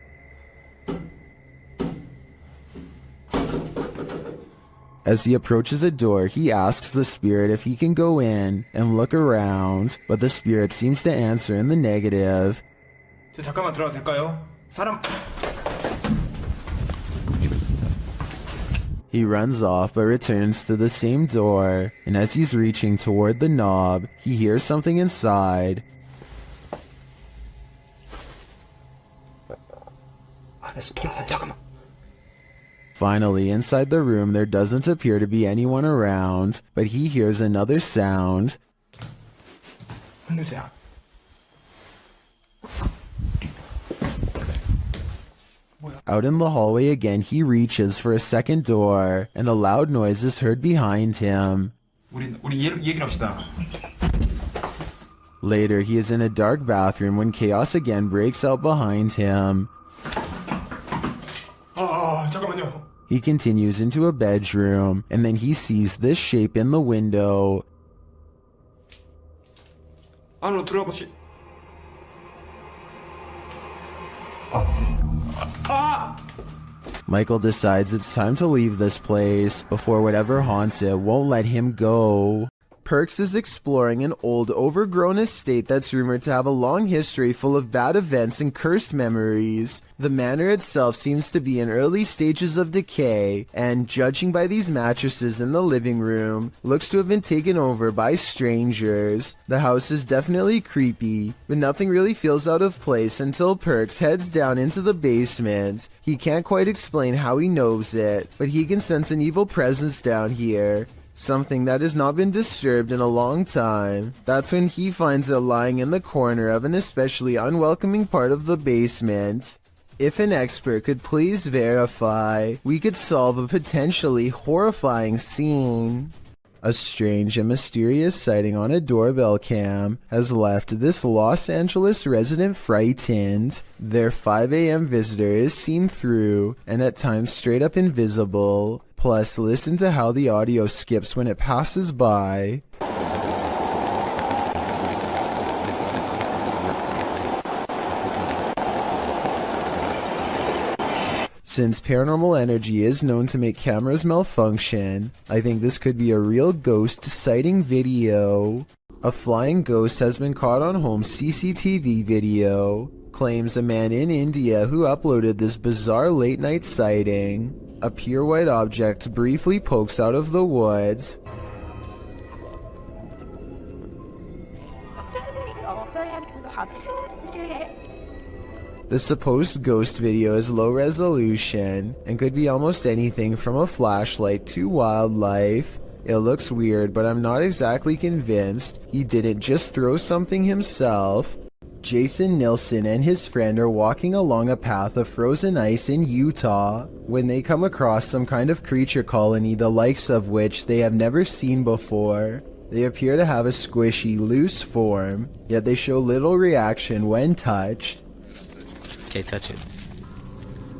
As he approaches a door, he asks the spirit if he can go in and look around, but the spirit seems to answer in the negative. 잠깐만 들어가도 될까요? 사람. He runs off but returns to the same door, and as he's reaching toward the knob, he hears something inside. Finally, inside the room there doesn't appear to be anyone around, but he hears another sound. Out in the hallway again, he reaches for a second door, and a loud noise is heard behind him. Later, he is in a dark bathroom when chaos again breaks out behind him. 잠깐만요. He continues into a bedroom, and then he sees this shape in the window. 안으로 들어가보시. Michael decides it's time to leave this place before whatever haunts it won't let him go. Perks is exploring an old, overgrown estate that's rumored to have a long history full of bad events and cursed memories. The manor itself seems to be in early stages of decay, and judging by these mattresses in the living room, looks to have been taken over by strangers. The house is definitely creepy, but nothing really feels out of place until Perks heads down into the basement. He can't quite explain how he knows it, but he can sense an evil presence down here. Something that has not been disturbed in a long time. That's when he finds it lying in the corner of an especially unwelcoming part of the basement. If an expert could please verify, we could solve a potentially horrifying scene. A strange and mysterious sighting on a doorbell cam has left this Los Angeles resident frightened. Their 5 a.m. visitor is seen through, and at times straight up invisible. Plus, listen to how the audio skips when it passes by. Since paranormal energy is known to make cameras malfunction, I think this could be a real ghost sighting video. A flying ghost has been caught on home CCTV video. Claims a man in India who uploaded this bizarre late night sighting. A pure white object briefly pokes out of the woods. The supposed ghost video is low resolution and could be almost anything from a flashlight to wildlife. It looks weird, but I'm not exactly convinced he didn't just throw something himself. Jason Nilsson and his friend are walking along a path of frozen ice in Utah when they come across some kind of creature colony the likes of which they have never seen before. They appear to have a squishy, loose form, yet they show little reaction when touched. Okay, touch it.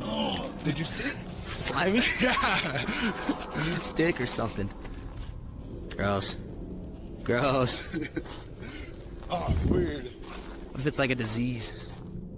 Oh, did you see it? Slimy? Yeah. Use a stick or something. Gross. Gross. Oh, weird. What if it's like a disease?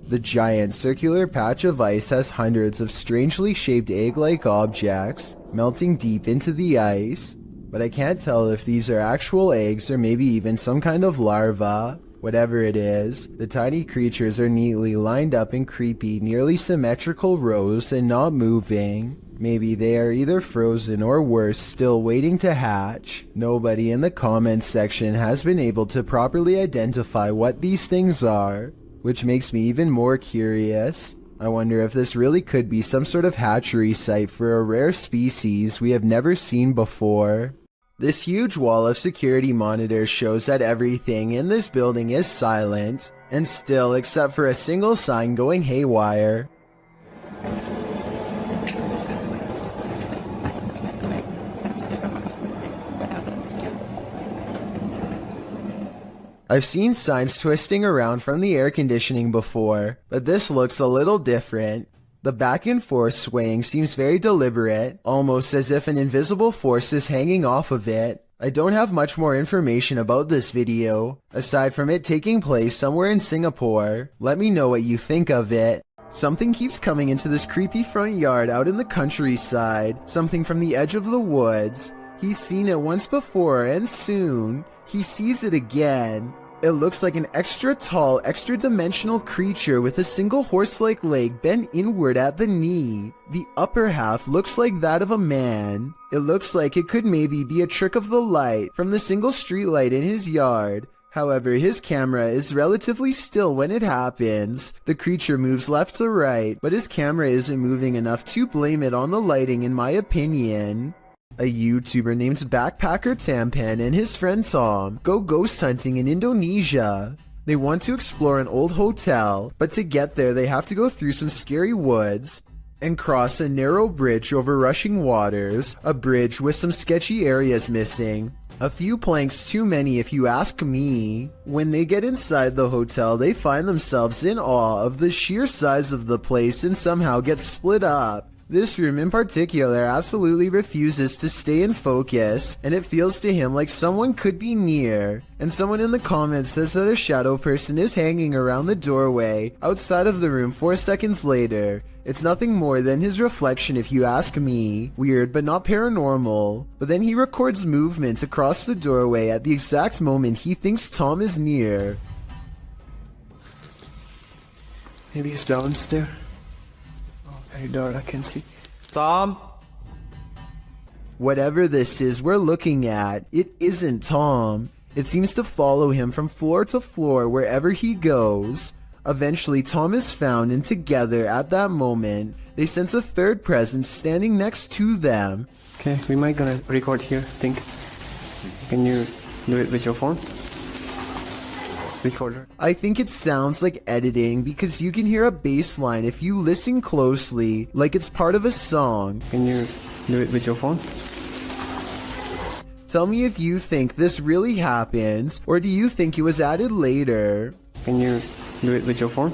The giant circular patch of ice has hundreds of strangely shaped egg-like objects melting deep into the ice, but I can't tell if these are actual eggs or maybe even some kind of larva. Whatever it is, the tiny creatures are neatly lined up in creepy, nearly symmetrical rows and not moving. Maybe they are either frozen or worse, still waiting to hatch. Nobody in the comments section has been able to properly identify what these things are, which makes me even more curious. I wonder if this really could be some sort of hatchery site for a rare species we have never seen before. This huge wall of security monitors shows that everything in this building is silent and still, except for a single sign going haywire. I've seen signs twisting around from the air conditioning before, but this looks a little different. The back and forth swaying seems very deliberate, almost as if an invisible force is hanging off of it. I don't have much more information about this video, aside from it taking place somewhere in Singapore. Let me know what you think of it. Something keeps coming into this creepy front yard out in the countryside, something from the edge of the woods. He's seen it once before, and soon, he sees it again. It looks like an extra tall, extra dimensional creature with a single horse-like leg bent inward at the knee. The upper half looks like that of a man. It looks like it could maybe be a trick of the light from the single streetlight in his yard. However, his camera is relatively still when it happens. The creature moves left to right, but his camera isn't moving enough to blame it on the lighting in my opinion. A YouTuber named Backpacker Tampan and his friend Tom go ghost hunting in Indonesia. They want to explore an old hotel, but to get there they have to go through some scary woods and cross a narrow bridge over rushing waters, a bridge with some sketchy areas missing. A few planks too many if you ask me. When they get inside the hotel, they find themselves in awe of the sheer size of the place and somehow get split up. This room in particular absolutely refuses to stay in focus, and it feels to him like someone could be near. And someone in the comments says that a shadow person is hanging around the doorway outside of the room 4 seconds later. It's nothing more than his reflection if you ask me. Weird but not paranormal. But then he records movement across the doorway at the exact moment he thinks Tom is near. Maybe he's downstairs. Very dark, I can see. Tom? Whatever this is we're looking at, it isn't Tom. It seems to follow him from floor to floor wherever he goes. Eventually, Tom is found, and together at that moment, they sense a third presence standing next to them. Okay, we might gonna record here, think. Can you do it with your phone? Recorder. I think it sounds like editing because you can hear a bass line if you listen closely, like it's part of a song. Can you do it with your phone? Tell me if you think this really happens, or do you think it was added later? Can you do it with your phone?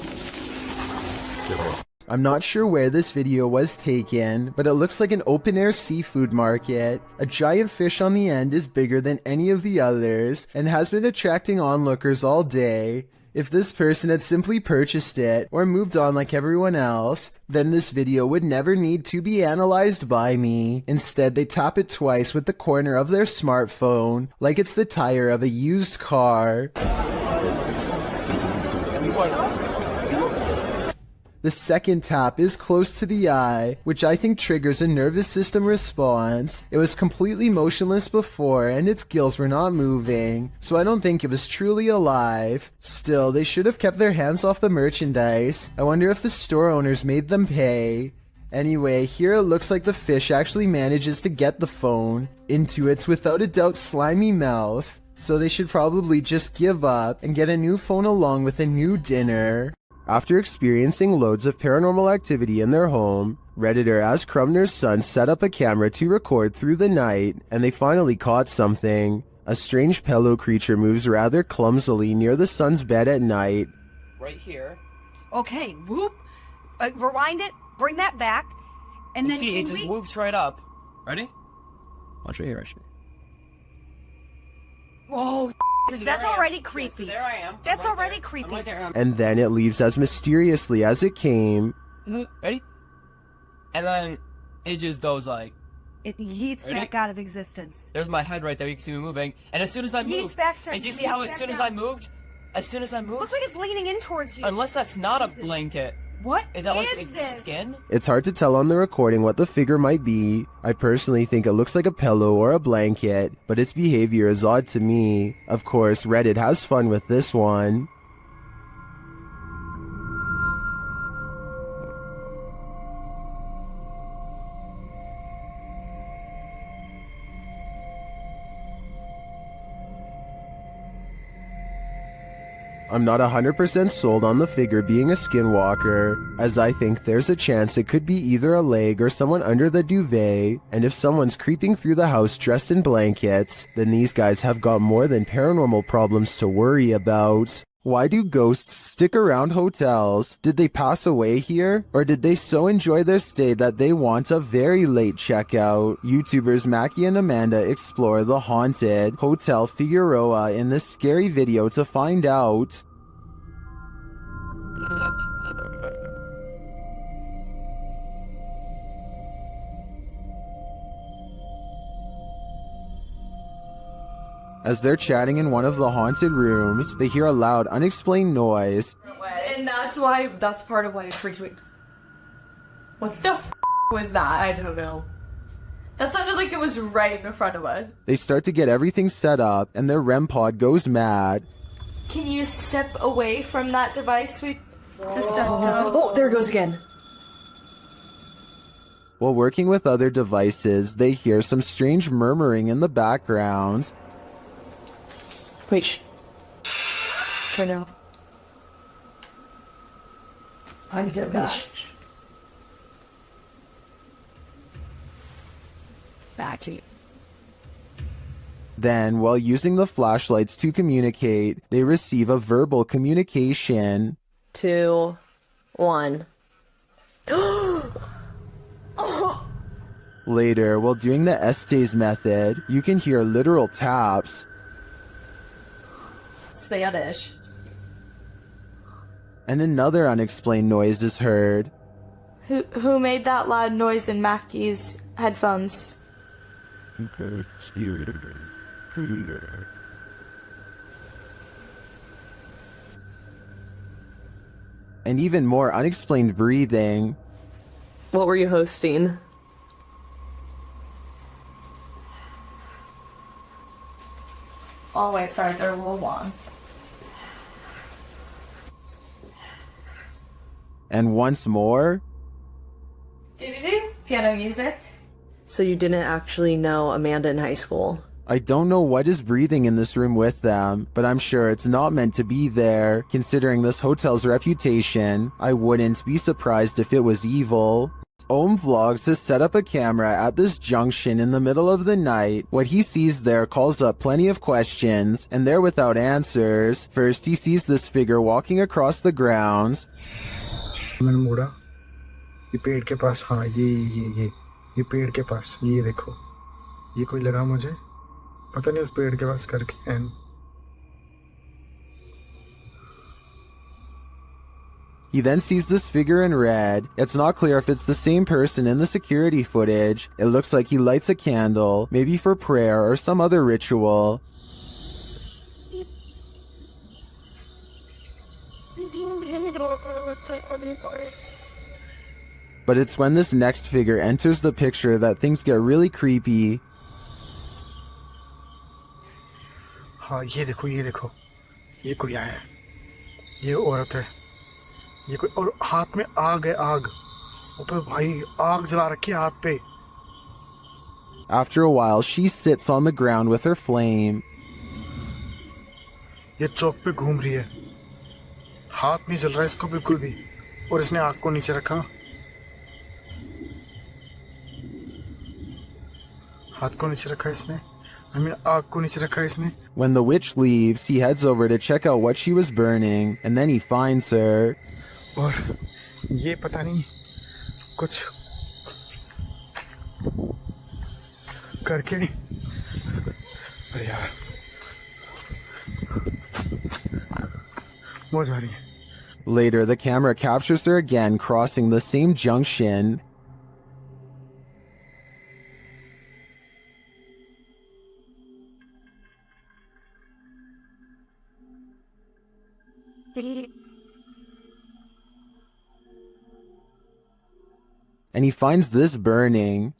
I'm not sure where this video was taken, but it looks like an open-air seafood market. A giant fish on the end is bigger than any of the others, and has been attracting onlookers all day. If this person had simply purchased it, or moved on like everyone else, then this video would never need to be analyzed by me. Instead, they tap it twice with the corner of their smartphone, like it's the tire of a used car. The second tap is close to the eye, which I think triggers a nervous system response. It was completely motionless before, and its gills were not moving, so I don't think it was truly alive. Still, they should have kept their hands off the merchandise. I wonder if the store owners made them pay. Anyway, here it looks like the fish actually manages to get the phone into its without a doubt slimy mouth, so they should probably just give up and get a new phone along with a new dinner. After experiencing loads of paranormal activity in their home, Redditor As Crumner's son set up a camera to record through the night, and they finally caught something. A strange pillow creature moves rather clumsily near the son's bed at night. Right here. Okay, whoop. Rewind it. Bring that back. And then see, it just whoops right up. Ready? Watch right here, actually. Whoa, that's already creepy. There I am. That's already creepy. Right there. And then it leaves as mysteriously as it came. Ready? And then it just goes like. It yeets back out of existence. There's my head right there. You can see me moving. And as soon as I moved, and do you see how as soon as I moved, looks like it's leaning in towards you. Unless that's not a blanket. What is that? Like is its this? skin? It's hard to tell on the recording what the figure might be. I personally think it looks like a pillow or a blanket, but its behavior is odd to me. Of course, Reddit has fun with this one. I'm not 100% sold on the figure being a skinwalker, as I think there's a chance it could be either a leg or someone under the duvet, and if someone's creeping through the house dressed in blankets, then these guys have got more than paranormal problems to worry about. Why do ghosts stick around hotels? Did they pass away here? Or did they so enjoy their stay that they want a very late checkout? YouTubers Mackie and Amanda explore the haunted Hotel Figueroa in this scary video to find out. As they're chatting in one of the haunted rooms, they hear a loud, unexplained noise. And that's part of why it freaked me. What the f was that? I don't know. That sounded like it was right in front of us. They start to get everything set up, and their REM pod goes mad. Can you step away from that device? Oh, there it goes again. While working with other devices, they hear some strange murmuring in the background. Wait, shh. Turn it off. I need to get back. Back to you. Then, while using the flashlights to communicate, they receive a verbal communication. 2, 1. Later, while doing the Estes method, you can hear literal taps. Spanish. And another unexplained noise is heard. Who made that loud noise in Mackie's headphones? And even more unexplained breathing. What were you hosting? Oh wait, sorry, they're a little long. And once more. Piano music. So you didn't actually know Amanda in high school? I don't know what is breathing in this room with them, but I'm sure it's not meant to be there. Considering this hotel's reputation, I wouldn't be surprised if it was evil. Ohm Vlogs has set up a camera at this junction in the middle of the night. What he sees there calls up plenty of questions, and they're without answers. First, he sees this figure walking across the grounds. मैंने मुड़ा ये पेड़ के पास हाँ ये पेड़ के पास ये देखो ये कोई लगा मुझे पता नहीं उस पेड़ के पास करके and He then sees this figure in red. It's not clear if it's the same person in the security footage. It looks like he lights a candle, maybe for prayer or some other ritual. But it's when this next figure enters the picture that things get really creepy. हाँ ये देखो ये कोई आया है ये औरत है ये कोई और हाथ में आग है आग ऊपर भाई आग जला रखी है हाथ पे After a while, she sits on the ground with her flame. ये चौक पे घूम रही है हाथ नहीं जल रहा है इसको बिल्कुल भी और इसने आग को नीचे रखा हाथ को नीचे रखा इसने I mean, आग को नीचे रखा है इसने. When the witch leaves, he heads over to check out what she was burning, and then he finds her. और ये पता नहीं कुछ करके अरे यार मौज आ रही है. Later, the camera captures her again crossing the same junction. And he finds this burning.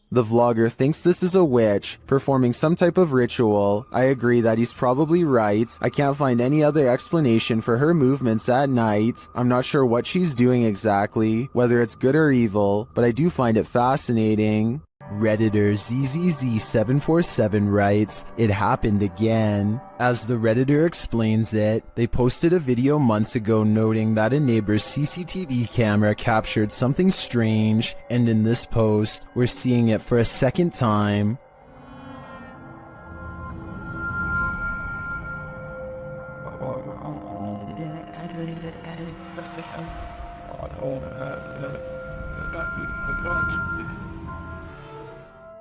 The vlogger thinks this is a witch performing some type of ritual. I agree that he's probably right. I can't find any other explanation for her movements at night. I'm not sure what she's doing exactly, whether it's good or evil, but I do find it fascinating. Redditor ZZZ747 writes, "It happened again." As the Redditor explains it, they posted a video months ago noting that a neighbor's CCTV camera captured something strange, and in this post, we're seeing it for a second time.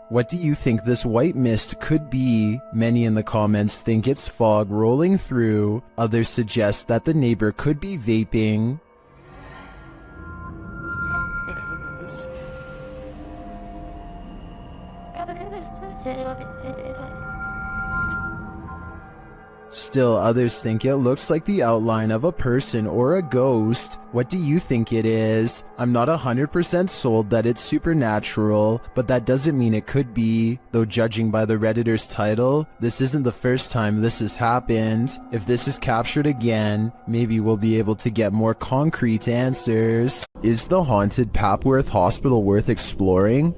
What do you think this white mist could be? Many in the comments think it's fog rolling through. Others suggest that the neighbor could be vaping. Still, others think it looks like the outline of a person or a ghost. What do you think it is? I'm not 100% sold that it's supernatural, but that doesn't mean it could be. Though judging by the Redditor's title, this isn't the first time this has happened. If this is captured again, maybe we'll be able to get more concrete answers. Is the haunted Papworth Hospital worth exploring?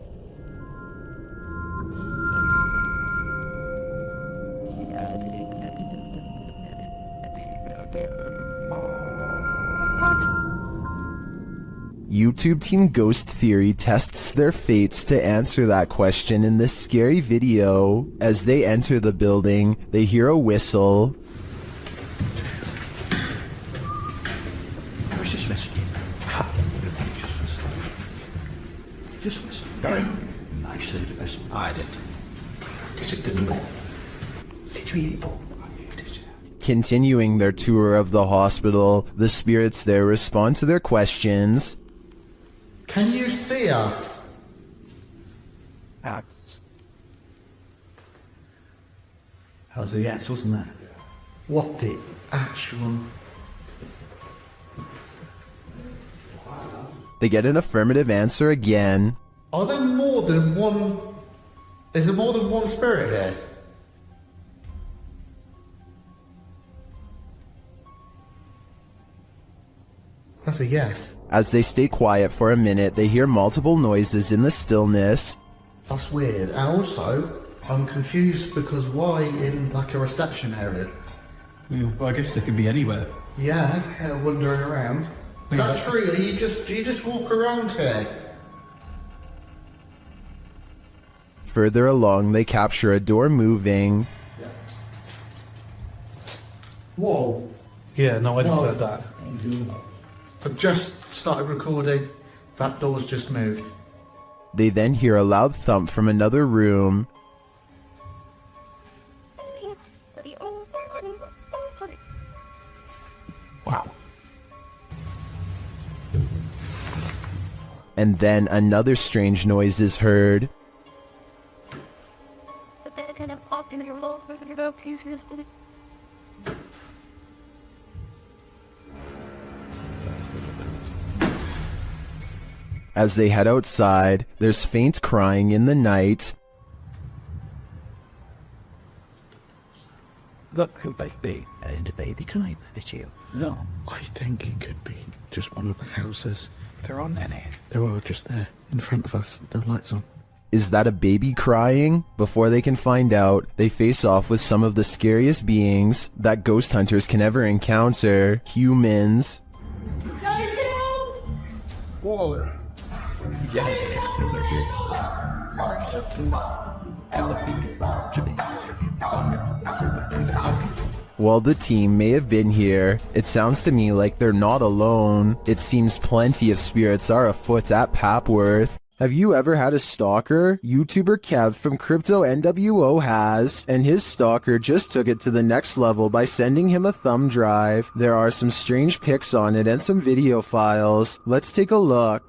YouTube Team Ghost Theory tests their fates to answer that question in this scary video. As they enter the building, they hear a whistle. Where's this message? Just listen. No. I said listen. I did. Is it the door? Did you hear it, Paul? Continuing their tour of the hospital, the spirits there respond to their questions. Can you see us? That was the yes, wasn't that? What the actual... They get an affirmative answer again. Are there more than one... Is there more than one spirit here? That's a yes. As they stay quiet for a minute, they hear multiple noises in the stillness. That's weird. And also, I'm confused because why in like a reception area? Well, I guess they could be anywhere. Yeah, wandering around. Is that true? Do you just walk around here? Further along, they capture a door moving. Whoa. Yeah, no, I just heard that. I've just started recording. That door's just moved. They then hear a loud thump from another room. Wow. And then another strange noise is heard. As they head outside, there's faint crying in the night. Look, who both be and the baby crying at you. No. I think it could be just one of the houses. There aren't any. They're all just there, in front of us, the lights on. Is that a baby crying? Before they can find out, they face off with some of the scariest beings that ghost hunters can ever encounter, humans. Whoa. While the team may have been here, it sounds to me like they're not alone. It seems plenty of spirits are afoot at Papworth. Have you ever had a stalker? YouTuber Kev from Crypto NWO has, and his stalker just took it to the next level by sending him a thumb drive. There are some strange pics on it and some video files. Let's take a look.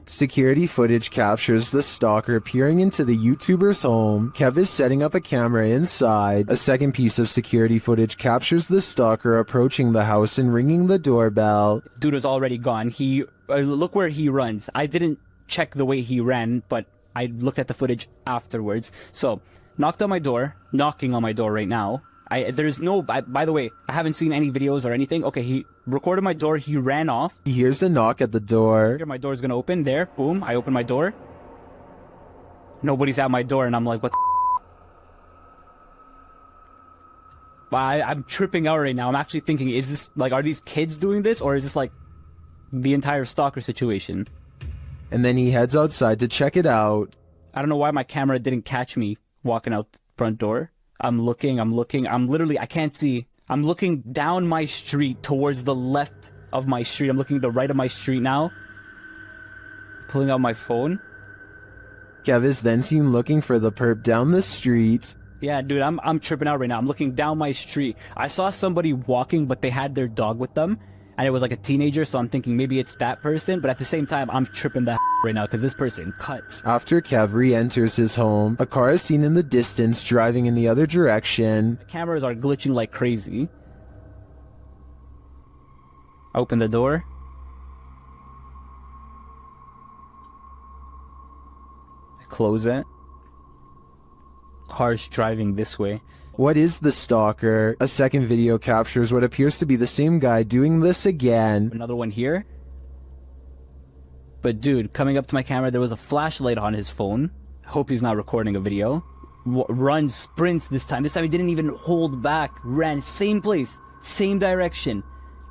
Security footage captures the stalker peering into the YouTuber's home. Kev is setting up a camera inside. A second piece of security footage captures the stalker approaching the house and ringing the doorbell. Dude is already gone. Look where he runs. I didn't check the way he ran, but I looked at the footage afterwards. So, knocking on my door right now. By the way, I haven't seen any videos or anything. Okay, he recorded my door, he ran off. He hears a knock at the door. Here, my door's gonna open, there, boom, I open my door. Nobody's at my door, and I'm like, what the I'm tripping out right now. I'm actually thinking, is this, like, are these kids doing this, or is this, like, the entire stalker situation? And then he heads outside to check it out. I don't know why my camera didn't catch me walking out the front door. I'm looking, I can't see. I'm looking down my street towards the left of my street. I'm looking to the right of my street now. Pulling out my phone. Kev is then seen looking for the perp down the street. Yeah, dude, I'm tripping out right now. I'm looking down my street. I saw somebody walking, but they had their dog with them. And it was like a teenager, so I'm thinking maybe it's that person. But at the same time, I'm tripping the right now because this person cut. After Kev re-enters his home, a car is seen in the distance driving in the other direction. The cameras are glitching like crazy. Open the door. Close it. Car's driving this way. What is the stalker? A second video captures what appears to be the same guy doing this again. Another one here. But dude, coming up to my camera, there was a flashlight on his phone. Hope he's not recording a video. Runs, sprints this time. This time he didn't even hold back. Ran, same place, same direction.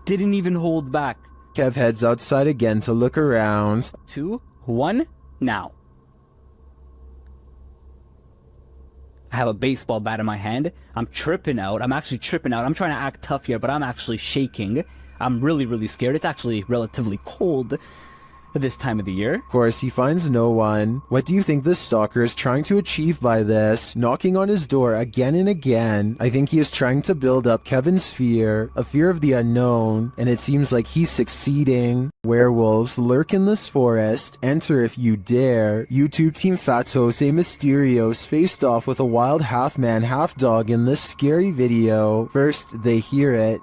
Didn't even hold back. Kev heads outside again to look around. 2, 1, now. I have a baseball bat in my hand. I'm tripping out. I'm actually tripping out. I'm trying to act tough here, but I'm actually shaking. I'm really, really scared. It's actually relatively cold this time of the year. Of course, he finds no one. What do you think the stalker is trying to achieve by this? Knocking on his door again and again. I think he is trying to build up Kevin's fear, a fear of the unknown, and it seems like he's succeeding. Werewolves lurk in this forest. Enter if you dare. YouTube team Fatos et Mysterios faced off with a wild half-man, half-dog in this scary video. First, they hear it.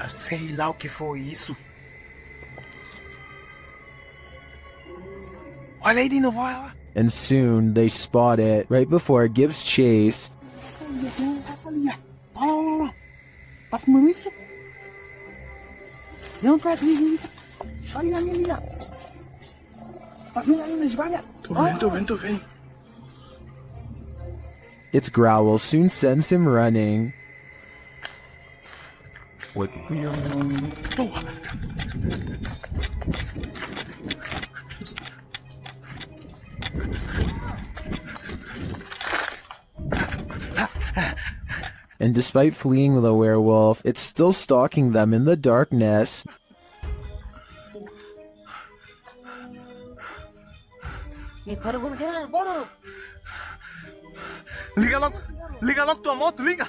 Sei lá o que foi isso. Olha aí de novo, olha lá. And soon they spot it right before it gives chase. Passa ali, ó. Olha lá. Tá fumando isso? Não, tá ali. Olha ali, ó. Tá vendo ali nas galhas? Tô vendo. Its growl soon sends him running. And despite fleeing the werewolf, it's still stalking them in the darkness. Liga logo tua moto, liga.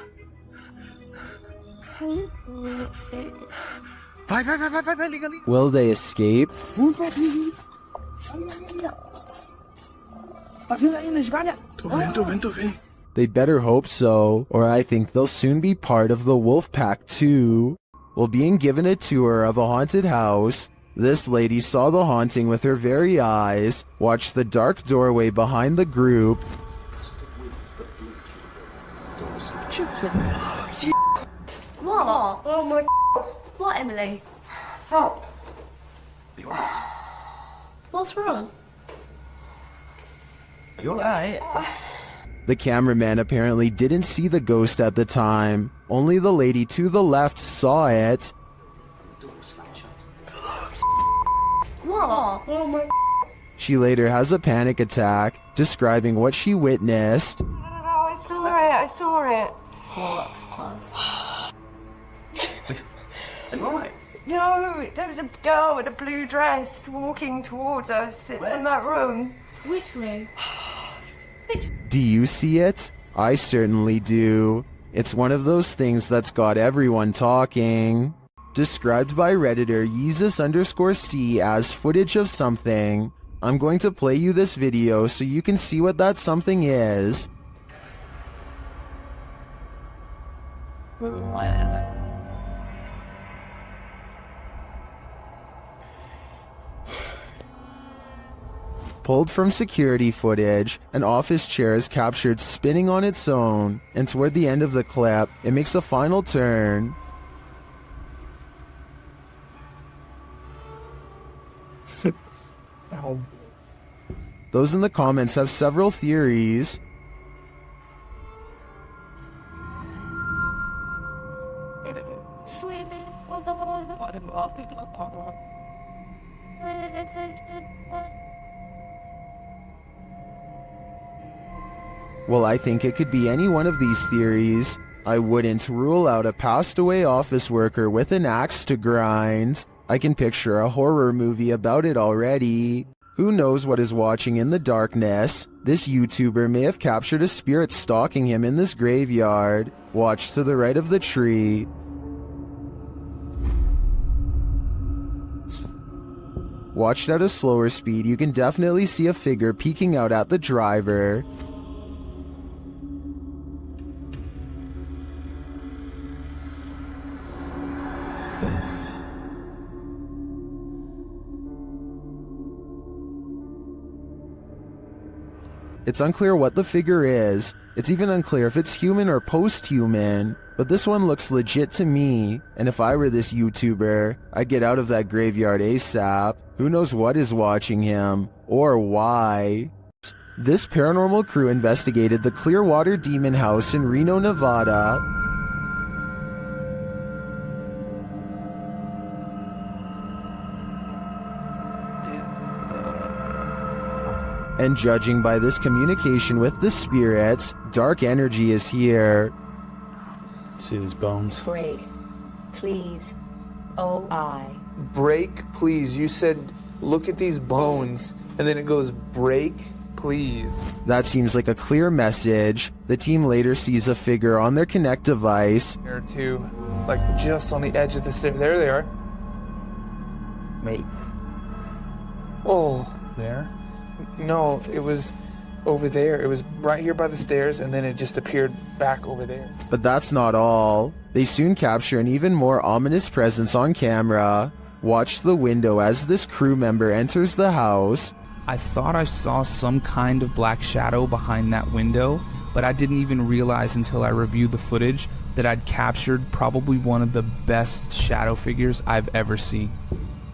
Vai, liga. Will they escape? Tá vendo aí nas galhas? Tô vendo. They better hope so, or I think they'll soon be part of the wolf pack too. While being given a tour of a haunted house, this lady saw the haunting with her very eyes, watched the dark doorway behind the group. What? Oh my God. What, Emily? Help. You alright? What's wrong? You alright? The cameraman apparently didn't see the ghost at the time. Only the lady to the left saw it. What? Oh my. She later has a panic attack, describing what she witnessed. No, I saw it. I saw it. Are you alright? No, there was a girl in a blue dress walking towards us in that room. Which room? Do you see it? I certainly do. It's one of those things that's got everyone talking. Described by Redditor Yeezus_C as footage of something. I'm going to play you this video so you can see what that something is. Pulled from security footage, an office chair is captured spinning on its own, and toward the end of the clip, it makes a final turn. Those in the comments have several theories. Well, I think it could be any one of these theories. I wouldn't rule out a passed away office worker with an axe to grind. I can picture a horror movie about it already. Who knows what is watching in the darkness? This YouTuber may have captured a spirit stalking him in this graveyard. Watch to the right of the tree. Watched at a slower speed, you can definitely see a figure peeking out at the driver. It's unclear what the figure is. It's even unclear if it's human or post-human. But this one looks legit to me. And if I were this YouTuber, I'd get out of that graveyard ASAP. Who knows what is watching him? Or why? This paranormal crew investigated the Clearwater Demon House in Reno, Nevada. And judging by this communication with the spirits, dark energy is here. See these bones? Break. Please. Oh, I. Break, please. You said, look at these bones. And then it goes, break, please. That seems like a clear message. The team later sees a figure on their Kinect device. There are two, like just on the edge of the stairs. There they are. Wait. Oh. There? No, it was over there. It was right here by the stairs, and then it just appeared back over there. But that's not all. They soon capture an even more ominous presence on camera. Watch the window as this crew member enters the house. I thought I saw some kind of black shadow behind that window, but I didn't even realize until I reviewed the footage that I'd captured probably one of the best shadow figures I've ever seen.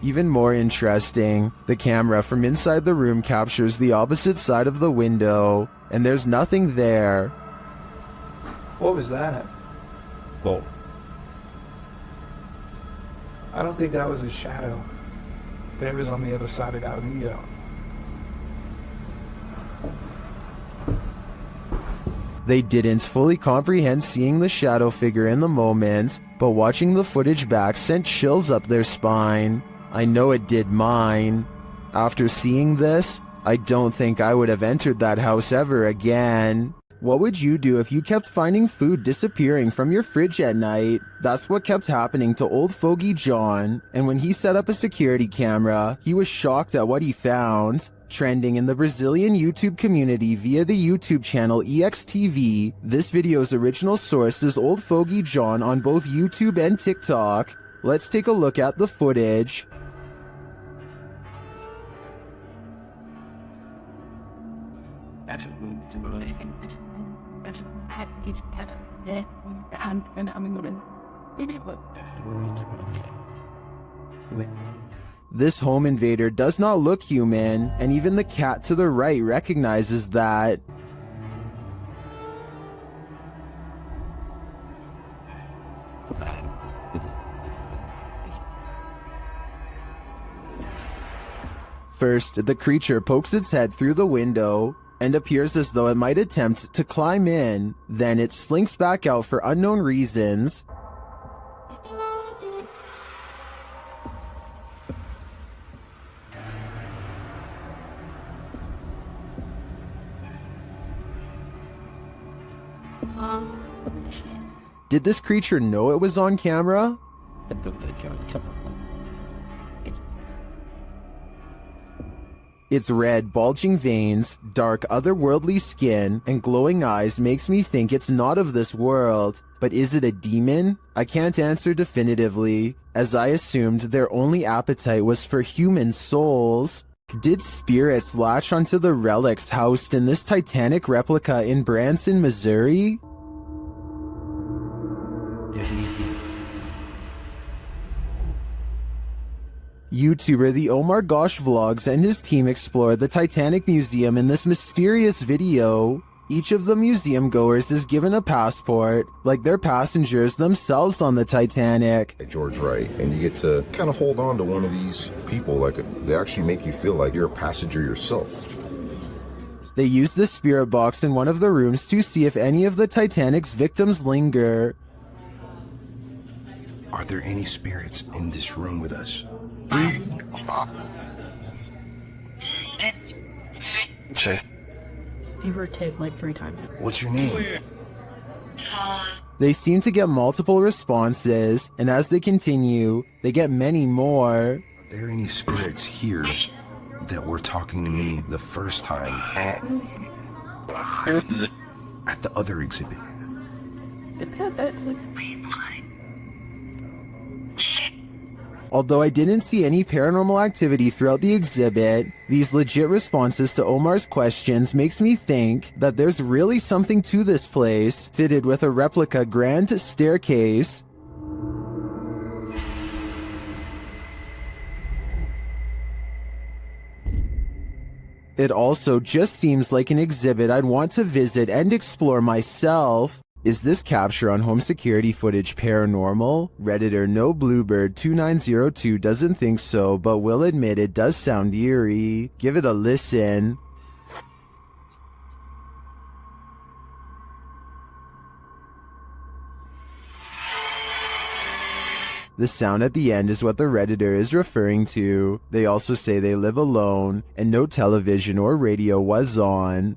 Even more interesting, the camera from inside the room captures the opposite side of the window, and there's nothing there. What was that? Oh. I don't think that was a shadow. But it was on the other side of that window. They didn't fully comprehend seeing the shadow figure in the moment, but watching the footage back sent chills up their spine. I know it did mine. After seeing this, I don't think I would have entered that house ever again. What would you do if you kept finding food disappearing from your fridge at night? That's what kept happening to old fogey John, and when he set up a security camera, he was shocked at what he found. Trending in the Brazilian YouTube community via the YouTube channel EXTV, this video's original source is old fogey John on both YouTube and TikTok. Let's take a look at the footage. This home invader does not look human, and even the cat to the right recognizes that. First, the creature pokes its head through the window and appears as though it might attempt to climb in. Then it slinks back out for unknown reasons. Did this creature know it was on camera? Its red, bulging veins, dark, otherworldly skin, and glowing eyes makes me think it's not of this world. But is it a demon? I can't answer definitively, as I assumed their only appetite was for human souls. Did spirits latch onto the relics housed in this Titanic replica in Branson, Missouri? YouTuber The Omar Gosh Vlogs and his team explore the Titanic Museum in this mysterious video. Each of the museum goers is given a passport, like they're passengers themselves on the Titanic. George Wright, and you get to kind of hold on to one of these people, like they actually make you feel like you're a passenger yourself. They use the spirit box in one of the rooms to see if any of the Titanic's victims linger. Are there any spirits in this room with us? You were taped like 3 times. What's your name? They seem to get multiple responses, and as they continue, they get many more. Are there any spirits here that were talking to me the first time at the other exhibit? Although I didn't see any paranormal activity throughout the exhibit, these legit responses to Omar's questions makes me think that there's really something to this place, fitted with a replica grand staircase. It also just seems like an exhibit I'd want to visit and explore myself. Is this capture on home security footage paranormal? Redditor No Bluebird 2902 doesn't think so, but will admit it does sound eerie. Give it a listen. The sound at the end is what the Redditor is referring to. They also say they live alone, and no television or radio was on.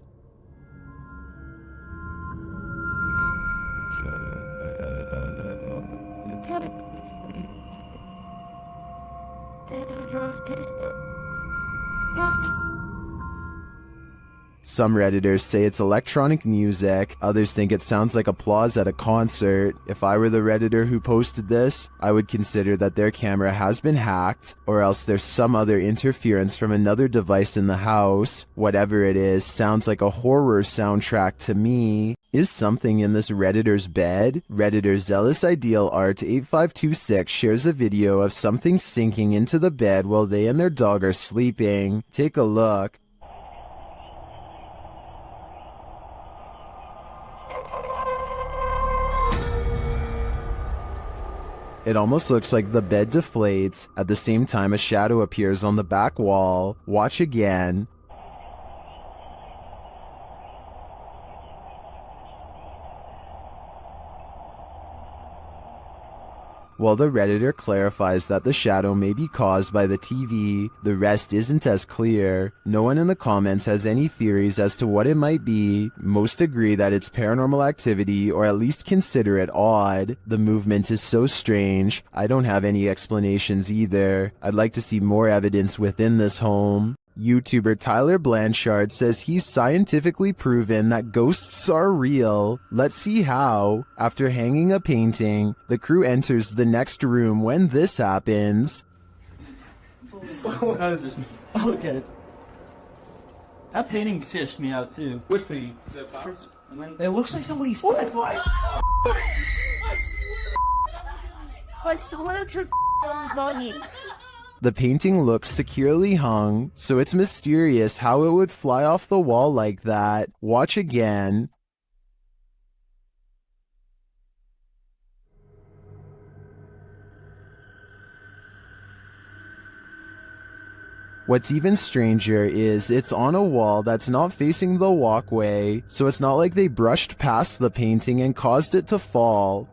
Some Redditors say it's electronic music, others think it sounds like applause at a concert. If I were the Redditor who posted this, I would consider that their camera has been hacked, or else there's some other interference from another device in the house. Whatever it is, sounds like a horror soundtrack to me. Is something in this Redditor's bed? Redditor Zealous Ideal Art 8526 shares a video of something sinking into the bed while they and their dog are sleeping. Take a look. It almost looks like the bed deflates. At the same time, a shadow appears on the back wall. Watch again. While the Redditor clarifies that the shadow may be caused by the TV, the rest isn't as clear. No one in the comments has any theories as to what it might be. Most agree that it's paranormal activity, or at least consider it odd. The movement is so strange. I don't have any explanations either. I'd like to see more evidence within this home. YouTuber Tyler Blanchard says he's scientifically proven that ghosts are real. Let's see how. After hanging a painting, the crew enters the next room when this happens. How is this? Look at it. That painting stitched me out too. Which painting? It looks like somebody slept. I swear to The painting looks securely hung, so it's mysterious how it would fly off the wall like that. Watch again. What's even stranger is it's on a wall that's not facing the walkway, so it's not like they brushed past the painting and caused it to fall.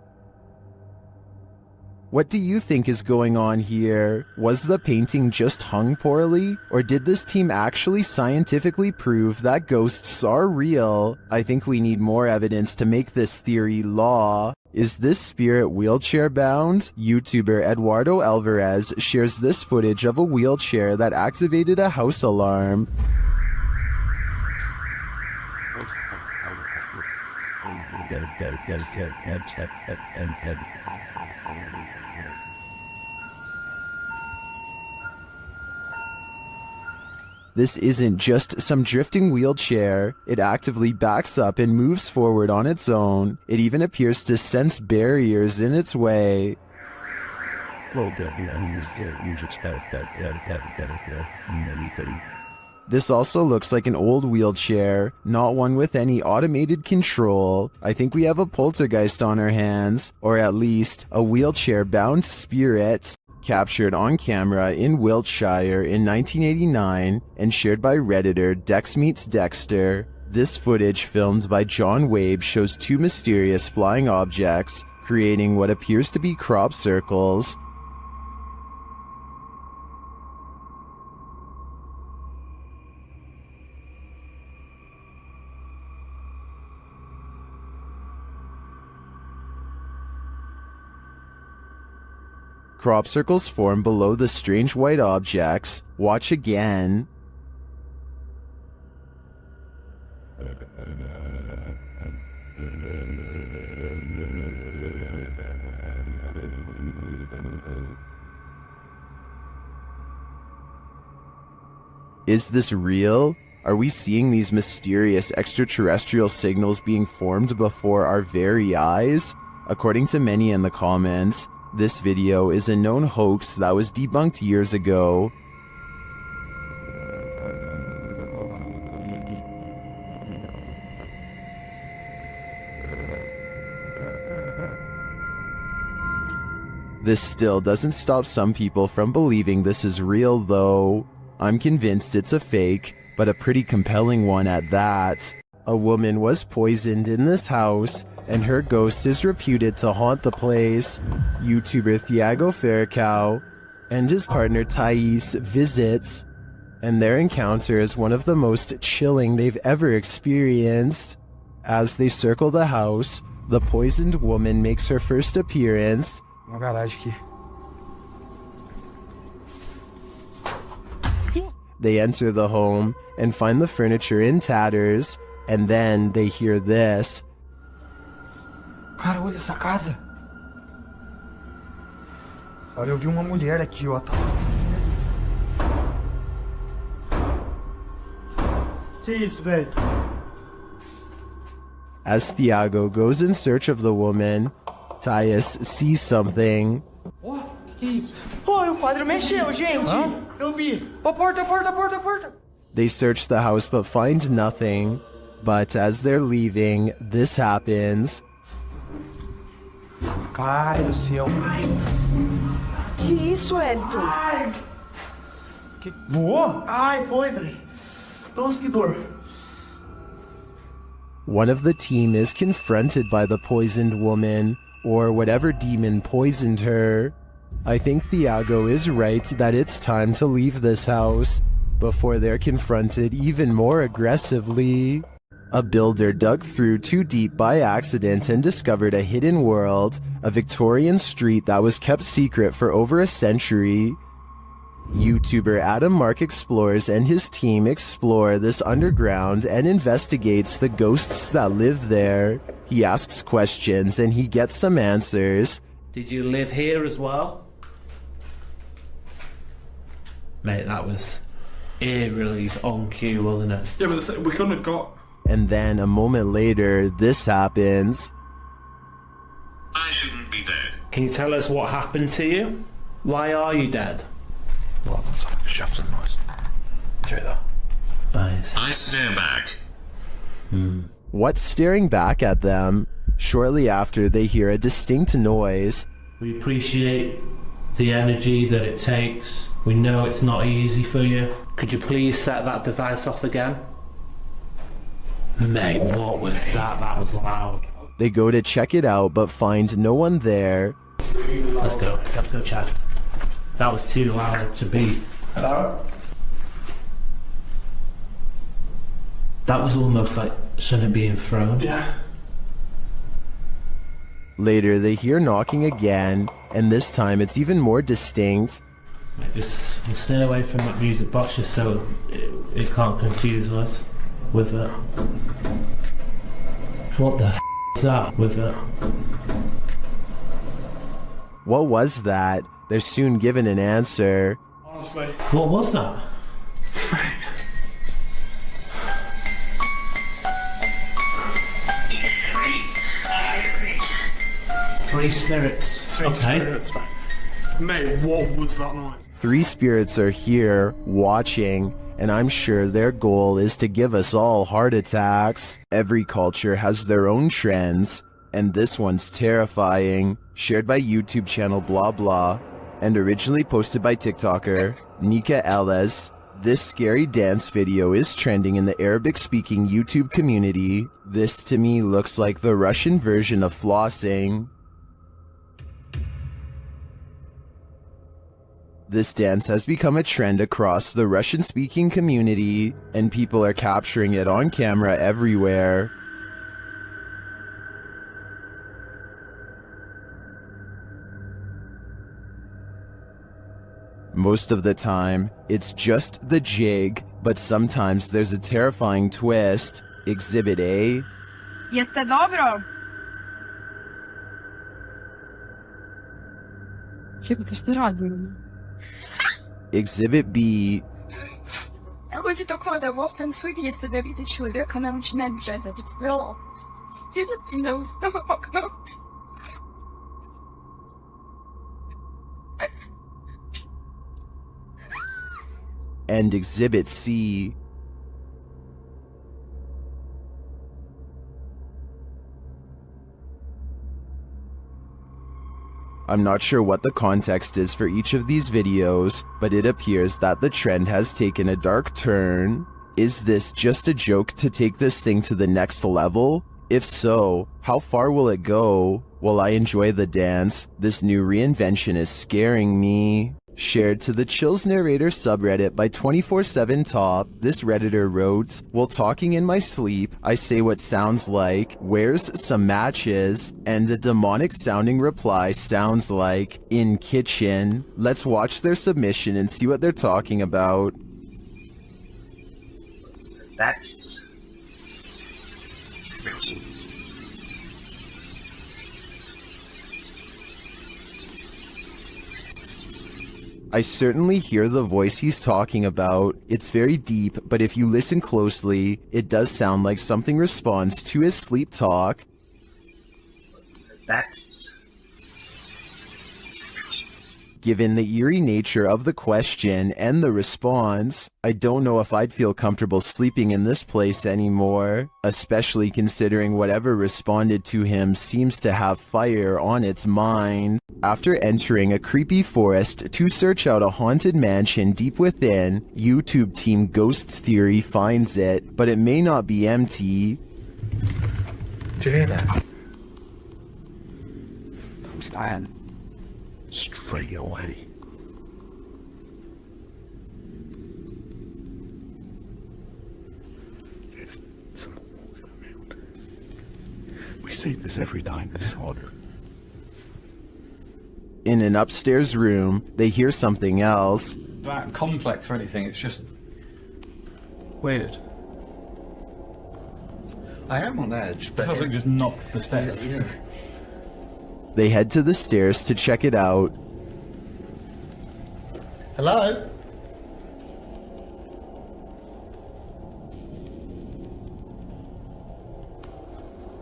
What do you think is going on here? Was the painting just hung poorly? Or did this team actually scientifically prove that ghosts are real? I think we need more evidence to make this theory law. Is this spirit wheelchair bound? YouTuber Eduardo Alvarez shares this footage of a wheelchair that activated a house alarm. This isn't just some drifting wheelchair. It actively backs up and moves forward on its own. It even appears to sense barriers in its way. This also looks like an old wheelchair, not one with any automated control. I think we have a poltergeist on our hands, or at least a wheelchair-bound spirit. Captured on camera in Wiltshire in 1989 and shared by Redditor Dex Meets Dexter. This footage filmed by John Wabe shows two mysterious flying objects creating what appears to be crop circles. Crop circles form below the strange white objects. Watch again. Is this real? Are we seeing these mysterious extraterrestrial signals being formed before our very eyes? According to many in the comments, this video is a known hoax that was debunked years ago. This still doesn't stop some people from believing this is real though. I'm convinced it's a fake, but a pretty compelling one at that. A woman was poisoned in this house, and her ghost is reputed to haunt the place. YouTuber Thiago Ferracao and his partner Thais visits, and their encounter is one of the most chilling they've ever experienced. As they circle the house, the poisoned woman makes her first appearance. Uma garagem aqui. They enter the home and find the furniture in tatters, and then they hear this. Cara, olha essa casa. Olha, eu vi uma mulher aqui, ó. Que isso, velho? As Thiago goes in search of the woman, Thais sees something. Oh, que isso? Oh, o quadro mexeu, gente. Eu vi. Oh, porta, porta, porta, porta. They search the house but find nothing. But as they're leaving, this happens. Ai, do céu. Que isso, Elton? Ai. Que... Voou? Ai, foi, velho. Nossa, que dor. One of the team is confronted by the poisoned woman, or whatever demon poisoned her. I think Thiago is right that it's time to leave this house, before they're confronted even more aggressively. A builder dug through too deep by accident and discovered a hidden world, a Victorian street that was kept secret for over a century. YouTuber Adam Mark Explores and his team explore this underground and investigates the ghosts that live there. He asks questions and he gets some answers. Did you live here as well? Mate, that was eerily on cue, wasn't it? Yeah, but we couldn't have got... And then a moment later, this happens. I shouldn't be dead. Can you tell us what happened to you? Why are you dead? Well, that's like a shuffling noise. Through that. Nice. I stare back. What's staring back at them? Shortly after, they hear a distinct noise. We appreciate the energy that it takes. We know it's not easy for you. Could you please set that device off again? Mate, what was that? That was loud. They go to check it out, but find no one there. Let's go check. That was too loud to be. Hello? That was almost like something being thrown. Yeah. Later, they hear knocking again, and this time it's even more distinct. Just stay away from that music box just so it can't confuse us with it. What the f is that with it? What was that? They're soon given an answer. Honestly. What was that? Three spirits. Three spirits, mate, what was that noise? 3 spirits are here, watching, and I'm sure their goal is to give us all heart attacks. Every culture has their own trends, and this one's terrifying. Shared by YouTube channel blah blah, and originally posted by TikToker Nika Ellis. This scary dance video is trending in the Arabic-speaking YouTube community. This to me looks like the Russian version of flossing. This dance has become a trend across the Russian-speaking community, and people are capturing it on camera everywhere. Most of the time, it's just the jig, but sometimes there's a terrifying twist. Exhibit A. Jeste dobro? Jebote, što radim? Exhibit B. Kako ti to kao da Wolfgang svidi jeste da vidi človeka na noć ne može za bilo. Ti ne ustavno. And Exhibit C. I'm not sure what the context is for each of these videos, but it appears that the trend has taken a dark turn. Is this just a joke to take this thing to the next level? If so, how far will it go? While I enjoy the dance, this new reinvention is scaring me. Shared to the Chills Narrator subreddit by 24/7 Top, this redditor wrote, "While talking in my sleep, I say what sounds like, 'Where's some matches?' and a demonic sounding reply sounds like, 'In kitchen.' Let's watch their submission and see what they're talking about." Matches. I certainly hear the voice he's talking about. It's very deep, but if you listen closely, it does sound like something responds to his sleep talk. Matches. Given the eerie nature of the question and the response, I don't know if I'd feel comfortable sleeping in this place anymore, especially considering whatever responded to him seems to have fire on its mind. After entering a creepy forest to search out a haunted mansion deep within, YouTube team Ghost Theory finds it, but it may not be empty. Do you hear that? Who's that? Straight away. There's someone walking around. We see this every time it's odd. In an upstairs room, they hear something else. That complex or anything, it's just weird. I am on edge, but... It feels like just knocked the stairs. Yeah. They head to the stairs to check it out. Hello?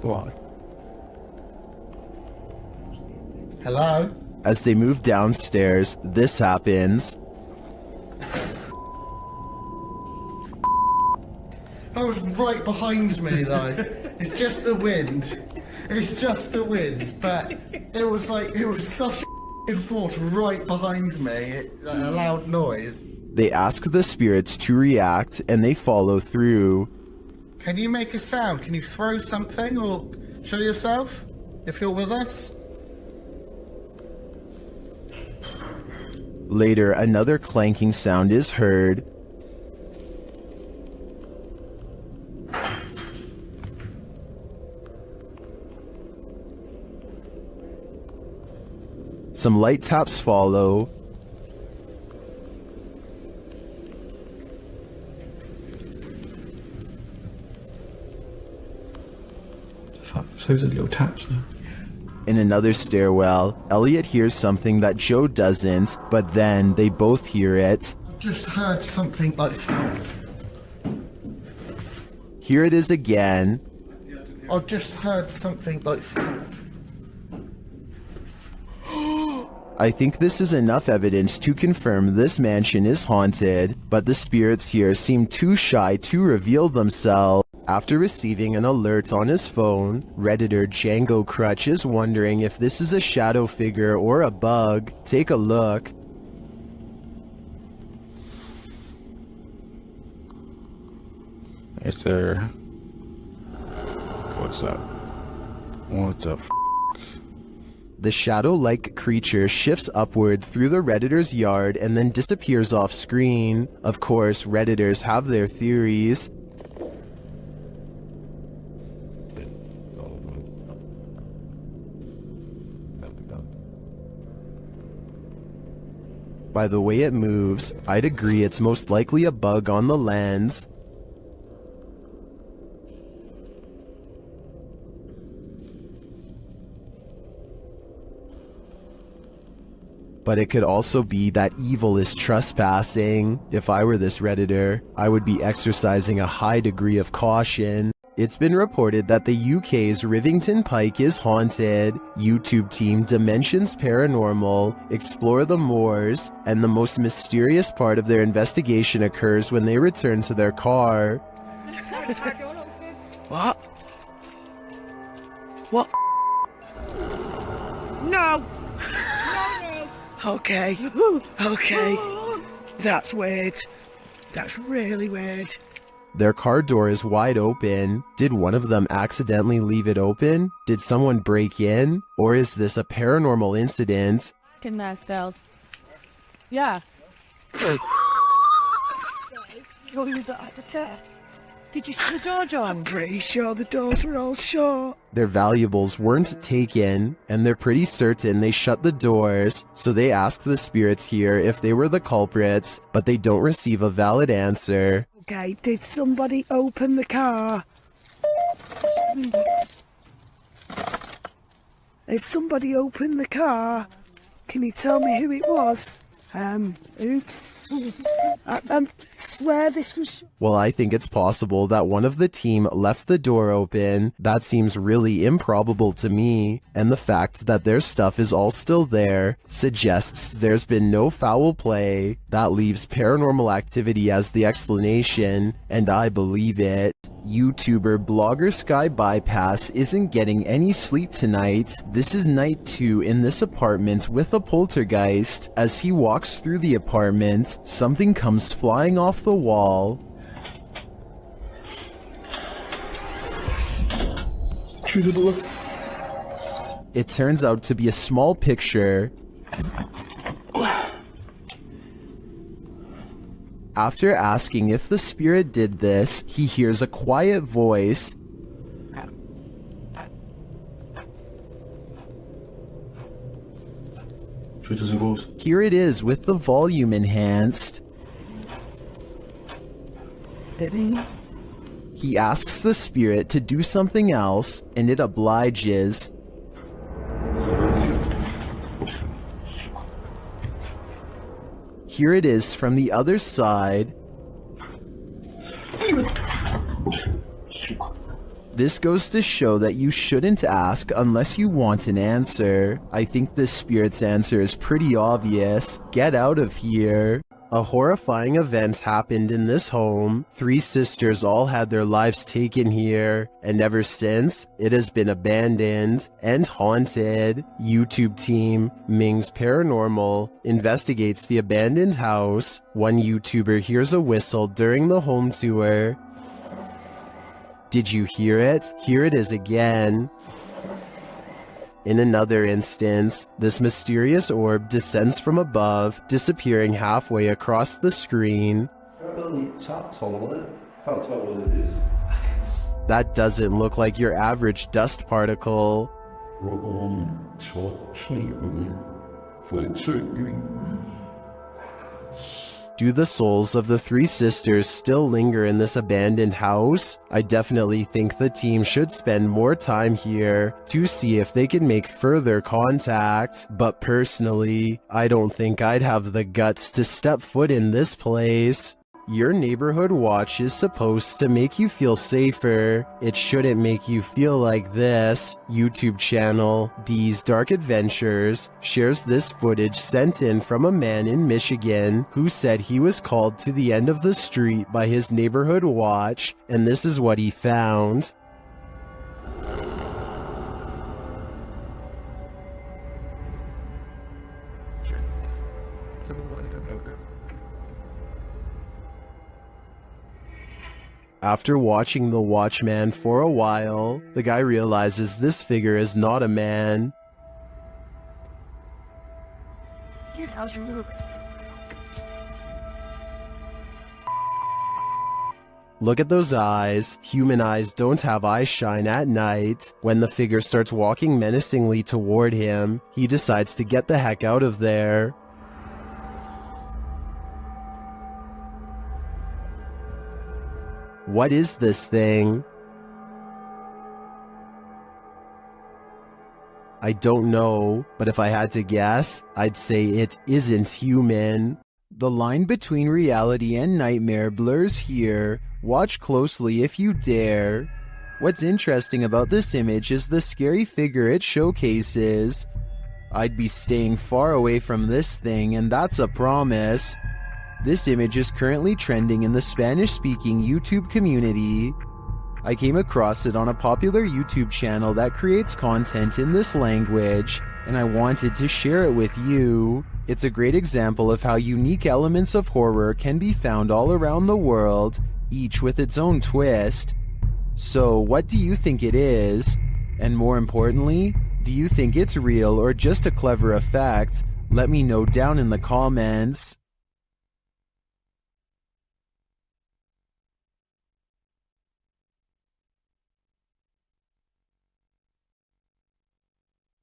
What? Hello? As they move downstairs, this happens. That was right behind me though. It's just the wind. It's just the wind. But it was such a force right behind me. A loud noise. They ask the spirits to react and they follow through. Can you make a sound? Can you throw something or show yourself if you're with us? Later, another clanking sound is heard. Some light taps follow. So those are little taps now. In another stairwell, Elliot hears something that Joe doesn't, but then they both hear it. Just heard something like... Here it is again. I've just heard something like... I think this is enough evidence to confirm this mansion is haunted, but the spirits here seem too shy to reveal themselves. After receiving an alert on his phone, Redditor Django Crutch is wondering if this is a shadow figure or a bug. Take a look. It's there. What's up? What's up? The shadow-like creature shifts upward through the Redditor's yard and then disappears off screen. Of course, Redditors have their theories. By the way it moves, I'd agree it's most likely a bug on the lens. But it could also be that evil is trespassing. If I were this Redditor, I would be exercising a high degree of caution. It's been reported that the UK's Rivington Pike is haunted. YouTube team Dimensions Paranormal explore the moors, and the most mysterious part of their investigation occurs when they return to their car. What? What? No! Okay. Okay. That's weird. That's really weird. Their car door is wide open. Did one of them accidentally leave it open? Did someone break in? Or is this a paranormal incident? Fucking there, Styles. Yeah. You're the care. Did you see the door, John? I'm pretty sure the doors were all shut. Their valuables weren't taken, and they're pretty certain they shut the doors, so they ask the spirits here if they were the culprits, but they don't receive a valid answer. Okay, did somebody open the car? Has somebody opened the car? Can you tell me who it was? Oops. I swear this was... Well, I think it's possible that one of the team left the door open. That seems really improbable to me, and the fact that their stuff is all still there suggests there's been no foul play. That leaves paranormal activity as the explanation, and I believe it. YouTuber Blogger Sky Bypass isn't getting any sleep tonight. This is night 2 in this apartment with a poltergeist. As he walks through the apartment, something comes flying off the wall. It turns out to be a small picture. After asking if the spirit did this, he hears a quiet voice. Here it is with the volume enhanced. He asks the spirit to do something else, and it obliges. Here it is from the other side. This goes to show that you shouldn't ask unless you want an answer. I think this spirit's answer is pretty obvious. Get out of here. A horrifying event happened in this home. 3 sisters all had their lives taken here, and ever since, it has been abandoned and haunted. YouTube team Ming's Paranormal investigates the abandoned house. One YouTuber hears a whistle during the home tour. Did you hear it? Here it is again. In another instance, this mysterious orb descends from above, disappearing halfway across the screen. That doesn't look like your average dust particle. Do the souls of the 3 sisters still linger in this abandoned house? I definitely think the team should spend more time here to see if they can make further contact. But personally, I don't think I'd have the guts to step foot in this place. Your neighborhood watch is supposed to make you feel safer. It shouldn't make you feel like this. YouTube channel D's Dark Adventures shares this footage sent in from a man in Michigan who said he was called to the end of the street by his neighborhood watch, and this is what he found. After watching the Watchman for a while, the guy realizes this figure is not a man. Look at those eyes. Human eyes don't have eye shine at night. When the figure starts walking menacingly toward him, he decides to get the heck out of there. What is this thing? I don't know, but if I had to guess, I'd say it isn't human. The line between reality and nightmare blurs here. Watch closely if you dare. What's interesting about this image is the scary figure it showcases. I'd be staying far away from this thing, and that's a promise. This image is currently trending in the Spanish-speaking YouTube community. I came across it on a popular YouTube channel that creates content in this language, and I wanted to share it with you. It's a great example of how unique elements of horror can be found all around the world, each with its own twist. So, what do you think it is? And more importantly, do you think it's real or just a clever effect? Let me know down in the comments.